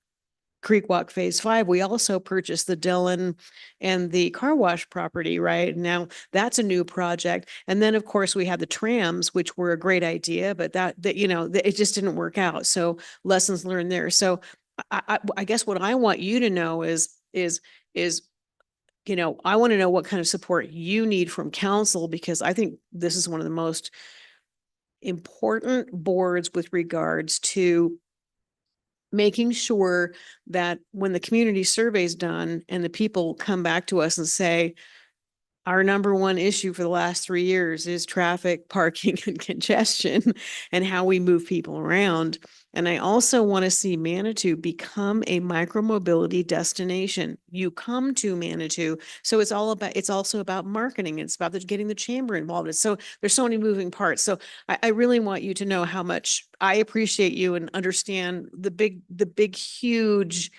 Creek Walk Phase 5. We also purchased the Dillon and the car wash property, right? Now that's a new project. And then of course we had the trams, which were a great idea, but that you know, it just didn't work out. So lessons learned there. So I guess what I want you to know is, you know, I want to know what kind of support you need from council, because I think this is one of the most important boards with regards to making sure that when the community survey is done and the people come back to us and say, our number one issue for the last 3 years is traffic, parking, and congestion, and how we move people around. And I also want to see Manitou become a micromobility destination. You come to Manitou, so it's also about marketing. It's about getting the chamber involved. So there's so many moving parts. So I really want you to know how much I appreciate you and understand the big, huge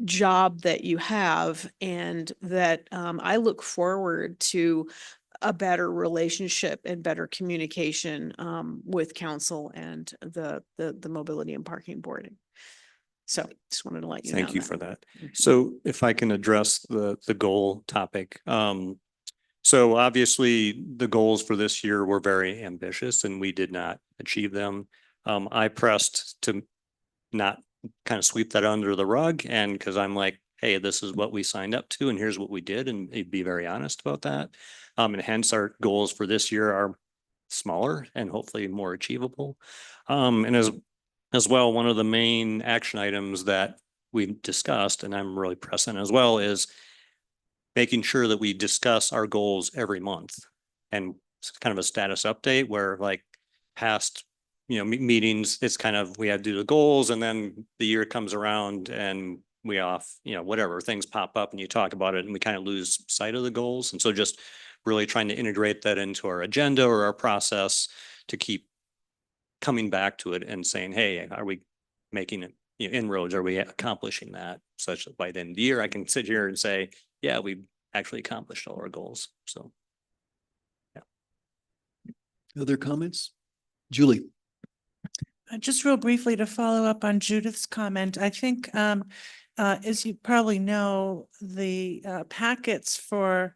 job that you have, and that I look forward to a better relationship and better communication with council and the mobility and parking board. So just wanted to let you know. thank you for that. So if I can address the goal topic. So obviously the goals for this year were very ambitious and we did not achieve them. I pressed to not kind of sweep that under the rug, and because I'm like, hey, this is what we signed up to and here's what we did, and be very honest about that. And hence our goals for this year are smaller and hopefully more achievable. And as well, one of the main action items that we discussed, and I'm really pressing as well, is making sure that we discuss our goals every month, and it's kind of a status update where, like, past meetings, it's kind of, we have to do the goals and then the year comes around and we whatever things pop up and you talk about it and we kind of lose sight of the goals. And so just really trying to integrate that into our agenda or our process to keep coming back to it and saying, hey, are we making it inroads? Are we accomplishing that? Such that by the end of the year, I can sit here and say, yeah, we've actually accomplished all our goals. So. Yeah. Other comments? Julie. Just real briefly to follow up on Judith's comment, I think, as you probably know, the packets for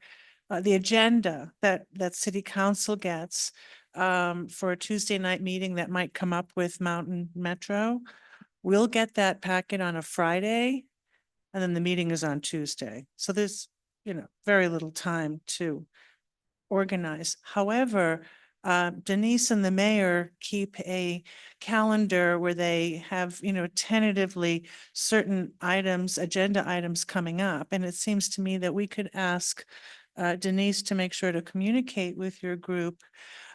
the agenda that City Council gets for a Tuesday night meeting that might come up with Mountain Metro, we'll get that packet on a Friday, and then the meeting is on Tuesday. So there's, very little time to organize. However, Denise and the mayor keep a calendar where they have, tentatively certain items, agenda items coming up. And it seems to me that we could ask Denise to make sure to communicate with your group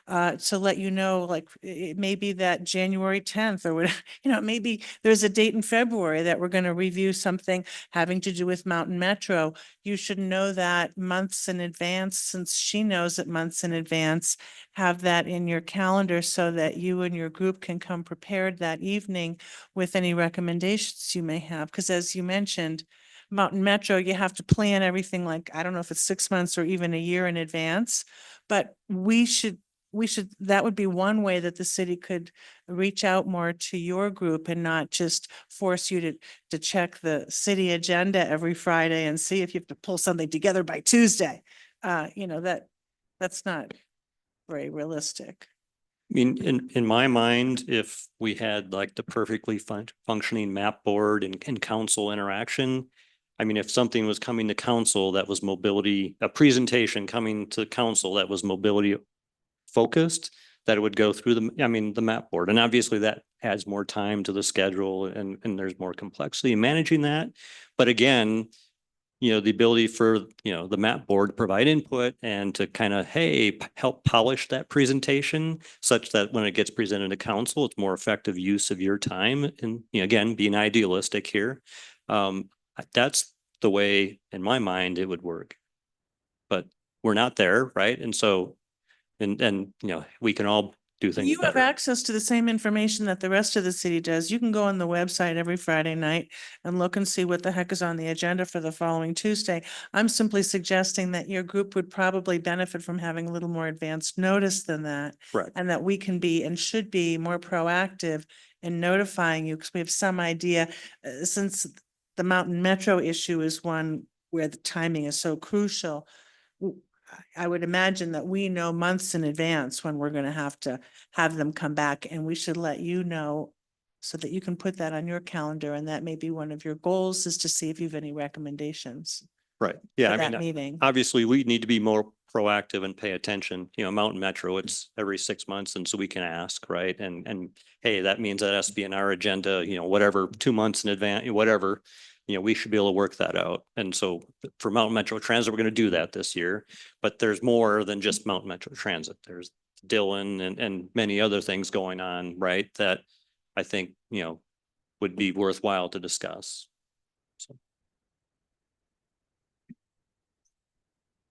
to let you know, like, it may be that January 10th or whatever, maybe there's a date in February that we're going to review something having to do with Mountain Metro. You should know that months in advance, since she knows it months in advance. Have that in your calendar so that you and your group can come prepared that evening with any recommendations you may have. Because as you mentioned, Mountain Metro, you have to plan everything, like, I don't know if it's 6 months or even a year in advance, but we should, that would be one way that the city could reach out more to your group and not just force you to check the city agenda every Friday and see if you have to pull something together by Tuesday. That's not very realistic. I mean, in my mind, if we had like the perfectly functioning map board and council interaction, I mean, if something was coming to council that was mobility, a presentation coming to council that was mobility focused, that it would go through the map board. And obviously that adds more time to the schedule and there's more complexity in managing that. But again, the ability for, the map board to provide input and to kind of, hey, help polish that presentation such that when it gets presented to council, it's more effective use of your time. And again, being idealistic here, that's the way, in my mind, it would work. But we're not there, right? And so, and we can all do things You have better. access to the same information that the rest of the city does. You can go on the website every Friday night and look and see what the heck is on the agenda for the following Tuesday. I'm simply suggesting that your group would probably benefit from having a little more advanced notice than that. Right. And that we can be and should be more proactive in notifying you, because we have some idea, since the Mountain Metro issue is one where the timing is so crucial. I would imagine that we know months in advance when we're going to have them come back, and we should let you know so that you can put that on your calendar. And that may be one of your goals, is to see if you have any recommendations. Right. Yeah. for I that mean, meeting. obviously we need to be more proactive and pay attention. Mountain Metro, it's every 6 months. And so we can ask, right? And hey, that means that has to be in our agenda, whatever, 2 months in advance, whatever, we should be able to work that out. And so for Mountain Metro Transit, we're going to do that this year, but there's more than just Mountain Metro Transit. There's Dillon and many other things going on, right? That I think, would be worthwhile to discuss. So.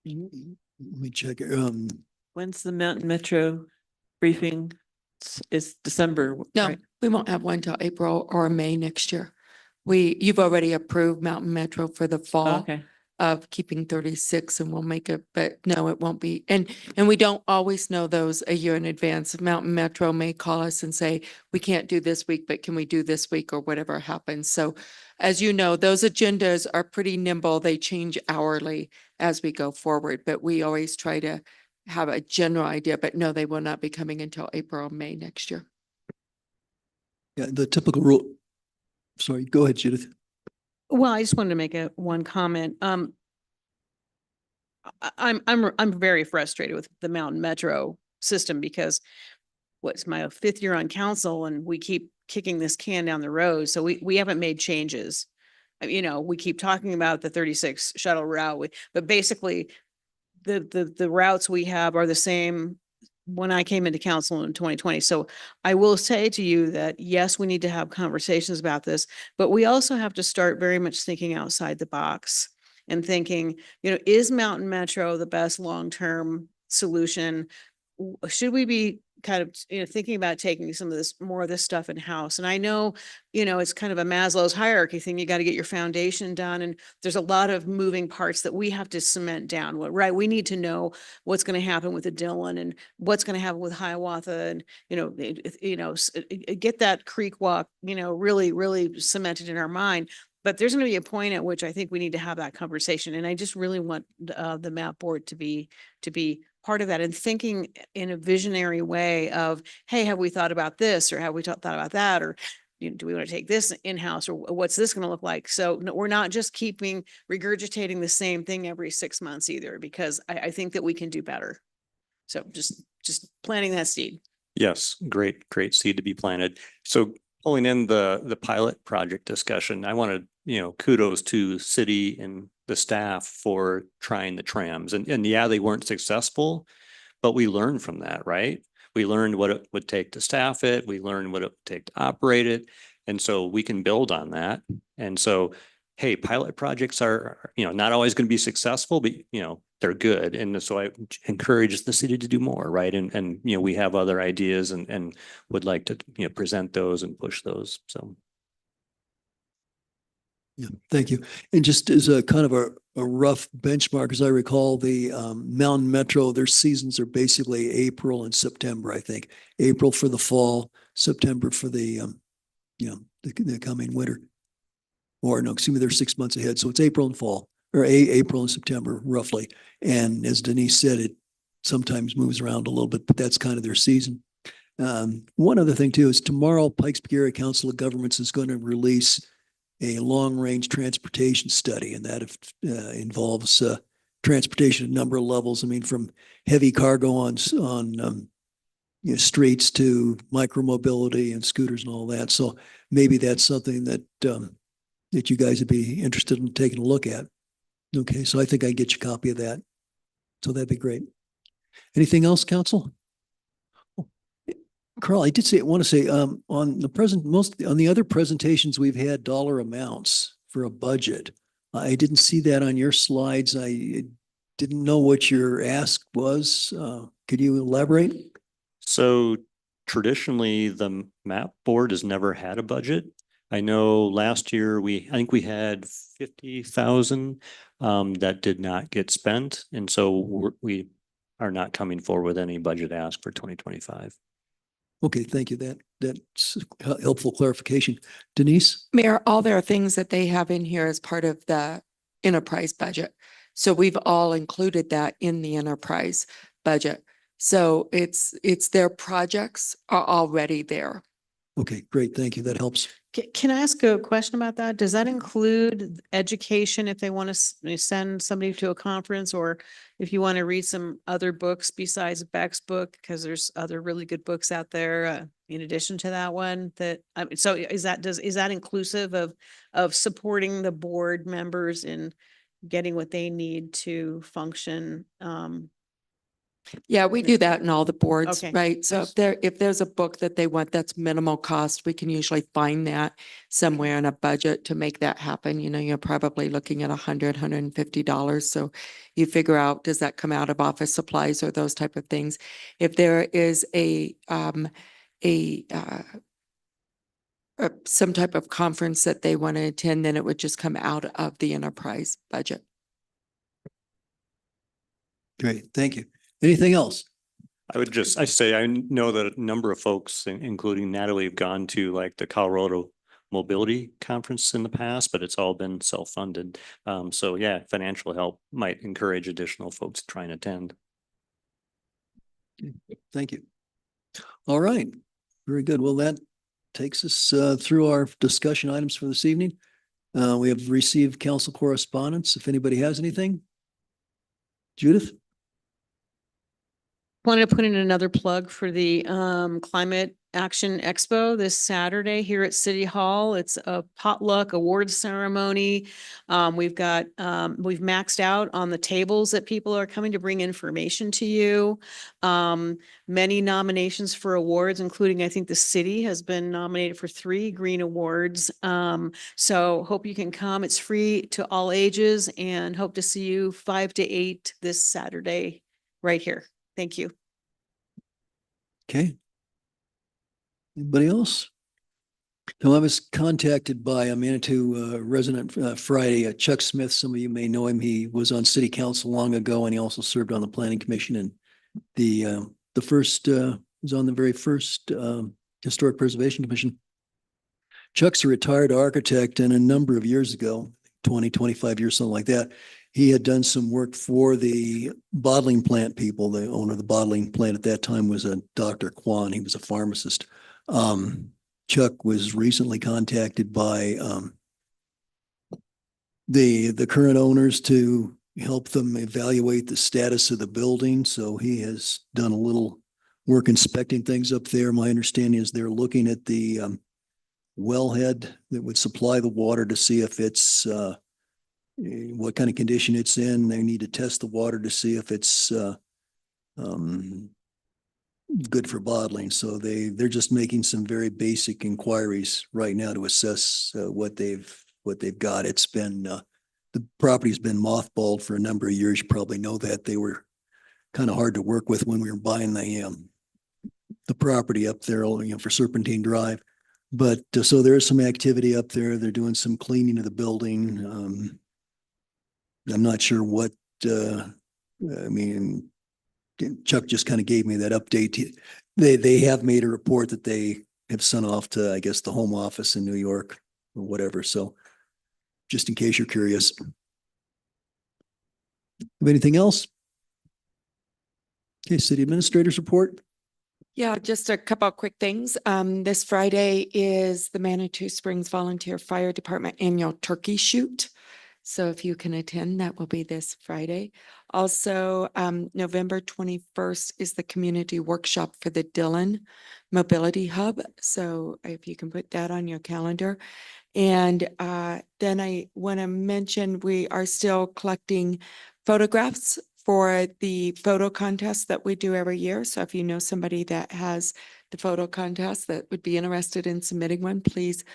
Let me check. When's the Mountain Metro briefing? It's December, No, right? we won't have one till April or May next year. You've already approved Mountain Metro for the fall Okay. of keeping 36, and we'll make it, but no, it won't be. And we don't always know those a year in advance. Mountain Metro may call us and say, we can't do this week, but can we do this week, or whatever happens. So as you know, those agendas are pretty nimble. They change hourly as we go forward, but we always try to have a general idea, but no, they will not be coming until April or May next year. Yeah, the typical rule. Sorry, go ahead, Judith. Well, I just wanted to make one comment. I'm very frustrated with the Mountain Metro system, because what's my 5th year on council, and we keep kicking this can down the road. So we haven't made changes. We keep talking about the 36 shuttle route, but basically the routes we have are the same when I came into council in 2020. So I will say to you that, yes, we need to have conversations about this, but we also have to start very much thinking outside the box and thinking, is Mountain Metro the best long-term solution? Should we be kind of, thinking about taking some of more of this stuff in-house? And I know, it's kind of a Maslow's hierarchy thing. You got to get your foundation done. And there's a lot of moving parts that we have to cement down, right? We need to know what's going to happen with the Dillon and what's going to happen with Hiawatha, and, get that creek walk, really, really cemented in our mind. But there's going to be a point at which I think we need to have that conversation. And I just really want the map board to be part of that, and thinking in a visionary way of, hey, have we thought about this, or have we thought about that, or do we want to take this in-house, or what's this going to look like? So we're not just regurgitating the same thing every 6 months either, because I think that we can do better. So just just planting that seed. Yes, great seed to be planted. So pulling in the pilot project discussion, I wanted, kudos to city and the staff for trying the trams. And yeah, they weren't successful, but we learned from that, right? We learned what it would take to staff it. We learned what it would take to operate it. And so we can build on that. And so, hey, pilot projects are, not always going to be successful, but they're good. And so I encourage the city to do more, right? And we have other ideas and would like to, present those and push those. So. Yeah, thank you. And just as a kind of a rough benchmark, as I recall, the Mountain Metro, their seasons are basically April and September, I think. April for the fall, September for the coming winter. Or no, excuse me, they're 6 months ahead. So it's April and fall, or April and September roughly. And as Denise said, it sometimes moves around a little bit, but that's kind of their season. One other thing too is tomorrow, Pikes-Peak Area Council of Governments is going to release a long-range transportation study, and that involves transportation at a number of levels. I mean, from heavy cargo on streets to micromobility and scooters and all that. So maybe that's something that that you guys would be interested in taking a look at. Okay, so I think I can get you a copy of that. So that'd be great. Anything else, council? Carl, I want to say on the other presentations we've had dollar amounts for a budget. I didn't see that on your slides. I didn't know what your ask was. Could you elaborate? So traditionally, the map board has never had a budget. I know last year I think we had 50,000 that did not get spent, and so we are not coming forward with any budget ask for 2025. Okay, thank you. That's helpful clarification. Denise? Mayor, all their things that they have in here as part of the enterprise budget. So we've all included that in the enterprise budget. So it's their projects are already there. Okay, great. Thank you. That helps. Can I ask a question about that? Does that include education if they want to send somebody to a conference, or if you want to read some other books besides Beck's book, because there's other really good books out there in addition to that one so is that inclusive of supporting the board members in getting what they need to function? Yeah, we do that in all the boards, Okay. right? So if there's a book that they want that's minimal cost, we can usually find that somewhere in a budget to make that happen. You're probably looking at $150. So you figure out, does that come out of office supplies or those type of things? If there is some type of conference that they want to attend, then it would just come out of the enterprise budget. Great, thank you. Anything else? I say, I know that a number of folks, including Natalie, have gone to like the Colorado Mobility Conference in the past, but it's all been self-funded. So yeah, financial help might encourage additional folks to try and attend. Thank you. All right, very good. Well, that takes us through our discussion items for this evening. We have received council correspondence. If anybody has anything. Judith? Wanted to put in another plug for the Climate Action Expo this Saturday here at City Hall. It's a potluck awards ceremony. We've maxed out on the tables that people are coming to bring information to you. Many nominations for awards, including I think the city has been nominated for 3 green awards. So hope you can come. It's free to all ages, and hope to see you 5 to 8 this Saturday right here. Thank you. Okay. Anybody else? So I was contacted by a Manitou resident Friday, Chuck Smith. Some of you may know him. He was on city council long ago, and he also served on the planning commission. And the first was on the very first historic preservation commission. Chuck's a retired architect, and a number of years ago, 20, 25 years, something like that, he had done some work for the bottling plant people. The owner of the bottling plant at that time was a Dr. Kwan. He was a pharmacist. Chuck was recently contacted by the current owners to help them evaluate the status of the building. So he has done a little work inspecting things up there. My understanding is they're looking at the wellhead that would supply the water to see if it's what kind of condition it's in. They need to test the water to see if it's good for bottling. So they're just making some very basic inquiries right now to assess what they've got. It's been the property's been mothballed for a number of years. You probably know that. They were kind of hard to work with when we were buying the property up there, for Serpentine Drive. But so there is some activity up there. They're doing some cleaning of the building. I'm not sure what, Chuck just kind of gave me that update. They have made a report that they have sent off to, I guess, the home office in New York or whatever. So just in case you're curious. Have anything else? Okay, city administrators report. Yeah, just a couple of quick things. This Friday is the Manitou Springs Volunteer Fire Department annual turkey shoot. So if you can attend, that will be this Friday. Also, November 21st is the community workshop for the Dillon Mobility Hub. So if you can put that on your calendar. And then I want to mention we are still collecting photographs for the photo contest that we do every year. So if you know somebody that has the photo contest that would be interested in submitting one, please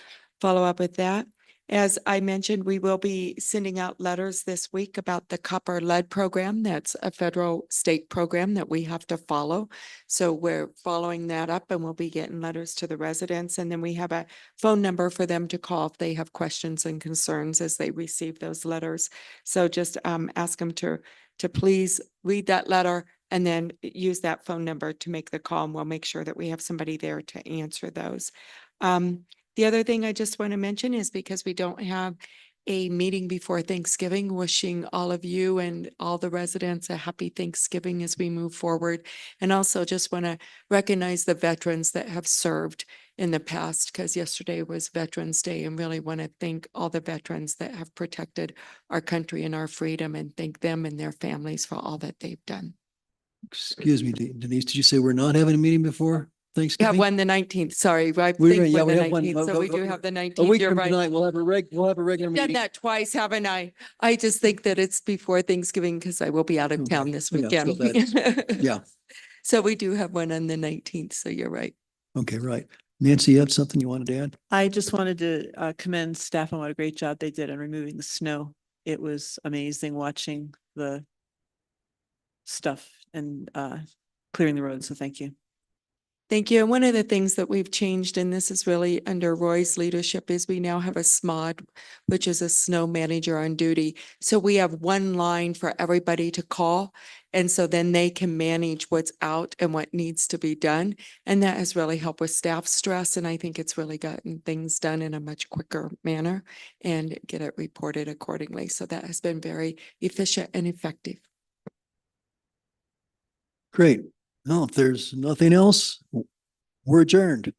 follow up with that. As I mentioned, we will be sending out letters this week about the copper lead program. That's a federal state program that we have to follow. So we're following that up and we'll be getting letters to the residents. And then we have a phone number for them to call if they have questions and concerns as they receive those letters. So just ask them to please read that letter and then use that phone number to make the call, and we'll make sure that we have somebody there to answer those. The other thing I just want to mention is because we don't have a meeting before Thanksgiving, wishing all of you and all the residents a happy Thanksgiving as we move forward. And also just want to recognize the veterans that have served in the past, because yesterday was Veterans Day, and really want to thank all the veterans that have protected our country and our freedom, and thank them and their families for all that they've done. Excuse me, Denise, did you say we're not having a meeting before We Thanksgiving? have one the 19th, sorry, I think We we're the have one. 19th, so we do have the A 19th, week you're from right. tonight, we'll have a regular Done meeting. that twice, haven't I? I just think that it's before Thanksgiving because I will be out of town this Yeah, so weekend. Yeah, So we do have one on the 19th, so you're right. okay, right. Nancy, you have something you wanted to add? I just wanted to commend staff on what a great job they did in removing the snow. It was amazing watching the stuff and clearing the road. So thank you. Thank you. And one of the things that we've changed, and this is really under Roy's leadership, is we now have a SMOD, which is a snow manager on duty. So we have one line for everybody to call. And so then they can manage what's out and what needs to be done. And that has really helped with staff stress. And I think it's really gotten things done in a much quicker manner and get it reported accordingly. So that has been very efficient and effective. Great. No, if there's nothing else, we're adjourned.